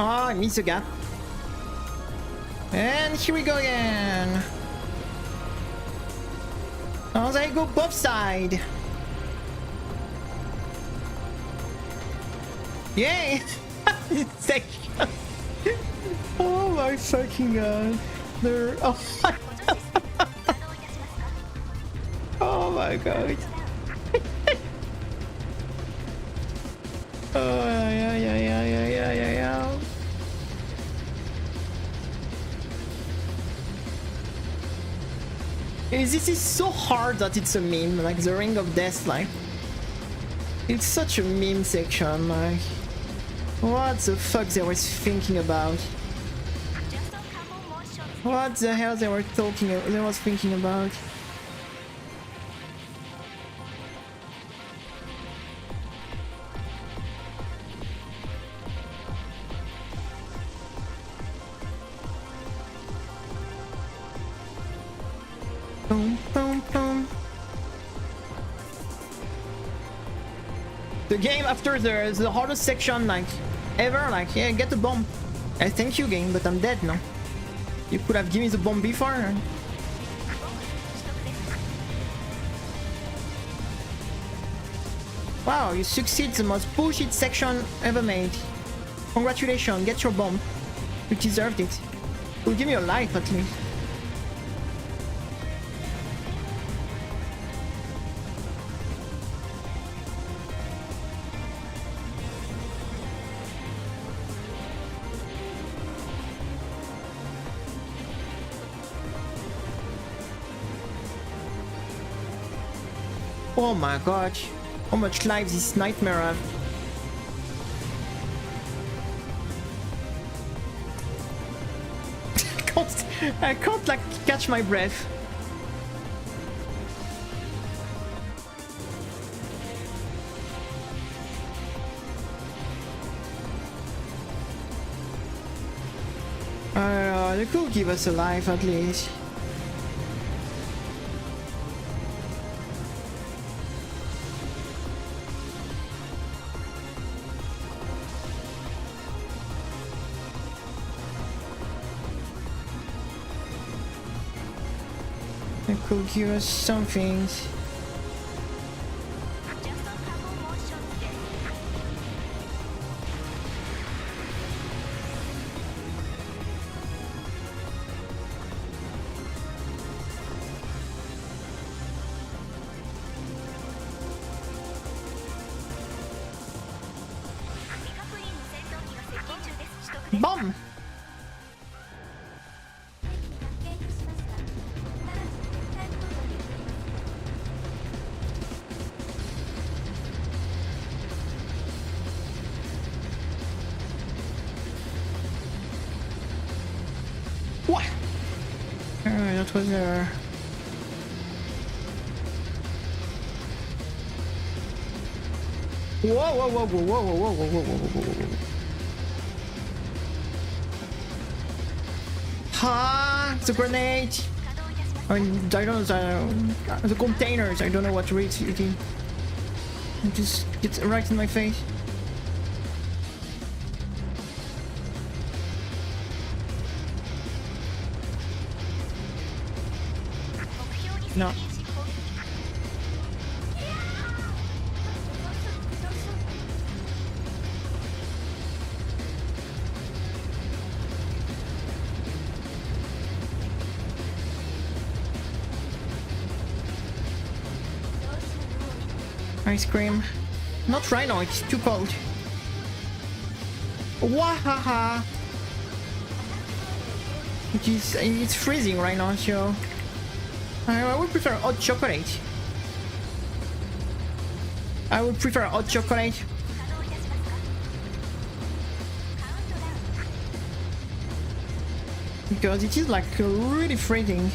Oh, I missed the gap. And here we go again. Oh, there you go, both sides. Yay! Section. Oh my fucking god. They're... Oh my, oh my god. Oh, yeah. This is so hard that it's a meme, like the Ring of Death, like it's such a meme section, like what the fuck they were thinking about? What the hell they were thinking about? Boom, boom, boom. The game after the hardest section, like ever, like yeah, get the bomb. Thank you, game, but I'm dead now. You could have given me the bomb before. Wow, you succeed the most bullshit section ever made. Congratulations, get your bomb. You deserved it. Will give me your life at least. Oh my god, how much life this nightmare have. I can't like catch my breath. They could give us a life at least. They could give us something. Bomb! What? That was Whoa, whoa, whoa, whoa, whoa, whoa, whoa, whoa, whoa, whoa, whoa, whoa. Ha! The grenade! I don't know, the containers, I don't know what rate it is. It just gets right in my face. No. Ice cream. Not right now, it's too cold. Wahaha! It's freezing right now, so I would prefer hot chocolate. I would prefer hot chocolate. Because it is like really freezing.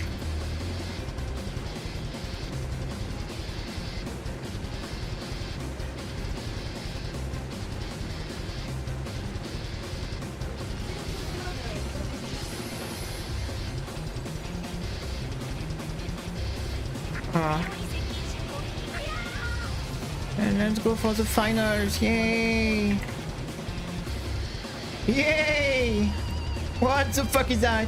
And let's go for the finals, yay! Yay! What the fuck is that?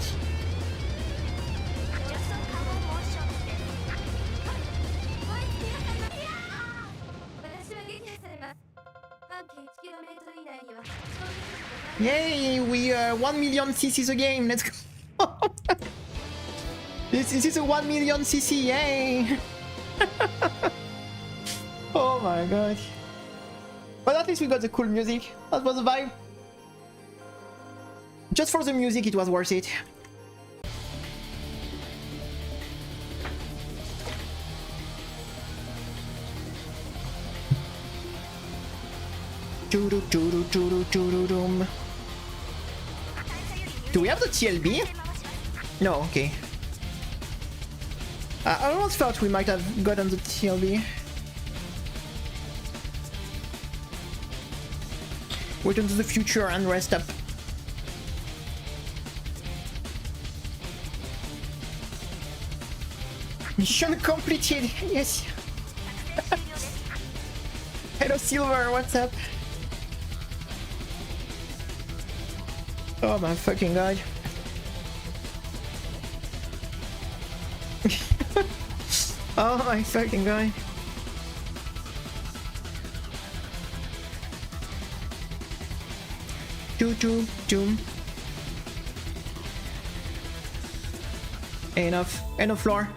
Yay! We 1 million CCs a game, let's go! This is a 1 million CC, yay! Oh my god. But at least we got the cool music. That was the vibe. Just for the music, it was worth it. Do we have the TLB? No, okay. I almost thought we might have gotten the TLB. Return to the future and rest up. Mission completed, yes. Hello Silver, what's up? Oh my fucking god. Oh my fucking god. Choo. Enough floor.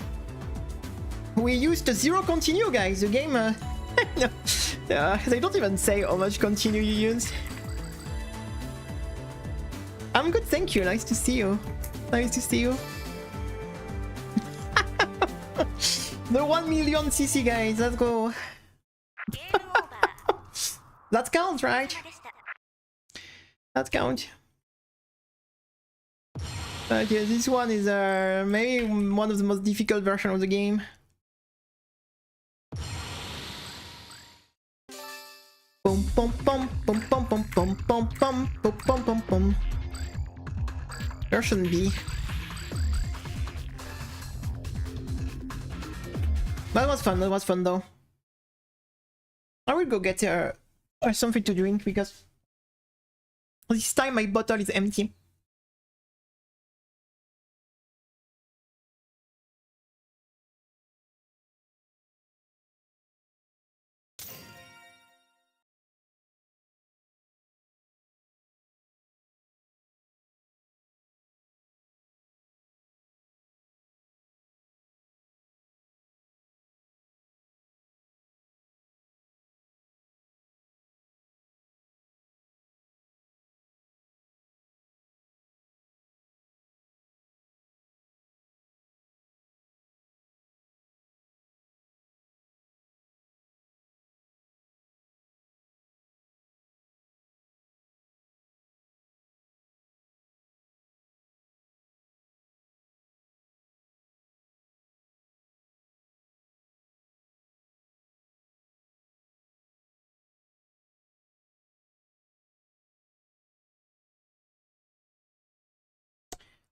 We used the 0 continue, guys. The game, they don't even say how much continue you used. I'm good, thank you. Nice to see you. Nice to see you. The 1 million CC, guys. Let's go. That counts, right? That counts. But yeah, this one is maybe one of the most difficult versions of the game. Boom, boom, boom, boom, boom, boom, boom, boom, boom, boom, boom, boom, boom. Version B. That was fun though. I will go get something to drink because this time my bottle is empty.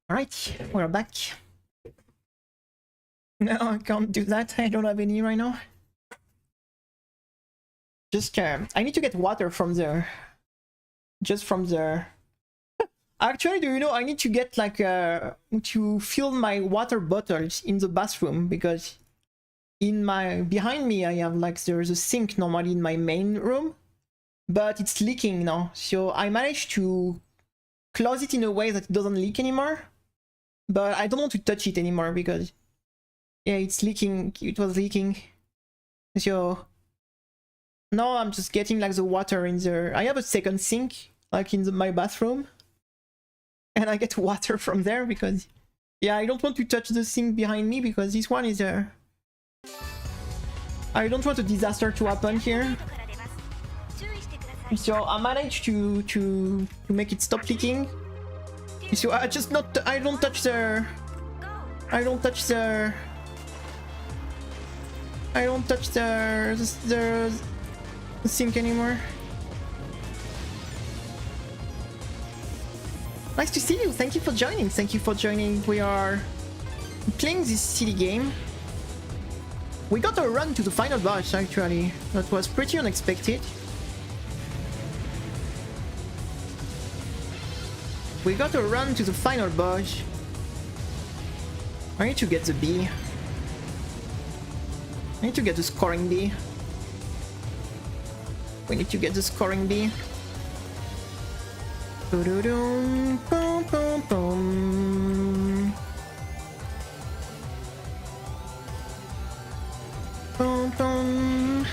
Alright, we're back. No, I can't do that. I don't have any right now. Just, I need to get water from there. Just from there. Actually, do you know, I need to get like, to fill my water bottles in the bathroom because behind me I have like, there's a sink normally in my main room, but it's leaking now. So I managed to close it in a way that it doesn't leak anymore. But I don't want to touch it anymore because, yeah, it's leaking. It was leaking. So now I'm just getting like the water in there. I have a second sink like in my bathroom, and I get water from there because, yeah, I don't want to touch the sink behind me because this one is I don't want a disaster to happen here. So I managed to make it stop leaking. So I don't touch the sink anymore. Nice to see you. Thank you for joining. Thank you for joining. We are playing this silly game. We got a run to the final boss actually. That was pretty unexpected. We got a run to the final boss. I need to get the B. I need to get the scoring B. We need to get the scoring B. Boom, boom, boom, boom. Boom, boom.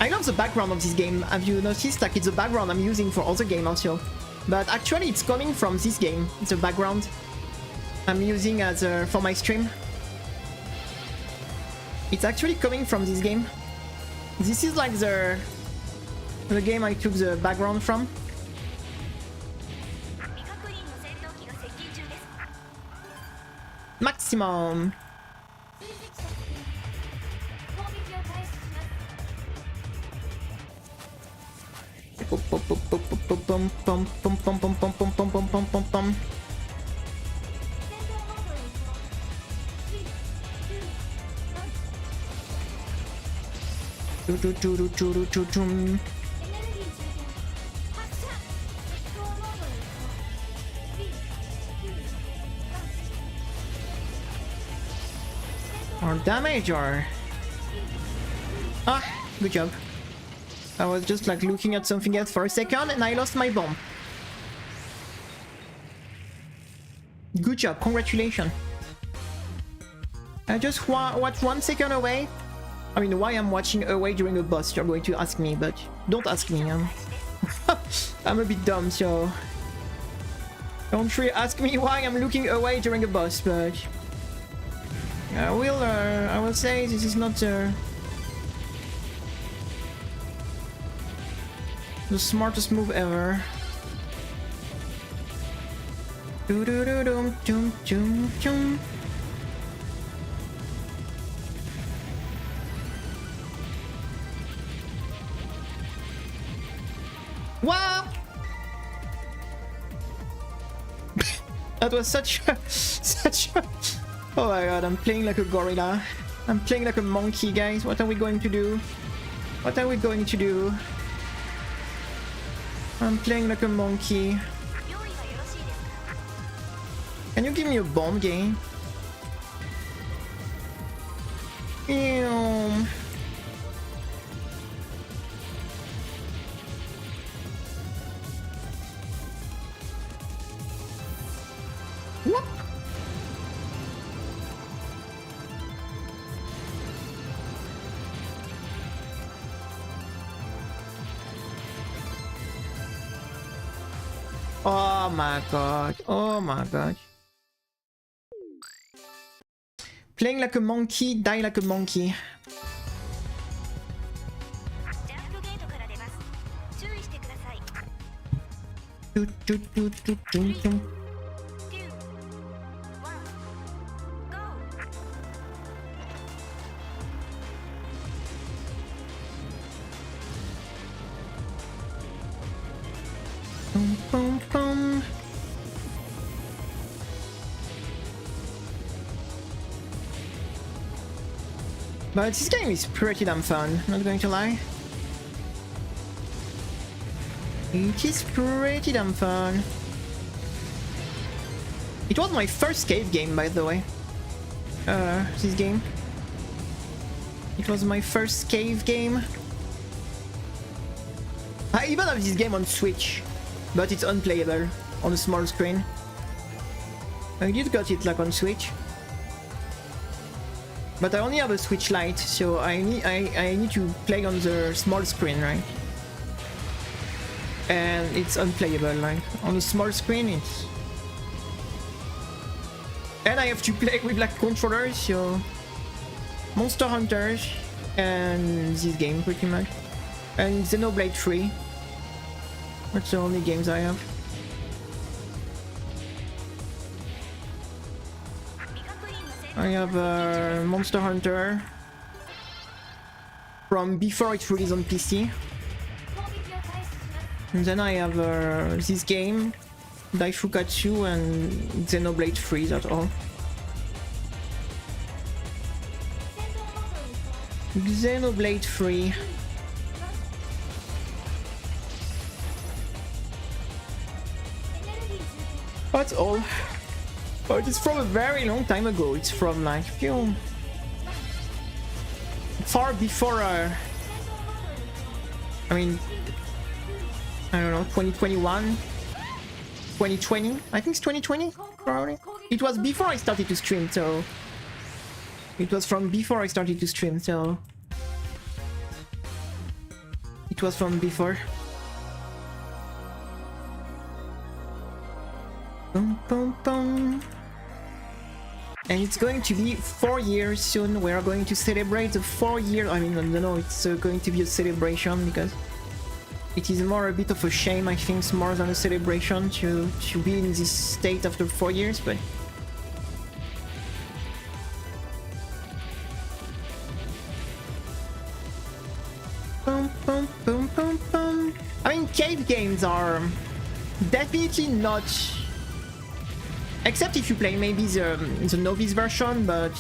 I love the background of this game. Have you noticed? Like, it's the background I'm using for other games also. But actually, it's coming from this game. It's a background I'm using as for my stream. It's actually coming from this game. This is like the game I took the background from. Maximum. Or damage or... Ah, good job. I was just like looking at something else for a second and I lost my bomb. Good job, congratulations. I just watched 1 second away. I mean, why I'm watching away during a boss, you're going to ask me, but don't ask me. I'm a bit dumb, so don't really ask me why I'm looking away during a boss, but I will say this is not the smartest move ever. Do do do dum dum dum dum. Wow! That was such a... Oh my god, I'm playing like a gorilla. I'm playing like a monkey, guys. What are we going to do? What are we going to do? I'm playing like a monkey. Can you give me a bomb, game? Ew. What? Oh my god. Oh my god. Playing like a monkey, die like a monkey. Do, do, do, do, do, do. Boom, boom, boom. But this game is pretty damn fun, not going to lie. It is pretty damn fun. It was my first cave game, by the way. This game. It was my first cave game. I even have this game on Switch, but it's unplayable on a small screen. I did got it like on Switch, but I only have a Switch Lite, so I need to play on the small screen, right? And it's unplayable, like on a small screen. It's and I have to play with like controllers, so Monster Hunters and this game pretty much, and Xenoblade 3. That's the only games I have. I have Monster Hunter from before it released on PC. And then I have this game, Dai-Fukkatsu, and Xenoblade 3, that's all. Xenoblade 3. That's all. But it's from a very long time ago. It's from like far before I mean, I don't know, 2021, 2020. I think it's 2020 probably. It was before I started to stream, so it was from before I started to stream, so it was from before. Boom, boom, boom. And it's going to be 4 years soon. We are going to celebrate the 4 years. I mean, I don't know, it's going to be a celebration because it is more a bit of a shame, I think, more than a celebration to be in this state after 4 years, but boom, boom, boom, boom, boom. I mean, cave games are definitely not, except if you play maybe the novice version, but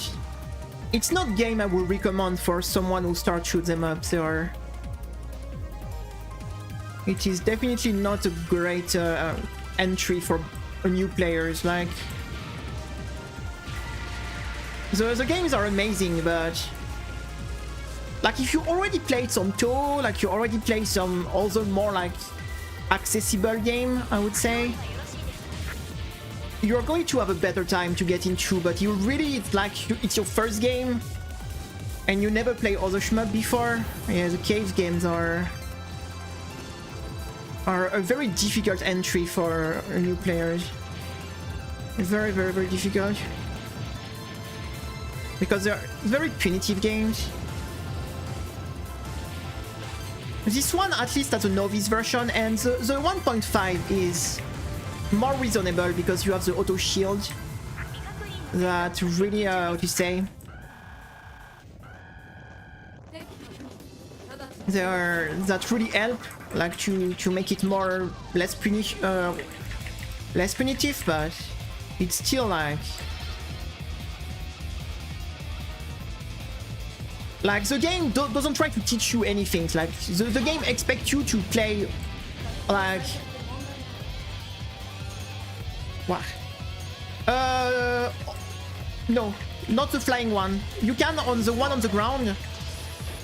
it's not game I would recommend for someone who starts shoot them up. Or it is definitely not a great entry for new players. Like the games are amazing, but like if you already played some Touhou, like you already played some other more like accessible game, I would say, you're going to have a better time to get into. But you really, it's like it's your first game and you never play other shmup before. Yeah, the cave games are a very difficult entry for new players. Very, very, very difficult. Because they're very punitive games. This one at least has a novice version, and the 1.5 is more reasonable because you have the auto shield that really, how to say, that really help, like to make it more less punitive, but it's still like the game doesn't try to teach you anything. Like the game expects you to play like what? No, not the flying one. You can on the one on the ground,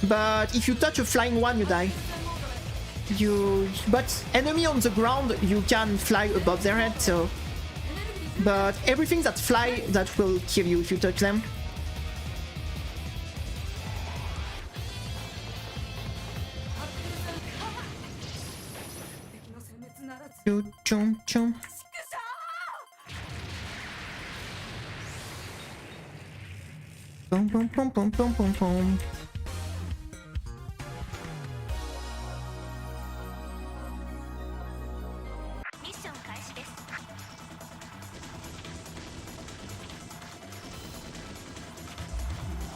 but if you touch a flying one, you die. But enemy on the ground, you can fly above their head. So, but everything that fly, that will kill you if you touch them. Chum chum. Boom boom boom boom boom boom boom.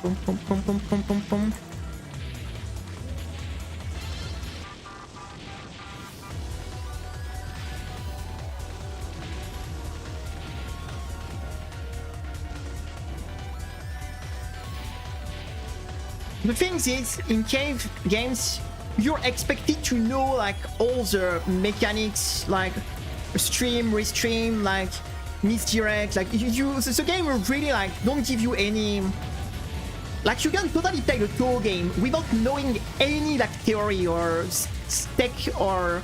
Boom boom boom boom boom boom boom. The thing is, in cave games, you're expected to know like all the mechanics, like stream, restream, like misdirect, like the game will really like don't give you any. Like you can totally play the Touhou game without knowing any like theory or tech, or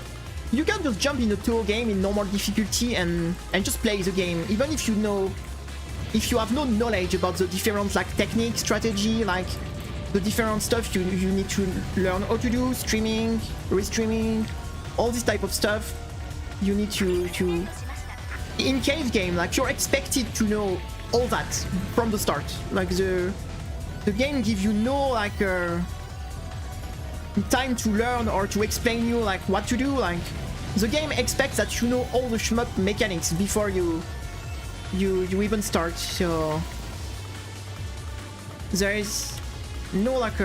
you can just jump in the Touhou game in normal difficulty and just play the game, even if you have no knowledge about the different like technique, strategy, like the different stuff you need to learn how to do, streaming, restreaming, all this type of stuff. You need to in cave game, like you're expected to know all that from the start. Like the game gives you no like time to learn or to explain you like what to do. Like the game expects that you know all the shmup mechanics before you even start. So there is no like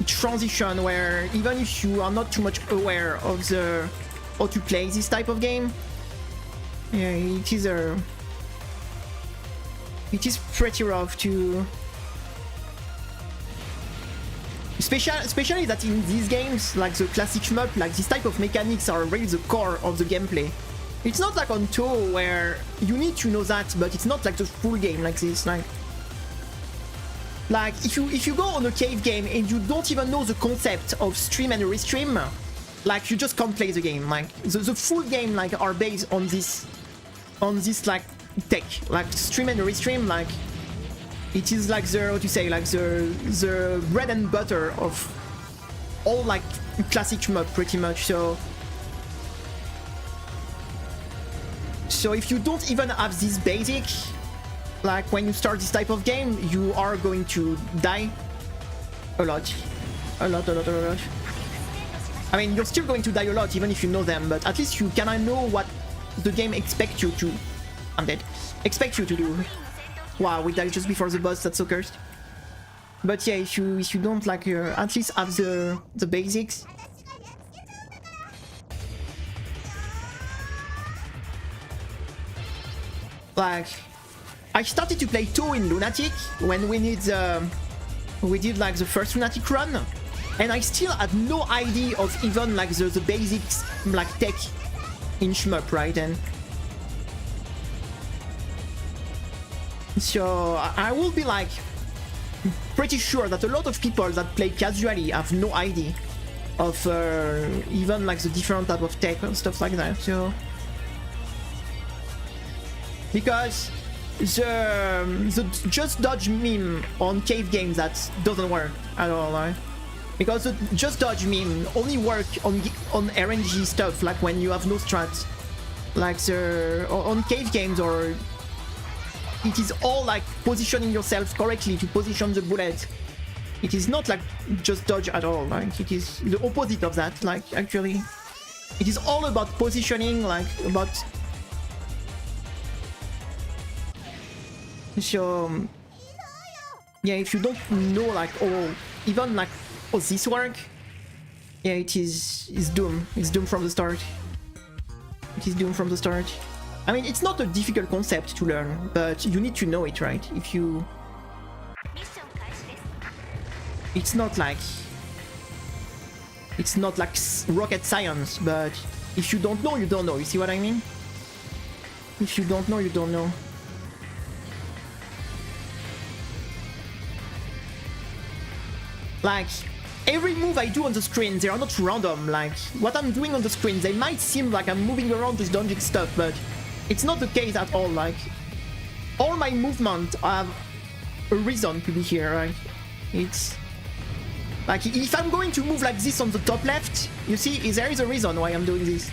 transition where even if you are not too much aware of the how to play this type of game, yeah, it is pretty rough to, especially that in these games like the classic shmup, like this type of mechanics are really the core of the gameplay. It's not like on Touhou where you need to know that, but it's not like the full game like this. Like if you go on a cave game and you don't even know the concept of stream and restream, like you just can't play the game. Like the full game like are based on this like tech, like stream and restream. Like it is like the, how to say, like the bread and butter of all like classic shmup pretty much. So if you don't even have this basic, like when you start this type of game, you are going to die a lot. I mean, you're still going to die a lot even if you know them, but at least you kind of know what the game expects you to. I'm dead. Expect you to do. Wow, we died just before the boss. That's so cursed. But yeah, if you don't like at least have the basics. Like, I started to play Touhou in Lunatic when we did like the first Lunatic run, and I still had no idea of even like the basics like tech in shmup, right? And So I will be like pretty sure that a lot of people that play casually have no idea of even like the different type of tech and stuff like that. So because the just dodge meme on cave games, that doesn't work at all, right? Because the just dodge meme only work on RNG stuff, like when you have no strat, like on cave games, or it is all like positioning yourself correctly to position the bullet. It is not like just dodge at all, like it is the opposite of that. Like actually it is all about positioning, like about. So yeah, if you don't know like, oh, even like, oh, this work, yeah, it's doomed. It's doomed from the start. It is doomed from the start. I mean, it's not a difficult concept to learn, but you need to know it, right? If you... It's not like rocket science, but if you don't know, you don't know. You see what I mean? If you don't know, you don't know. Like, every move I do on the screen, they are not random. Like, what I'm doing on the screen, they might seem like I'm moving around just dodging stuff, but it's not the case at all. Like, all my movement have a reason to be here, right? It's... Like, if I'm going to move like this on the top left, you see, there is a reason why I'm doing this.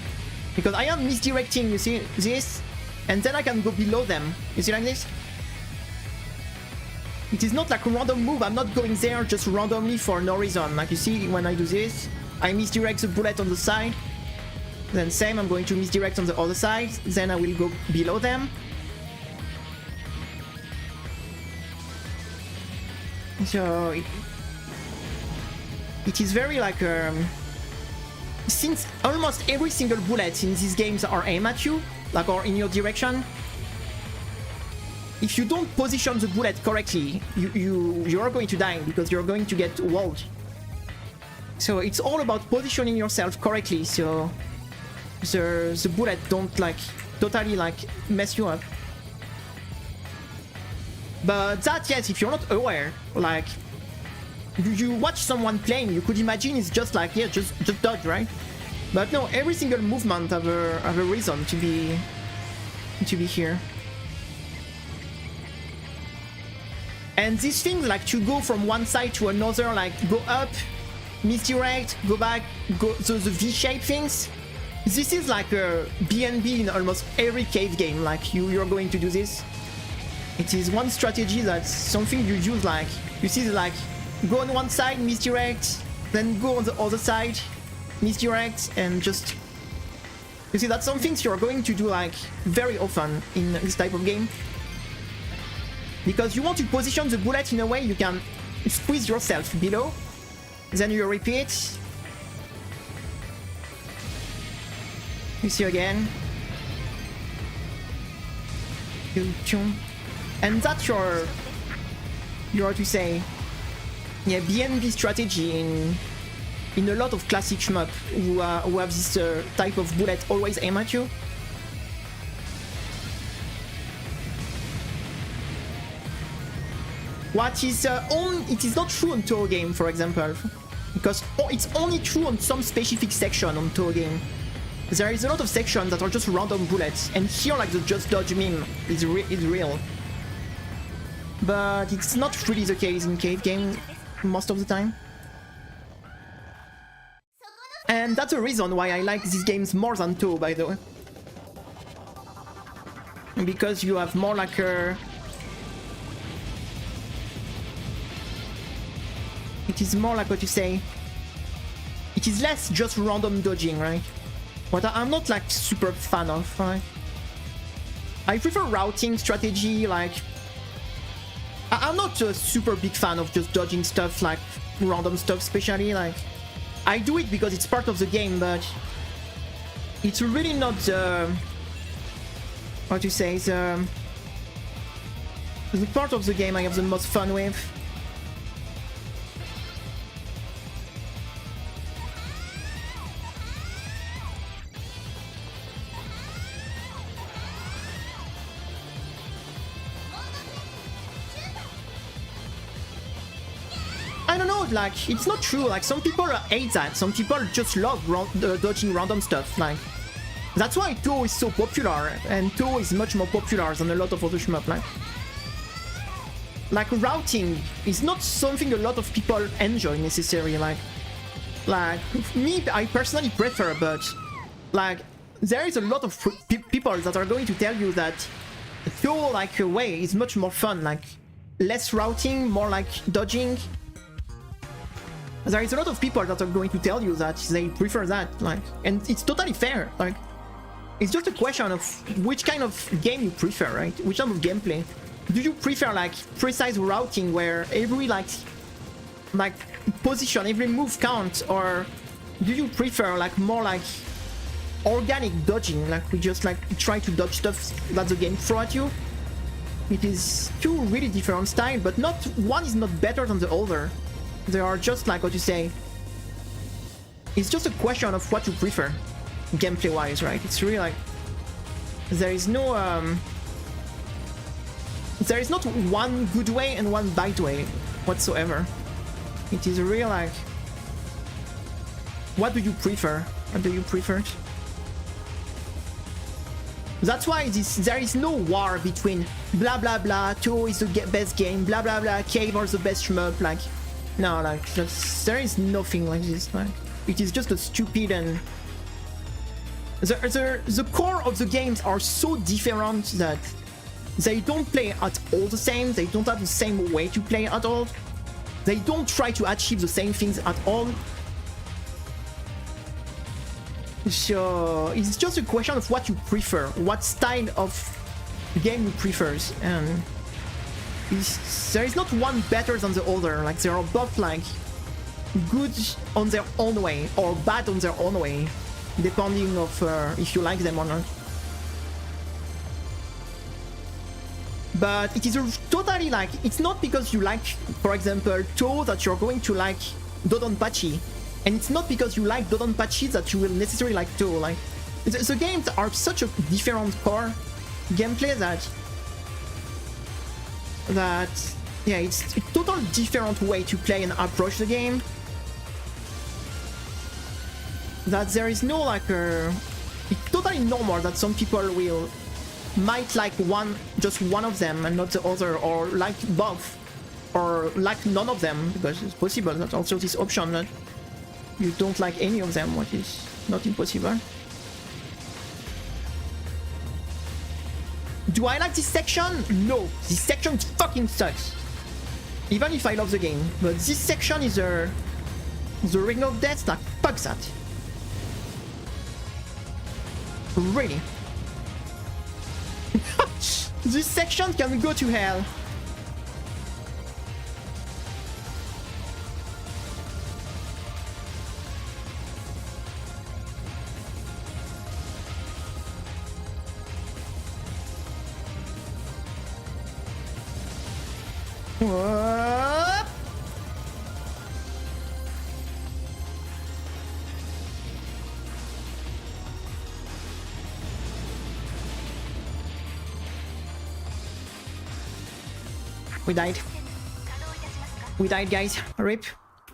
Because I am misdirecting, you see, this, and then I can go below them. You see like this? It is not like a random move. I'm not going there just randomly for no reason. Like you see, when I do this, I misdirect the bullet on the side. Then same, I'm going to misdirect on the other side. Then I will go below them. So it is very like since almost every single bullet in these games are aimed at you, like, or in your direction. If you don't position the bullet correctly, you are going to die because you're going to get walled. So it's all about positioning yourself correctly, so the bullet don't like totally like mess you up. But that, yes, if you're not aware, like you watch someone playing, you could imagine it's just like, yeah, just dodge, right? But no, every single movement have a reason to be here. And these things, like to go from one side to another, like go up, misdirect, go back, go, so the V-shape things, this is like a BNB in almost every cave game. Like you're going to do this. It is one strategy that's something you use, like, you see, like, go on one side, misdirect, then go on the other side, misdirect, and just... You see, that's some things you're going to do, like, very often in this type of game. Because you want to position the bullet in a way you can squeeze yourself below, then you repeat. You see again. And that's your how to say, yeah, BNB strategy in a lot of classic shmup who have this type of bullet always aim at you. What is it is not true on Toho game, for example, because it's only true on some specific section on Toho game. There is a lot of sections that are just random bullets, and here, like, the just dodge meme is real. But it's not really the case in cave game most of the time. And that's the reason why I like these games more than Toho, by the way. Because you have more like a... It is more like what you say. It is less just random dodging, right? What I'm not like super fan of, right? I prefer routing strategy, like... I'm not a super big fan of just dodging stuff, like random stuff especially, like... I do it because it's part of the game, but... It's really not the... What you say, the part of the game I have the most fun with. don't know, like, it's not true. Like, some people hate that. Some people just love dodging random stuff. Like, that's why Touhou is so popular, and Touhou is much more popular than a lot of other shmup. Like routing is not something a lot of people enjoy necessarily. Like me, I personally prefer, but like there is a lot of people that are going to tell you that Touhou like way is much more fun. Like less routing, more like dodging. There is a lot of people that are going to tell you that they prefer that. Like, and it's totally fair. Like, it's just a question of which kind of game you prefer, right? Which type of gameplay. Do you prefer like precise routing where every like position, every move counts, or do you prefer like more like organic dodging, like we just like try to dodge stuff that the game throw at you? It is two really different styles, but not one is not better than the other. They are just like what you say. It's just a question of what you prefer, gameplay wise, right? It's really like there is no there is not one good way and one bad way whatsoever. It is real like, what do you prefer? What do you prefer? That's why there is no war between blah blah blah, Touhou is the best game, blah blah blah, Cave are the best shmup. Like, no, like there is nothing like this. Like, it is just a stupid, and the core of the games are so different that they don't play at all the same. They don't have the same way to play at all. They don't try to achieve the same things at all. So it's just a question of what you prefer, what style of game you prefer, and there is not one better than the other. Like, they are both like good on their own way or bad on their own way, depending of if you like them or not. But it is totally like, it's not because you like, for example, Touhou, that you're going to like DODONPACHI, and it's not because you like DODONPACHI that you will necessarily like Touhou. Like, the games are such a different core gameplay that yeah, it's a totally different way to play and approach the game. That there is no like it's totally normal that some people might like just one of them and not the other, or like both, or like none of them, because it's possible. That's also this option that you don't like any of them, what is not impossible. Do I like this section? No, this section fucking sucks. Even if I love the game, but this section is the Ring of Death. Like, fuck that. Really. This section can go to hell. What? We died. We died, guys. RIP.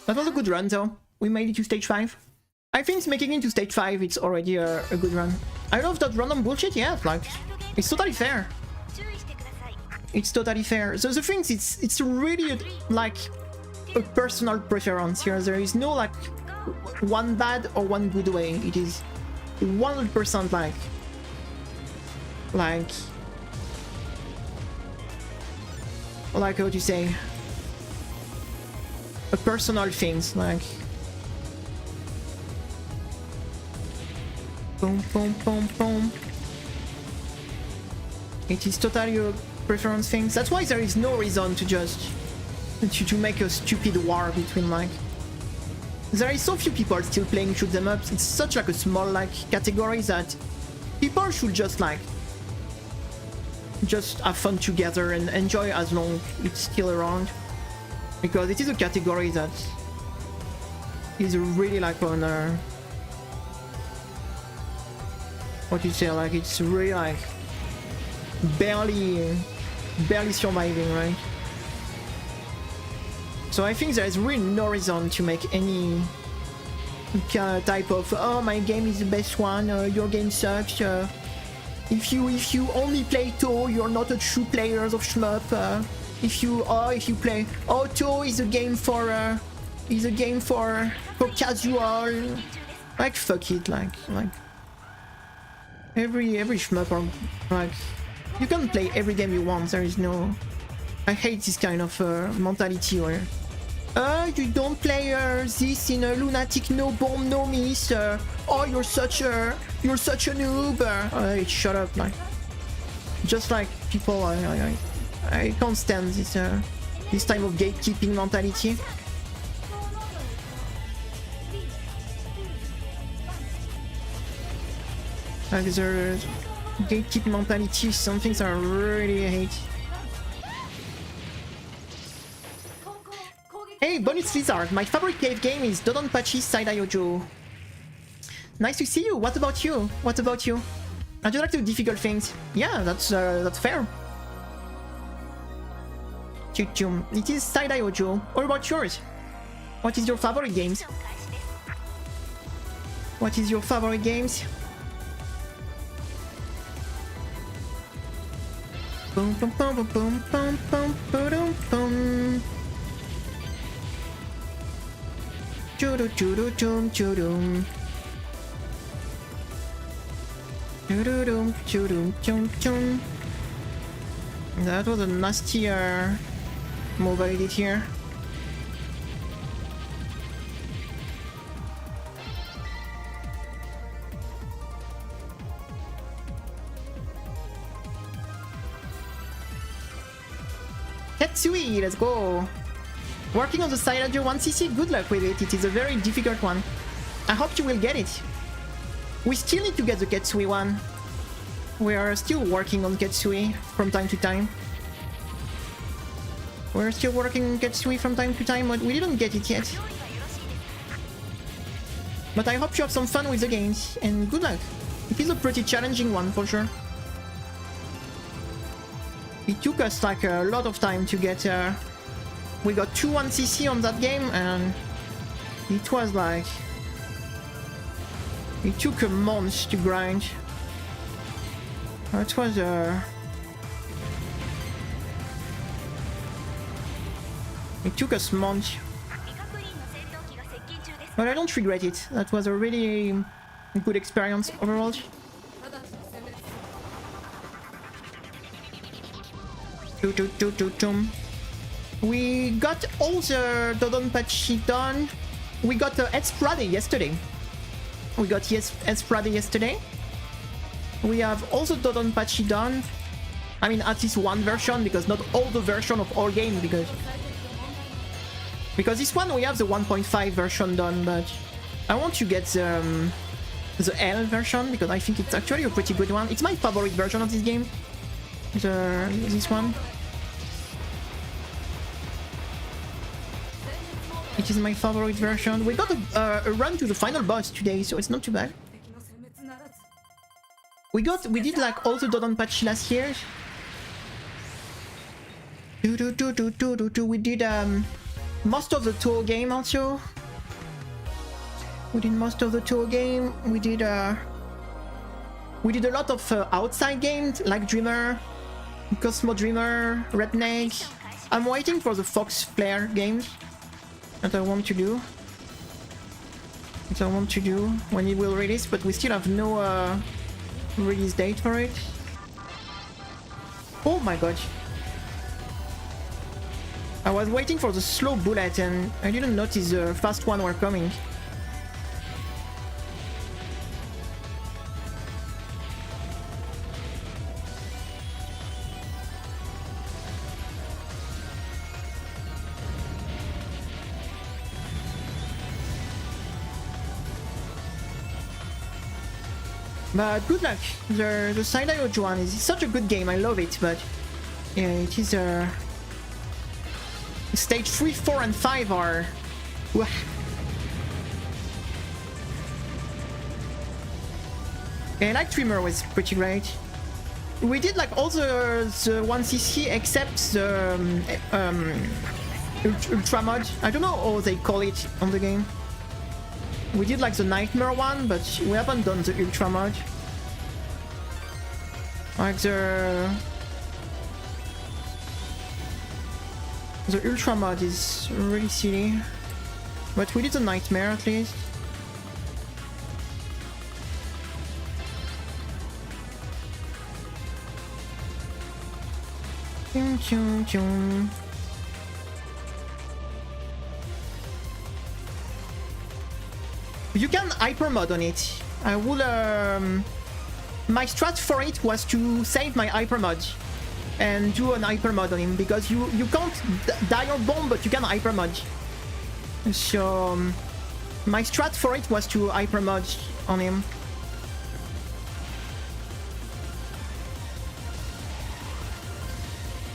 That was a good run, though. We made it to stage 5. I think making it to stage 5, it's already a good run. I love that random bullshit, yeah, like, it's totally fair. It's totally fair. So the thing is, it's really like a personal preference here. There is no like one bad or one good way. It is 100% like how do you say, a personal things, like boom boom boom boom. It is totally a preference things. That's why there is no reason to just to make a stupid war between, like, there is so few people still playing shoot them ups. It's such like a small like category that people should just like have fun together and enjoy as long as it's still around, because it is a category that is really like on what you say, like it's really like barely surviving, right? So I think there is really no reason to make any type of "oh, my game is the best one, your game sucks, if you only play Touhou, you're not a true player of shmup, if you play Touhou is a game for casual." Like, fuck it, like every shmup are like, you can play every game you want. There is no, I hate this kind of mentality where you don't play this in a lunatic no bomb no miss, oh you're such a noob, shut up. Like, just like people, I can't stand this type of gatekeeping mentality. Like, the gatekeeping mentality is something that I really hate. Hey, Bonus Lizard, my favorite cave game is Dodonpachi Saidayojo. Nice to see you. What about you? What about you? I do like to do difficult things. Yeah, that's fair. Chum. It is Saidayojo. What about yours? What is your favorite games? What is your favorite games? Boom boom boom boom boom boom boom boom boom. Choo-doo choo-doo chum choo-doo. Choo-doo choo-doo chum chum. That was a nasty move I did here. Ketsui, let's go. Working on the Saidayojo 1cc, good luck with it. It is a very difficult one. I hope you will get it. We still need to get the Ketsui one. We are still working on Ketsui from time to time. We're still working on Ketsui from time to time, but we didn't get it yet. But I hope you have some fun with the games, and good luck. It is a pretty challenging one for sure. It took us like a lot of time to get... we got 2 1cc on that game, and it was like... it took a month to grind. It was it took us months. But I don't regret it. That was a really good experience overall. We got all the Dodonpachi done. We got SHMUP'Day yesterday. We have also Dodonpachi done. I mean, at least one version, because not all the version of all games, because this one we have the 1.5 version done, but I want to get the L version because I think it's actually a pretty good one. It's my favorite version of this game. This one. It is my favorite version. We got a run to the final boss today, so it's not too bad. We did like all the Dodonpachi last year. We did most of the tour game also. We did most of the tour game. We did a lot of outside games like Dreamer, Cosmo Dreamer, Redneck. I'm waiting for the Fox Player games that I want to do. When it will release, but we still have no release date for it. Oh my god. I was waiting for the slow bullet and I didn't notice the fast one were coming. But good luck. The Saidayojo one is such a good game. I love it, but yeah, it is stage 3, 4, and 5 are... Yeah, like Dreamer was pretty great. We did like all the 1cc except the ultra mod. I don't know how they call it on the game. We did like the nightmare one, but we haven't done the ultra mod. Like the ultra mod is really silly, but we did the nightmare at least. Chum, chum, chum. You can hyper mod on it. I will. My strat for it was to save my hyper mod and do an hyper mod on him, because you can't die or bomb, but you can hyper mod. So my strat for it was to hyper mod on him.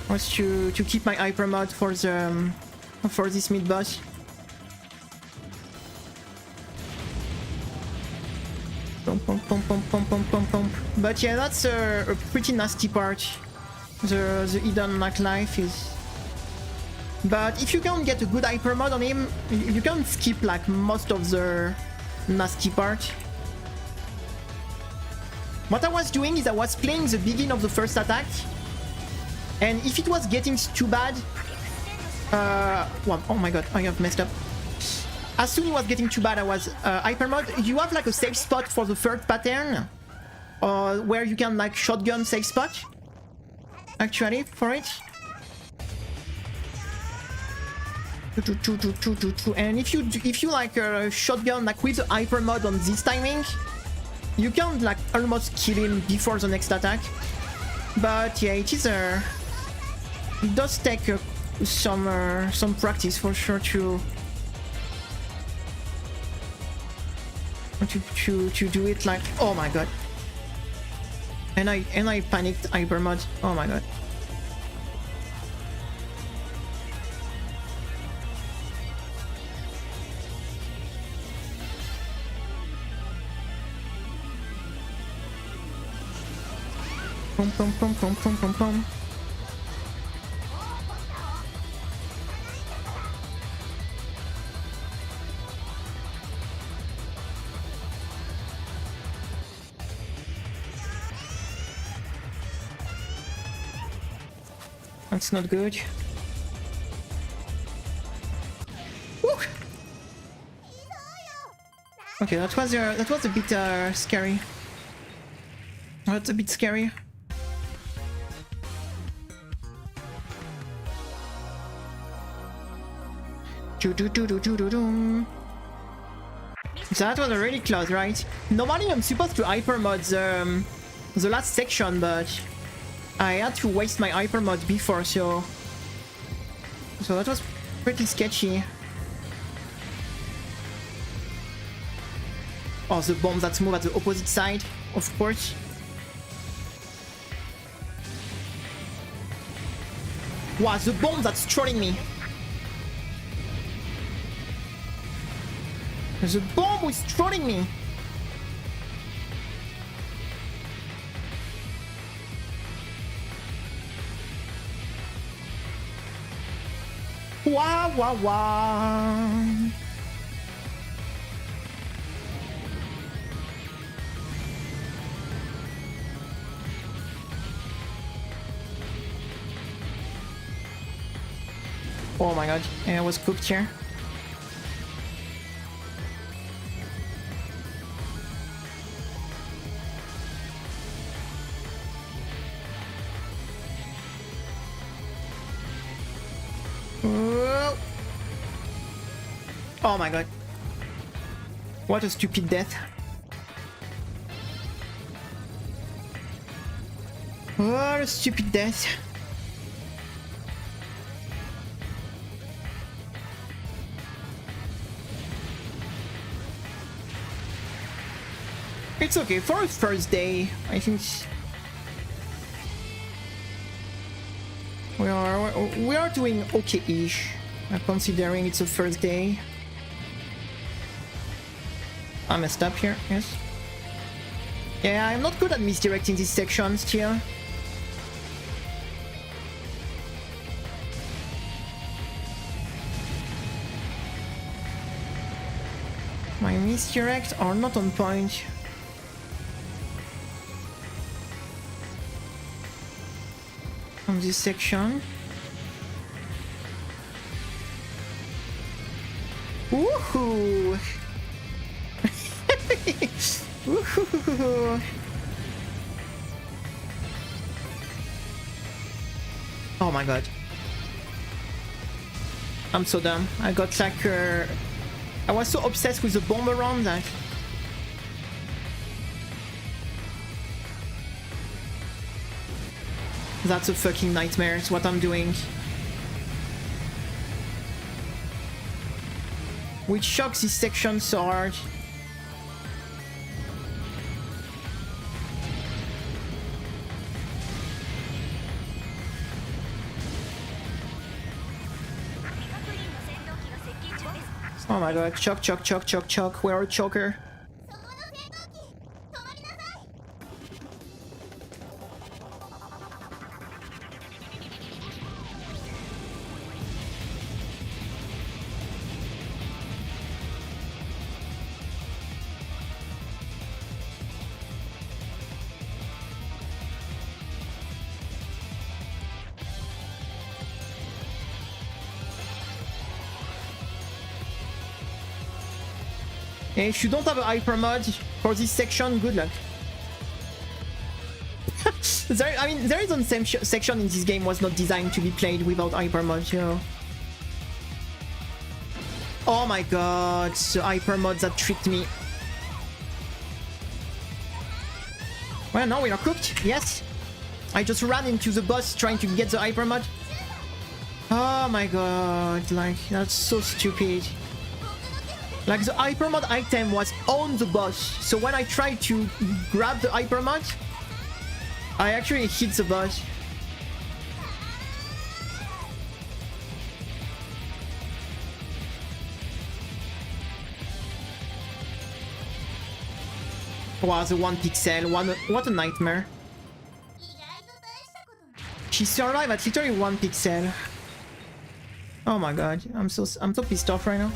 Was to keep my hyper mod for the for this mid boss. Pump, pump, pump, pump, pump, pump, pump, pump. But yeah, that's a pretty nasty part. The hidden like life is. But if you can't get a good hyper mod on him, you can skip like most of the nasty part. What I was doing is I was playing the beginning of the first attack, and if it was getting too bad, well, oh my god, I have messed up. As soon as it was getting too bad, I was hyper mod. You have like a safe spot for the third pattern, where you can like shotgun safe spot. Actually, for it. And if you like shotgun like with the hyper mod on this timing, you can like almost kill him before the next attack. But yeah, it is it does take some practice for sure to do it. Like, oh my god. And I panicked hyper mod. Oh my god. Pum pum pum pum pum pum pum. That's not good. Woo! Okay, that was a bit scary. That's a bit scary. So that was really close, right? Normally I'm supposed to hyper mod the last section, but I had to waste my hyper mod before, so that was pretty sketchy. Oh, the bomb that move at the opposite side, of course. Wow, the bomb that's trolling me. The bomb was trolling me. Wah wah wah. Oh my god, I was cooked here. Oh my god. What a stupid death. What a stupid death. It's okay for a first day. I think we are doing okay-ish, considering it's a first day. I messed up here, yes. Yeah, I'm not good at misdirecting this section still. My misdirects are not on point. On this section. Woohoo! Woohoo! Oh my god. I'm so dumb. I got like I was so obsessed with the bomb around that. That's a fucking nightmare, it's what I'm doing. Which shocks this section so hard. Oh my god, choke, choke, choke, choke, choke. We're a choker. If you don't have a hyper mod for this section, good luck. There is one section in this game was not designed to be played without hyper mod, you know. Oh my god, the hyper mod that tricked me. Well, now we are cooked, yes. I just ran into the boss trying to get the hyper mod. Oh my god, like, that's so stupid. Like, the hypermod item was on the boss, so when I tried to grab the hypermod, I actually hit the boss. Wow, the 1 pixel, what a nightmare. She survived at literally 1 pixel. Oh my god, I'm so pissed off right now.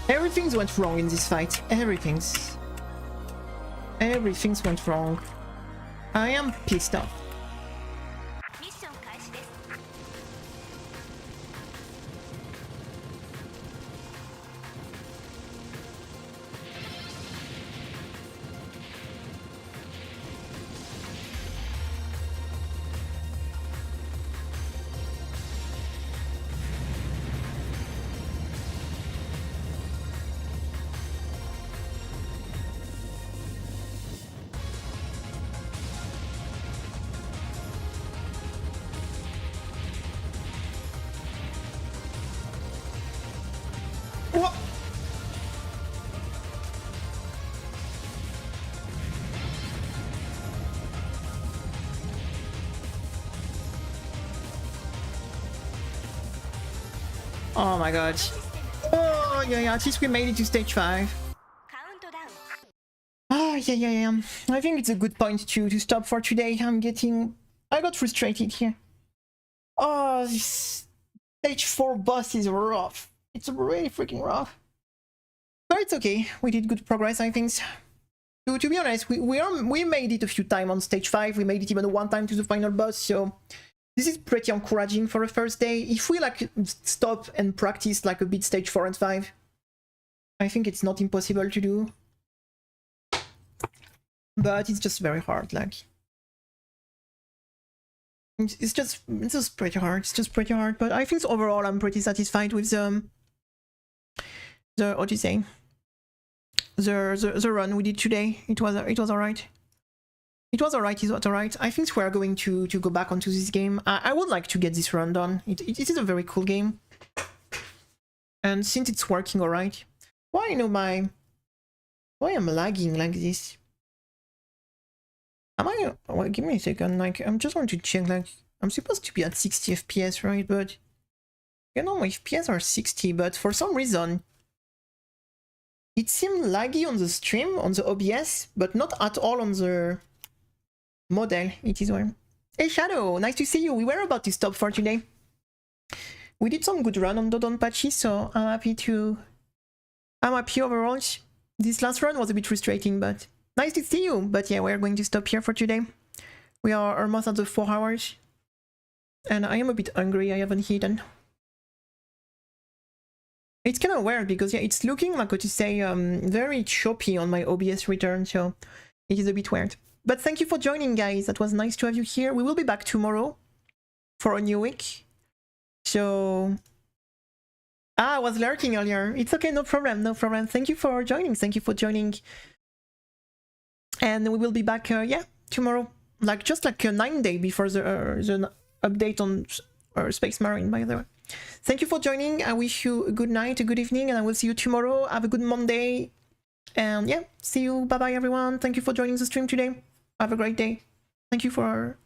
Everything went wrong in this fight. Everything went wrong. I am pissed off. Oh my god. Oh yeah, at least we made it to stage 5. Oh yeah. I think it's a good point to stop for today. I got frustrated here. Oh, this stage 4 boss is rough. It's really freaking rough. But it's okay. We did good progress, I think. To be honest, we made it a few times on stage 5. We made it even one time to the final boss, so this is pretty encouraging for a first day. If we like stop and practice like a bit stage 4 and 5, I think it's not impossible to do. But it's just very hard, like. It's just pretty hard. It's just pretty hard. But I think overall I'm pretty satisfied with the what do you say? The run we did today. It was alright. It was alright. I think we are going to go back onto this game. I would like to get this run done. It is a very cool game. And since it's working alright. Why am I lagging like this? Well, give me a second, like, I'm just going to check, like, I'm supposed to be at 60 FPS, right? But, you know, my FPS are 60, but for some reason, it seemed laggy on the stream, on the OBS, but not at all on the model. It is well. Hey, Shadow, nice to see you. We were about to stop for today. We did some good run on DODONPACHI, so I'm happy overall. This last run was a bit frustrating, but nice to see you. But yeah, we're going to stop here for today. We are almost at the 4 hours. And I am a bit hungry, I haven't eaten. It's kind of weird because yeah, it's looking like what to say very choppy on my OBS return, so it is a bit weird. But thank you for joining, guys. That was nice to have you here. We will be back tomorrow for a new week. So I was lurking earlier. It's okay, no problem, no problem. Thank you for joining. Thank you for joining. And we will be back, yeah, tomorrow. Like just like a 9-day before the update on Space Marine, by the way. Thank you for joining. I wish you a good night, a good evening, and I will see you tomorrow. Have a good Monday. And yeah, see you. Bye bye, everyone. Thank you for joining the stream today. Have a great day. Thank you for